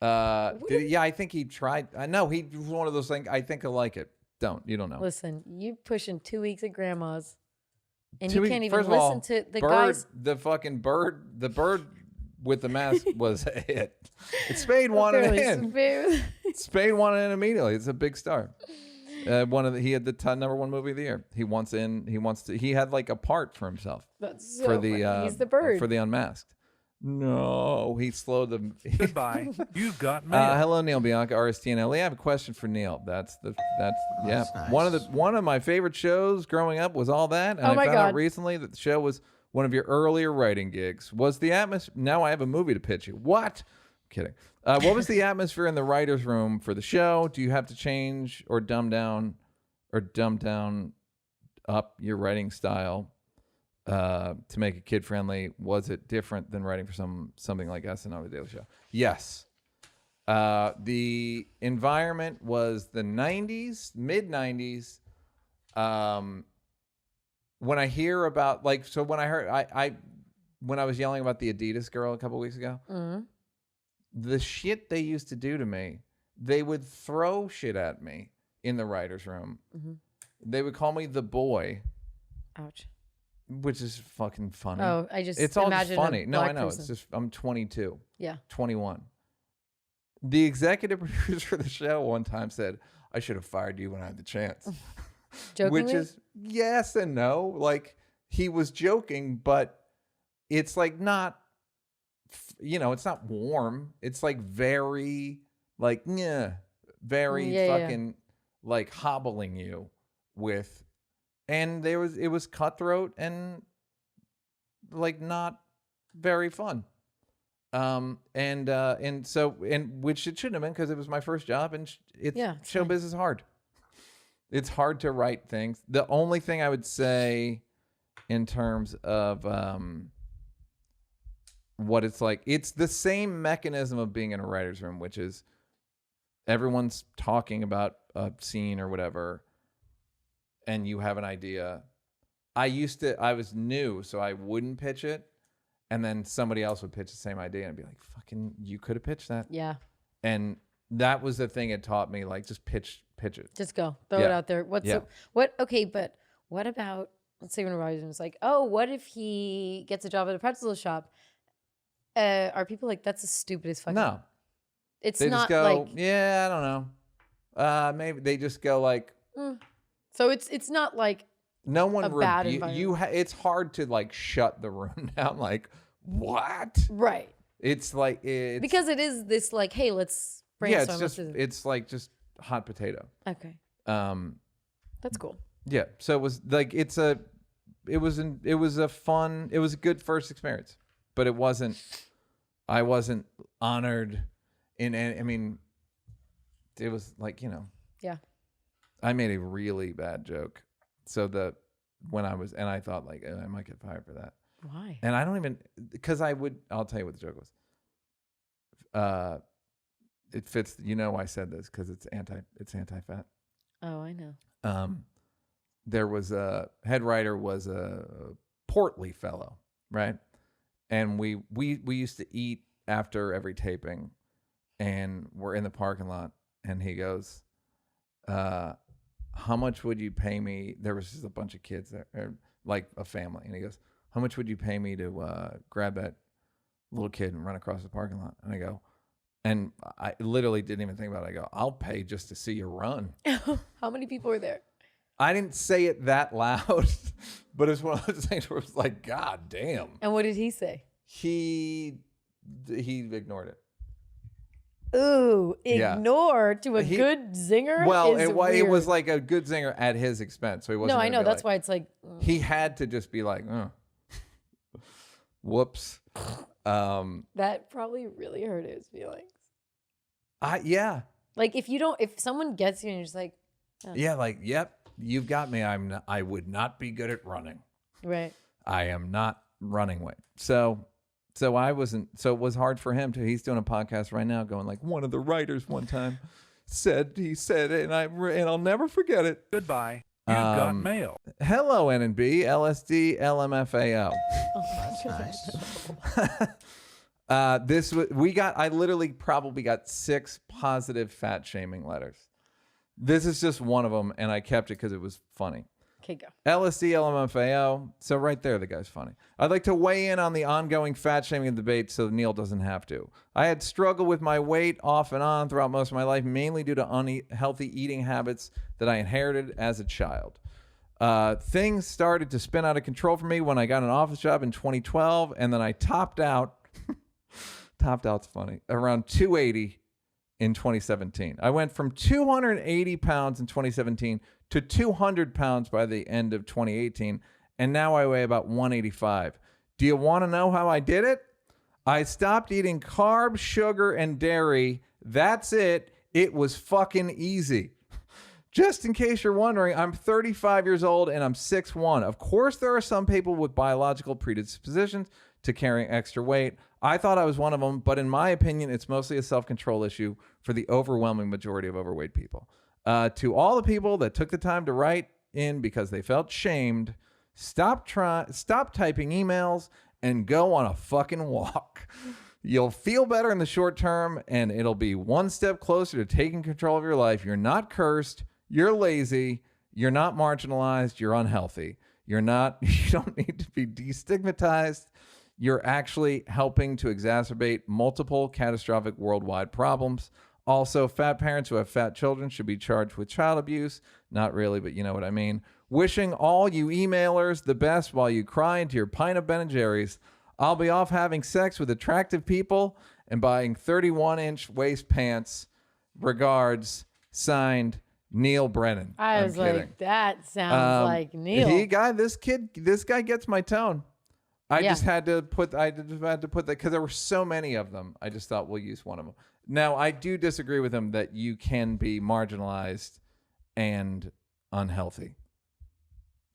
Yeah, I think he tried. No, he was one of those things. I think I like it. You don't know. Listen, you pushing 2 weeks at grandma's, and 2 you weeks- can't even first of listen all, to the bird, guys. the fucking bird, the bird with the mask was a hit. Spade wanted it in. Spade wanted it immediately. It's a big star. He had the number one movie of the year. He wants in. He had like a part for himself. That's so for the funny. He's the bird. for the Unmasked. No, he slowed them. Goodbye. You've got mail. Hello, Neal, Bianca, RSTNL. I have a question for Neal. That's yeah. nice. One of my favorite shows growing up was All That, and Oh I my found out God. recently that the show was one of your earlier writing gigs. Was the atmosphere? Now I have a movie to pitch you. What? Kidding. What was the atmosphere in the writers' room for the show? Do you have to change or dumb down up your writing style to make it kid friendly? Was it different than writing for something like SNL, The Daily Show? Yes. The environment was the 90s, mid 90s. When I hear about when I was yelling about the Adidas girl a couple weeks ago, the shit they used to do to me, they would throw shit at me in the writer's room. They would call me the boy. Ouch. Which is fucking funny. Oh, I just it's all just imagine a funny. No, I black know. person. It's just I'm 22, Yeah. 21. The executive producer of the show one time said, I should have fired you when I had the chance. Jokingly? Which is yes and no. Like he was joking, but it's like not, it's not warm. It's like very like, very fucking like hobbling you with, and it was cutthroat and like not very fun. And so which it shouldn't have been because it was my first job, and showbiz is hard. It's hard to write things. The only thing I would say in terms of what it's like, it's the same mechanism of being in a writer's room, which is everyone's talking about a scene or whatever, and you have an idea. I was new, so I wouldn't pitch it. And then somebody else would pitch the same idea and I'd be like, fucking, you could have pitched that. Yeah. And that was the thing it taught me, like, just pitch it. Just go. Throw it out there. Okay, but what about, let's say when a writer's is like, oh, what if he gets a job at a pretzel shop? Are people like, that's the stupidest fucking... No. It's They not just go, like... yeah, I don't know. Maybe they just go like... So it's not like... No one... a bad environment. It's hard to like shut the room down. Like, what? Right. It's like... Because it is this like, hey, let's brainstorm. It's like just hot potato. Okay. That's cool. Yeah. So it was like, it was a good first experience, but I wasn't honored I mean, it was like, Yeah. I made a really bad joke. So I thought like, I might get fired for that. Why? And I don't even, because I'll tell you what the joke was. It fits, I said this because it's anti-fat. Oh, I know. there was a head writer was a portly fellow, right? And we used to eat after every taping, and we're in the parking lot, and he goes, how much would you pay me? There was just a bunch of kids there, like a family. And he goes, how much would you pay me to grab that little kid and run across the parking lot? And I go, and I literally didn't even think about it. I go, I'll pay just to see you run. How many people were there? I didn't say it that loud, but it's one of those things where it's like, God damn. And what did he say? He ignored it. Ooh, ignore to a good zinger. Well, it was like a good zinger at his expense. So he wasn't. No, I know. That's why it's like. He had to just be like, whoops. That probably really hurt his feelings. Yeah. Like if someone gets you and you're just like. Oh. Yeah, like, yep, you've got me. I would not be good at running. Right. I am not running weight. So I wasn't. So it was hard for him too. He's doing a podcast right now, going like, one of the writers one time said it, and I'll never forget it. Goodbye. You've got mail. Hello, N&B, LSD, LMFAO. Oh, that's nice. I literally probably got 6 positive fat shaming letters. This is just one of them, and I kept it because it was funny. Okay, go. LSD, LMFAO. So right there, the guy's funny. I'd like to weigh in on the ongoing fat shaming debate so Neal doesn't have to. I had struggled with my weight off and on throughout most of my life, mainly due to unhealthy eating habits that I inherited as a child. Things started to spin out of control for me when I got an office job in 2012, and then I topped out's funny, around 280 in 2017. I went from 280 pounds in 2017 to 200 pounds by the end of 2018, and now I weigh about 185. Do you want to know how I did it? I stopped eating carbs, sugar, and dairy. That's it. It was fucking easy. Just in case you're wondering, I'm 35 years old and I'm 6'1". Of course, there are some people with biological predispositions to carrying extra weight. I thought I was one of them, but in my opinion, it's mostly a self-control issue for the overwhelming majority of overweight people. To all the people that took the time to write in because they felt shamed, stop typing emails and go on a fucking walk. You'll feel better in the short term, and it'll be one step closer to taking control of your life. You're not cursed. You're lazy. You're not marginalized. You're unhealthy. You don't need to be destigmatized. You're actually helping to exacerbate multiple catastrophic worldwide problems. Also, fat parents who have fat children should be charged with child abuse. Not really, but you know what I mean. Wishing all you emailers the best while you cry into your pint of Ben & Jerry's. I'll be off having sex with attractive people and buying 31-inch waist pants. Regards, signed, Neal Brennan. I was like, that sounds like Neal. This guy gets my tone. I just had to put that because there were so many of them. I just thought we'll use one of them. Now, I do disagree with him that you can be marginalized and unhealthy.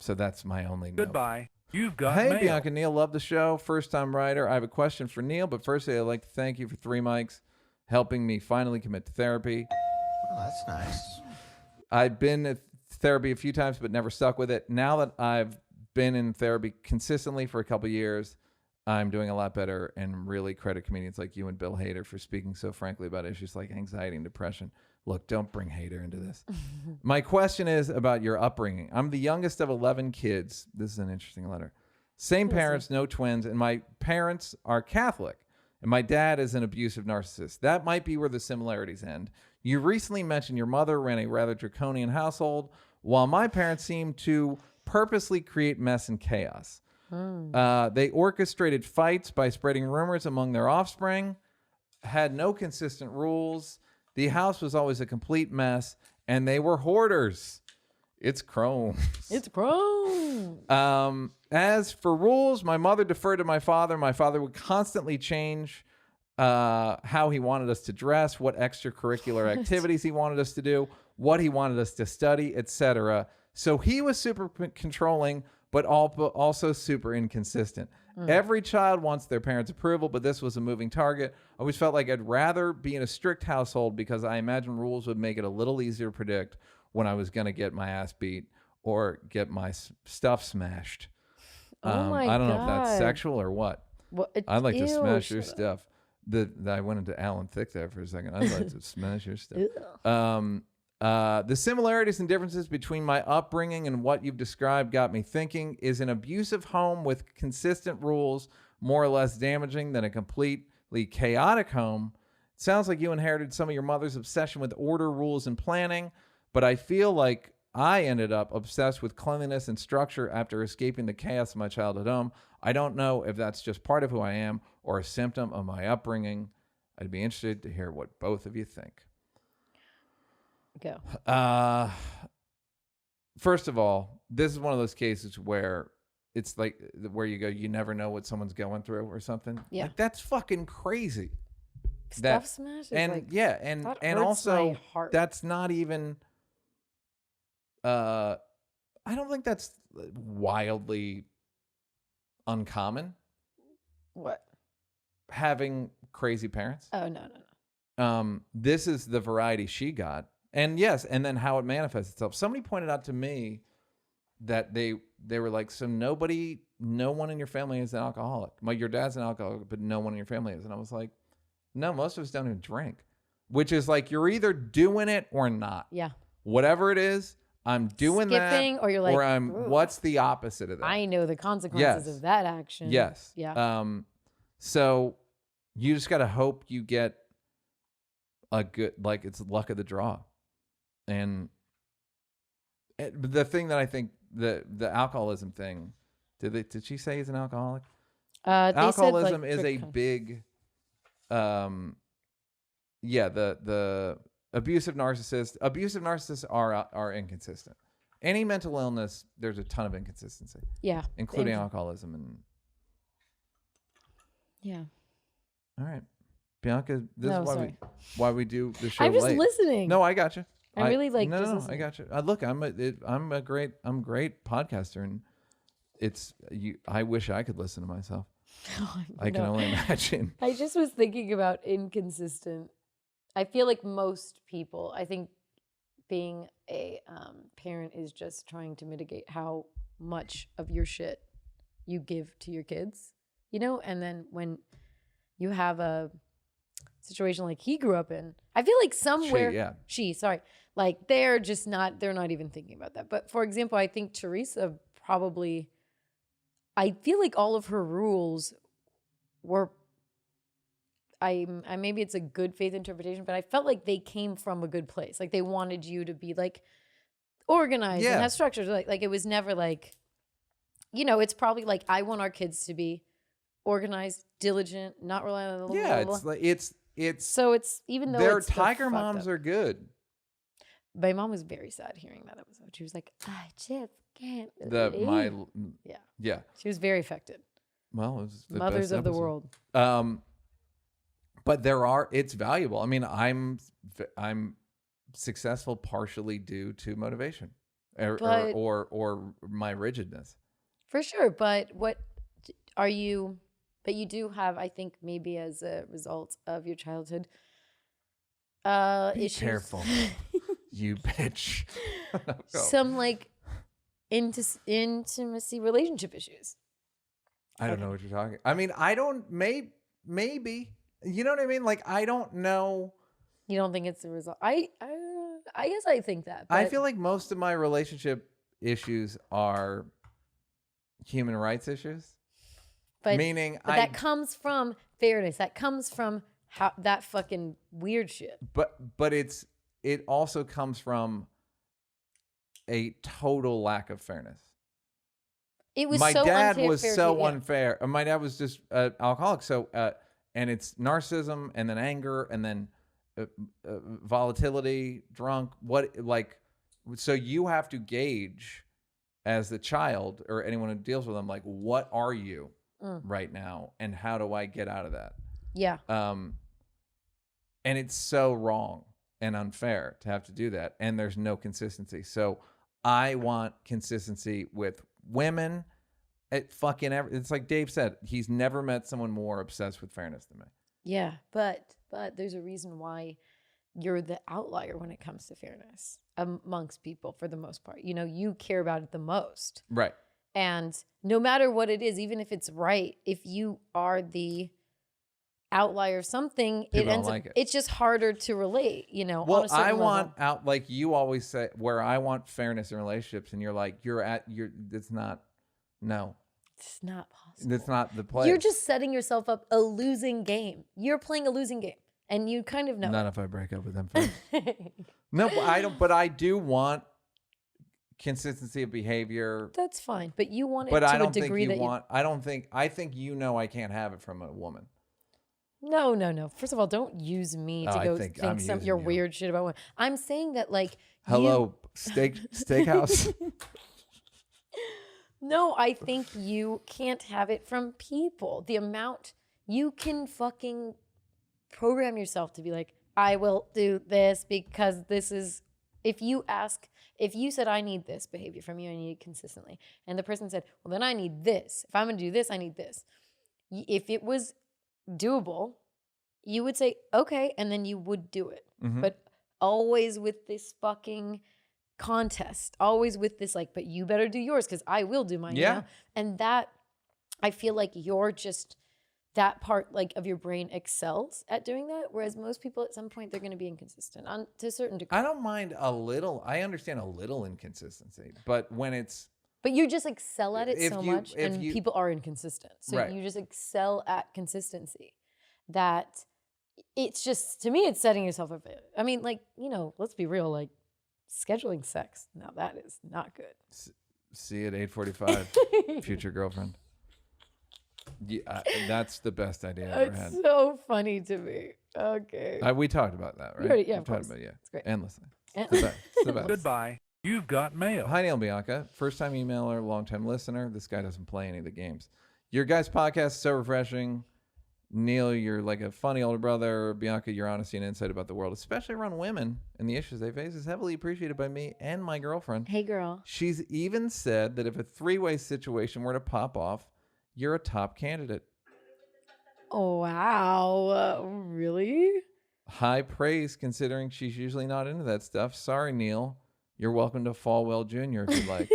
So that's my only note. Goodbye. You've got Hey, mail. Bianca, Neal, love the show. First-time writer. I have a question for Neal, but firstly, I'd like to thank you for 3 mics, helping me finally commit to therapy. Oh, that's nice. I've been to therapy a few times, but never stuck with it. Now that I've been in therapy consistently for a couple of years, I'm doing a lot better, and really credit comedians like you and Bill Hader for speaking so frankly about issues like anxiety and depression. Look, don't bring Hader into this. My question is about your upbringing. I'm the youngest of 11 kids. This is an interesting letter. Same parents, no twins, and my parents are Catholic, and my dad is an abusive narcissist. That might be where the similarities end. You recently mentioned your mother ran a rather draconian household, while my parents seem to purposely create mess and chaos. They orchestrated fights by spreading rumors among their offspring, had no consistent rules. The house was always a complete mess, and they were hoarders. It's Chrome. It's Chrome. As for rules, my mother deferred to my father. My father would constantly change how he wanted us to dress, what extracurricular activities he wanted us to do, what he wanted us to study, etc. So he was super controlling, but also super inconsistent. Every child wants their parents' approval, but this was a moving target. I always felt like I'd rather be in a strict household because I imagine rules would make it a little easier to predict, when I was going to get my ass beat or get my stuff smashed. I don't know if that's sexual or what. Well, I'd like to smash your stuff. I went into Alan Thicke there for a second. I'd like to smash your stuff. The similarities and differences between my upbringing and what you've described got me thinking, is an abusive home with consistent rules more or less damaging than a completely chaotic home? It sounds like you inherited some of your mother's obsession with order, rules, and planning, but I feel like I ended up obsessed with cleanliness and structure after escaping the chaos of my childhood home. I don't know if that's just part of who I am or a symptom of my upbringing. I'd be interested to hear what both of you think. Go. First of all, this is one of those cases where it's like where you go, you never know what someone's going through or something. Yeah. Like, that's fucking crazy. Stuff smash is and like, yeah, and also that's not even I don't think that's wildly uncommon. What? Having crazy parents. Oh, no. This is the variety she got. And yes, and then how it manifests itself. Somebody pointed out to me that they were like, so no one in your family is an alcoholic. Your dad's an alcoholic, but no one in your family is. And I was like, no, most of us don't even drink. Which is like, you're either doing it or not. Yeah. Whatever it is, I'm doing Skipping, that. Or you're like, or I'm, what's the opposite of that? I know the consequences of that action. Yes. Yeah. So you just got to hope you get a good, like, it's luck of the draw. And the thing that I think, the alcoholism thing, did she say he's an alcoholic? Alcoholism is a big, the abusive narcissists are inconsistent. Any mental illness, there's a ton of inconsistency. Yeah. Including alcoholism. And yeah. All right. Bianca, this is why we do the show. I'm just late. Listening. No, I got you. I really like. No, I got you. Look, I'm a great podcaster, and it's you. I wish I could listen to myself. I can only imagine. I just was thinking about inconsistent. I feel like most people, I think being a parent is just trying to mitigate how much of your shit you give to your kids, and then when you have a situation like he grew up in, I feel like somewhere like they're not even thinking about that. But for example, I think Teresa probably, I feel like all of her rules were, maybe it's a good faith interpretation, but I felt like they came from a good place. Like they wanted you to be like organized and have structures. Like it was never like, it's probably like, I want our kids to be organized, diligent, not relying on the it's like it's so it's, even though their tiger moms are good. My mom was very sad hearing that episode. She was like, I just can't yeah. She was very affected. Well, it was the Mothers best of the episode. world. But it's valuable. I mean, I'm successful partially due to motivation or my rigidness. For sure. But what are you, but you do have, I think maybe as a result of your childhood, Be issues. Careful. You bitch. Some like intimacy relationship issues. I don't know what you're talking. I mean, I don't, maybe, you know what I mean? Like, I don't know. You don't think it's the result? I guess I think that. But I feel like most of my relationship issues are human rights issues. But that comes from fairness. That comes from that fucking weird shit. But it also comes from a total lack of fairness. It was my so dad unfair, was so unfair. My dad was just alcoholic. So and it's narcissism and then anger and then volatility, drunk. So you have to gauge as the child or anyone who deals with them, like, what are you right now, and how do I get out of that? Yeah. And it's so wrong and unfair to have to do that, and there's no consistency. So I want consistency with women. It's like Dave said, he's never met someone more obsessed with fairness than me. Yeah, but there's a reason why you're the outlier when it comes to fairness amongst people for the most part. You know, you care about it the most. Right. And no matter what it is, even if it's right, if you are the outlier of something, it's just harder to relate, you know. Well, on a certain want level. out, like you always say, where I want fairness in relationships, and you're like, it's not, no. It's not possible. It's not the place. You're just setting yourself up a losing game. You're playing a losing game, and you kind of know. Not if I break up with them first. No, I don't. But I do want consistency of behavior. That's fine, but you want it but to I don't a degree think you that want. I don't think. I think I can't have it from a woman. No. First of all, don't use me to go think some your weird shit about women. I'm saying that, like, hello, steakhouse. No, I think you can't have it from people. The amount you can fucking program yourself to be like, I will do this because this is. If you said, I need this behavior from you, I need it consistently, and the person said, well, then I need this. If I'm going to do this, I need this. If it was doable, you would say, okay, and then you would do it. Mm-hmm. But always with this fucking contest, always with this, like, but you better do yours because I will do mine. Yeah. You know? And that, I feel like you're just, that part, like, of your brain excels at doing that, whereas most people at some point, they're going to be inconsistent to a certain degree. I don't mind a little. I understand a little inconsistency, but when it's... But you just excel at it so much, and people are inconsistent. So right. You just excel at consistency. That it's just, to me, it's setting yourself up. I mean, like, you know, let's be real, like, scheduling sex. Now that is not good. See you at 8:45, future girlfriend. Yeah, that's the best idea I ever had. It's so funny to me. Okay. We talked about that, right? Yeah, of course. About, yeah. It's great. Endlessly. It's the best. Goodbye. You've got mail. Hi, Neal and Bianca. First-time emailer, long-time listener. This guy doesn't play any of the games. Your guys' podcast is so refreshing. Neal, you're like a funny older brother. Bianca, your honesty and insight about the world, especially around women and the issues they face, is heavily appreciated by me and my girlfriend. Hey, girl. She's even said that if a three-way situation were to pop off, you're a top candidate. Oh, wow. Really? High praise considering she's usually not into that stuff. Sorry, Neal. You're welcome to Falwell Jr. if you'd like.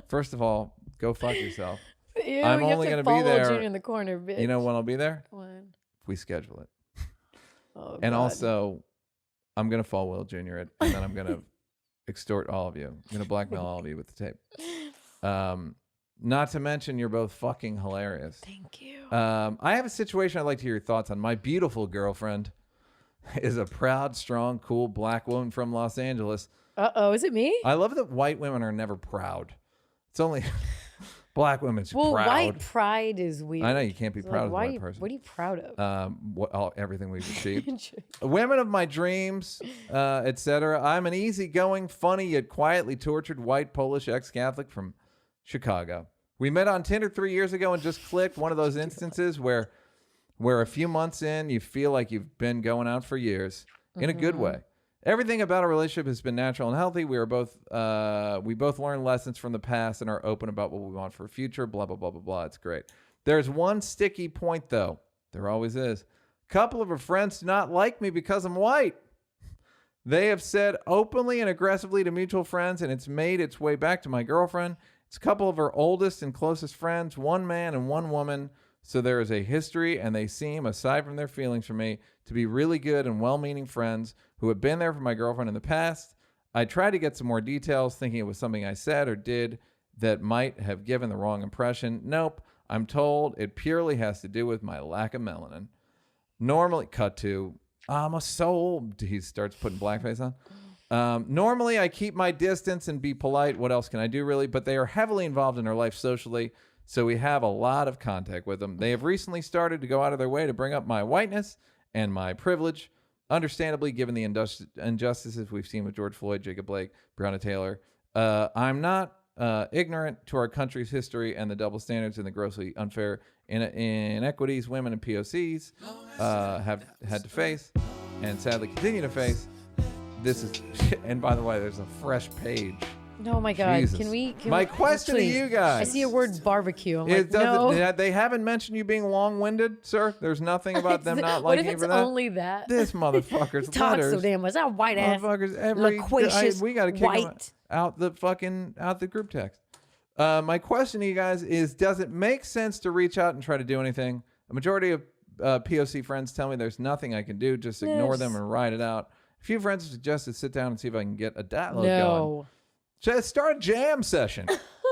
First of all, go fuck yourself. Ew, I'm only going to be there. Junior in the corner, bitch. You know when I'll be there? When? If we schedule it. Oh, and God. Also, I'm going to Falwell Jr. it, and then I'm going to extort all of you. I'm going to blackmail all of you with the tape. Not to mention, you're both fucking hilarious. Thank you. I have a situation I'd like to hear your thoughts on. My beautiful girlfriend is a proud, strong, cool black woman from Los Angeles. Uh-oh, is it me? I love that white women are never proud. It's only black women's proud. Well, white pride is weird. I know, you can't be proud of a white person. What are you proud of? Everything we've achieved. Women of my dreams, etc. I'm an easygoing, funny, yet quietly tortured white Polish ex-Catholic from Chicago. We met on Tinder 3 years ago and just clicked. One of those instances where a few months in, you feel like you've been going out for years in a good way. Everything about our relationship has been natural and healthy. We both learned lessons from the past and are open about what we want for the future. Blah, blah, blah, blah, blah. It's great. There's one sticky point, though. There always is. A couple of her friends do not like me because I'm white. They have said openly and aggressively to mutual friends, and it's made its way back to my girlfriend. It's a couple of her oldest and closest friends, one man and one woman. So there is a history, and they seem, aside from their feelings for me, to be really good and well-meaning friends who have been there for my girlfriend in the past. I tried to get some more details, thinking it was something I said or did that might have given the wrong impression. Nope. I'm told it purely has to do with my lack of melanin. Normally, cut to, I'm a soul. He starts putting blackface on. Normally, I keep my distance and be polite. What else can I do, really? But they are heavily involved in her life socially, so we have a lot of contact with them. They have recently started to go out of their way to bring up my whiteness and my privilege, understandably, given the injustices we've seen with George Floyd, Jacob Blake, Breonna Taylor. I'm not ignorant to our country's history and the double standards and the grossly unfair inequities women and POCs have had to face and sadly continue to face. This is, and by the way, there's a fresh page Oh my God. Jesus. Can we My question please. to you guys. I see a word barbecue. I'm like, It doesn't. no. They haven't mentioned you being long-winded, sir. There's nothing about them not What liking if you it's for that. only that? This motherfucker's Talks letters. so damn much. That white ass. Motherfuckers, loquacious, we got to kick him white. out the group text. My question to you guys is: does it make sense to reach out and try to do anything? A majority of POC friends tell me there's nothing I can do. Just ignore them and ride it out. A few friends have suggested sit down and see if I can get a download going. Just start a jam session.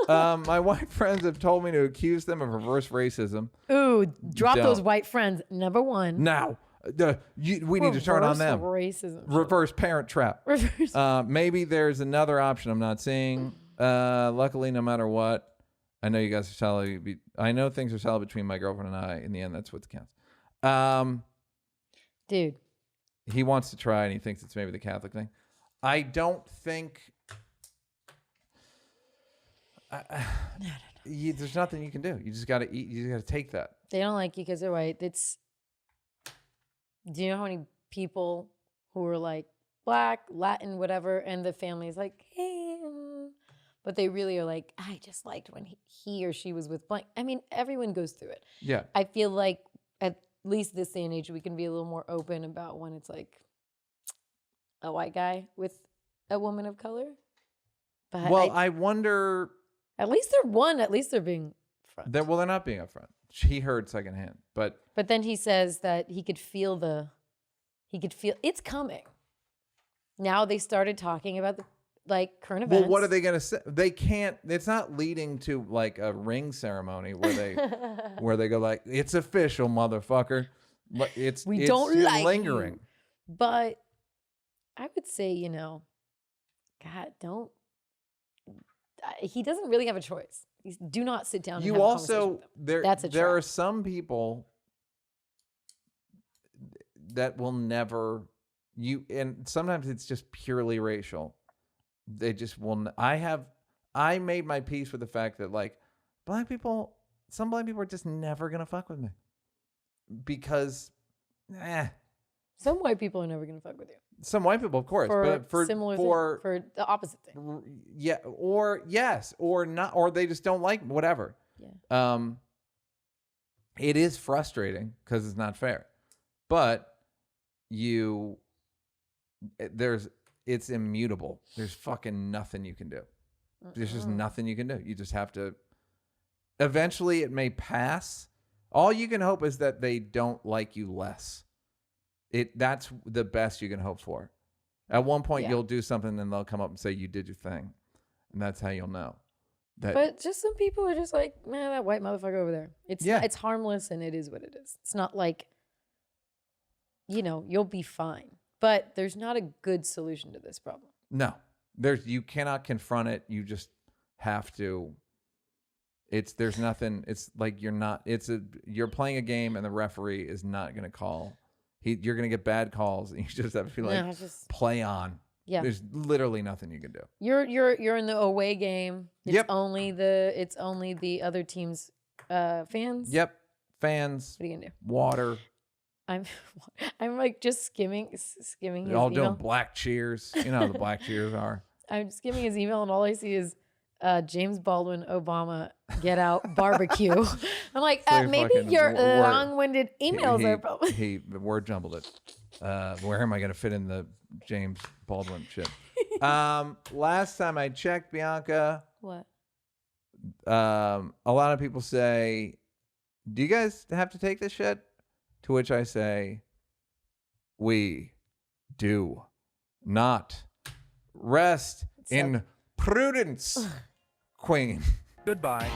My white friends have told me to accuse them of reverse racism. Ooh, drop those white friends. Number one. Now, we need to turn on them. Racism. Reverse parent trap. Reverse. Maybe there's another option I'm not seeing. Luckily, no matter what, I know you guys are solid. I know things are solid between my girlfriend and I. In the end, that's what counts. Dude. He wants to try, and he thinks it's maybe the Catholic thing. I don't think... there's nothing you can do. You just got to eat. You just got to take that. They don't like you because they're white. Do you know how many people who are like black, Latin, whatever, and the family's like, hey, but they really are like, I just liked when he or she was with blank. I mean, everyone goes through it. Yeah. I feel like at least this day and age, we can be a little more open about when it's like a white guy with a woman of color. But well, I wonder... At least they're being upfront. They're not being upfront. He heard secondhand, but then he says that he could feel it's coming. Now they started talking about the current events. Well, what are they going to say? They can't. It's not leading to like a ring ceremony where they go like, it's official, motherfucker. It's lingering. You. But I would say, God, don't. He doesn't really have a choice. Do not sit down. And have a conversation with them. There are some people that will never and sometimes it's just purely racial. They just will. I made my peace with the fact that like some black people are just never gonna fuck with me because, Some white people are never gonna fuck with you. Some white people, of course, but for the opposite thing. Yeah, or yes, or not, or they just don't like whatever. Yeah. It is frustrating because it's not fair, but it's immutable. There's fucking nothing you can do. There's just nothing you can do. You just have to. Eventually, it may pass. All you can hope is that they don't like you less. That's the best you can hope for. At one point, you'll do something, and they'll come up and say you did your thing, and that's how you'll know. But just some people are just like, man, that white motherfucker over there. It's harmless, and it is what it is. It's not like, you'll be fine. But there's not a good solution to this problem. No, you cannot confront it. You just have to. There's nothing. It's like you're playing a game, and the referee is not going to call. You're going to get bad calls, and you just have to be like, play on. Yeah. There's literally nothing you can do. You're in the away game. It's only the other team's fans. Yep. Fans. What are you gonna do? Water. I'm like just skimming his They're all email. doing black cheers. You know how the black cheers are. I'm skimming his email, and all I see is James Baldwin, Obama, get out, barbecue. I'm like, maybe your long-winded emails are probably. He word jumbled it. Where am I going to fit in the James Baldwin shit? Last time I checked, Bianca. What? A lot of people say, do you guys have to take this shit? To which I say, we do not. Rest in prudence, Queen. Goodbye.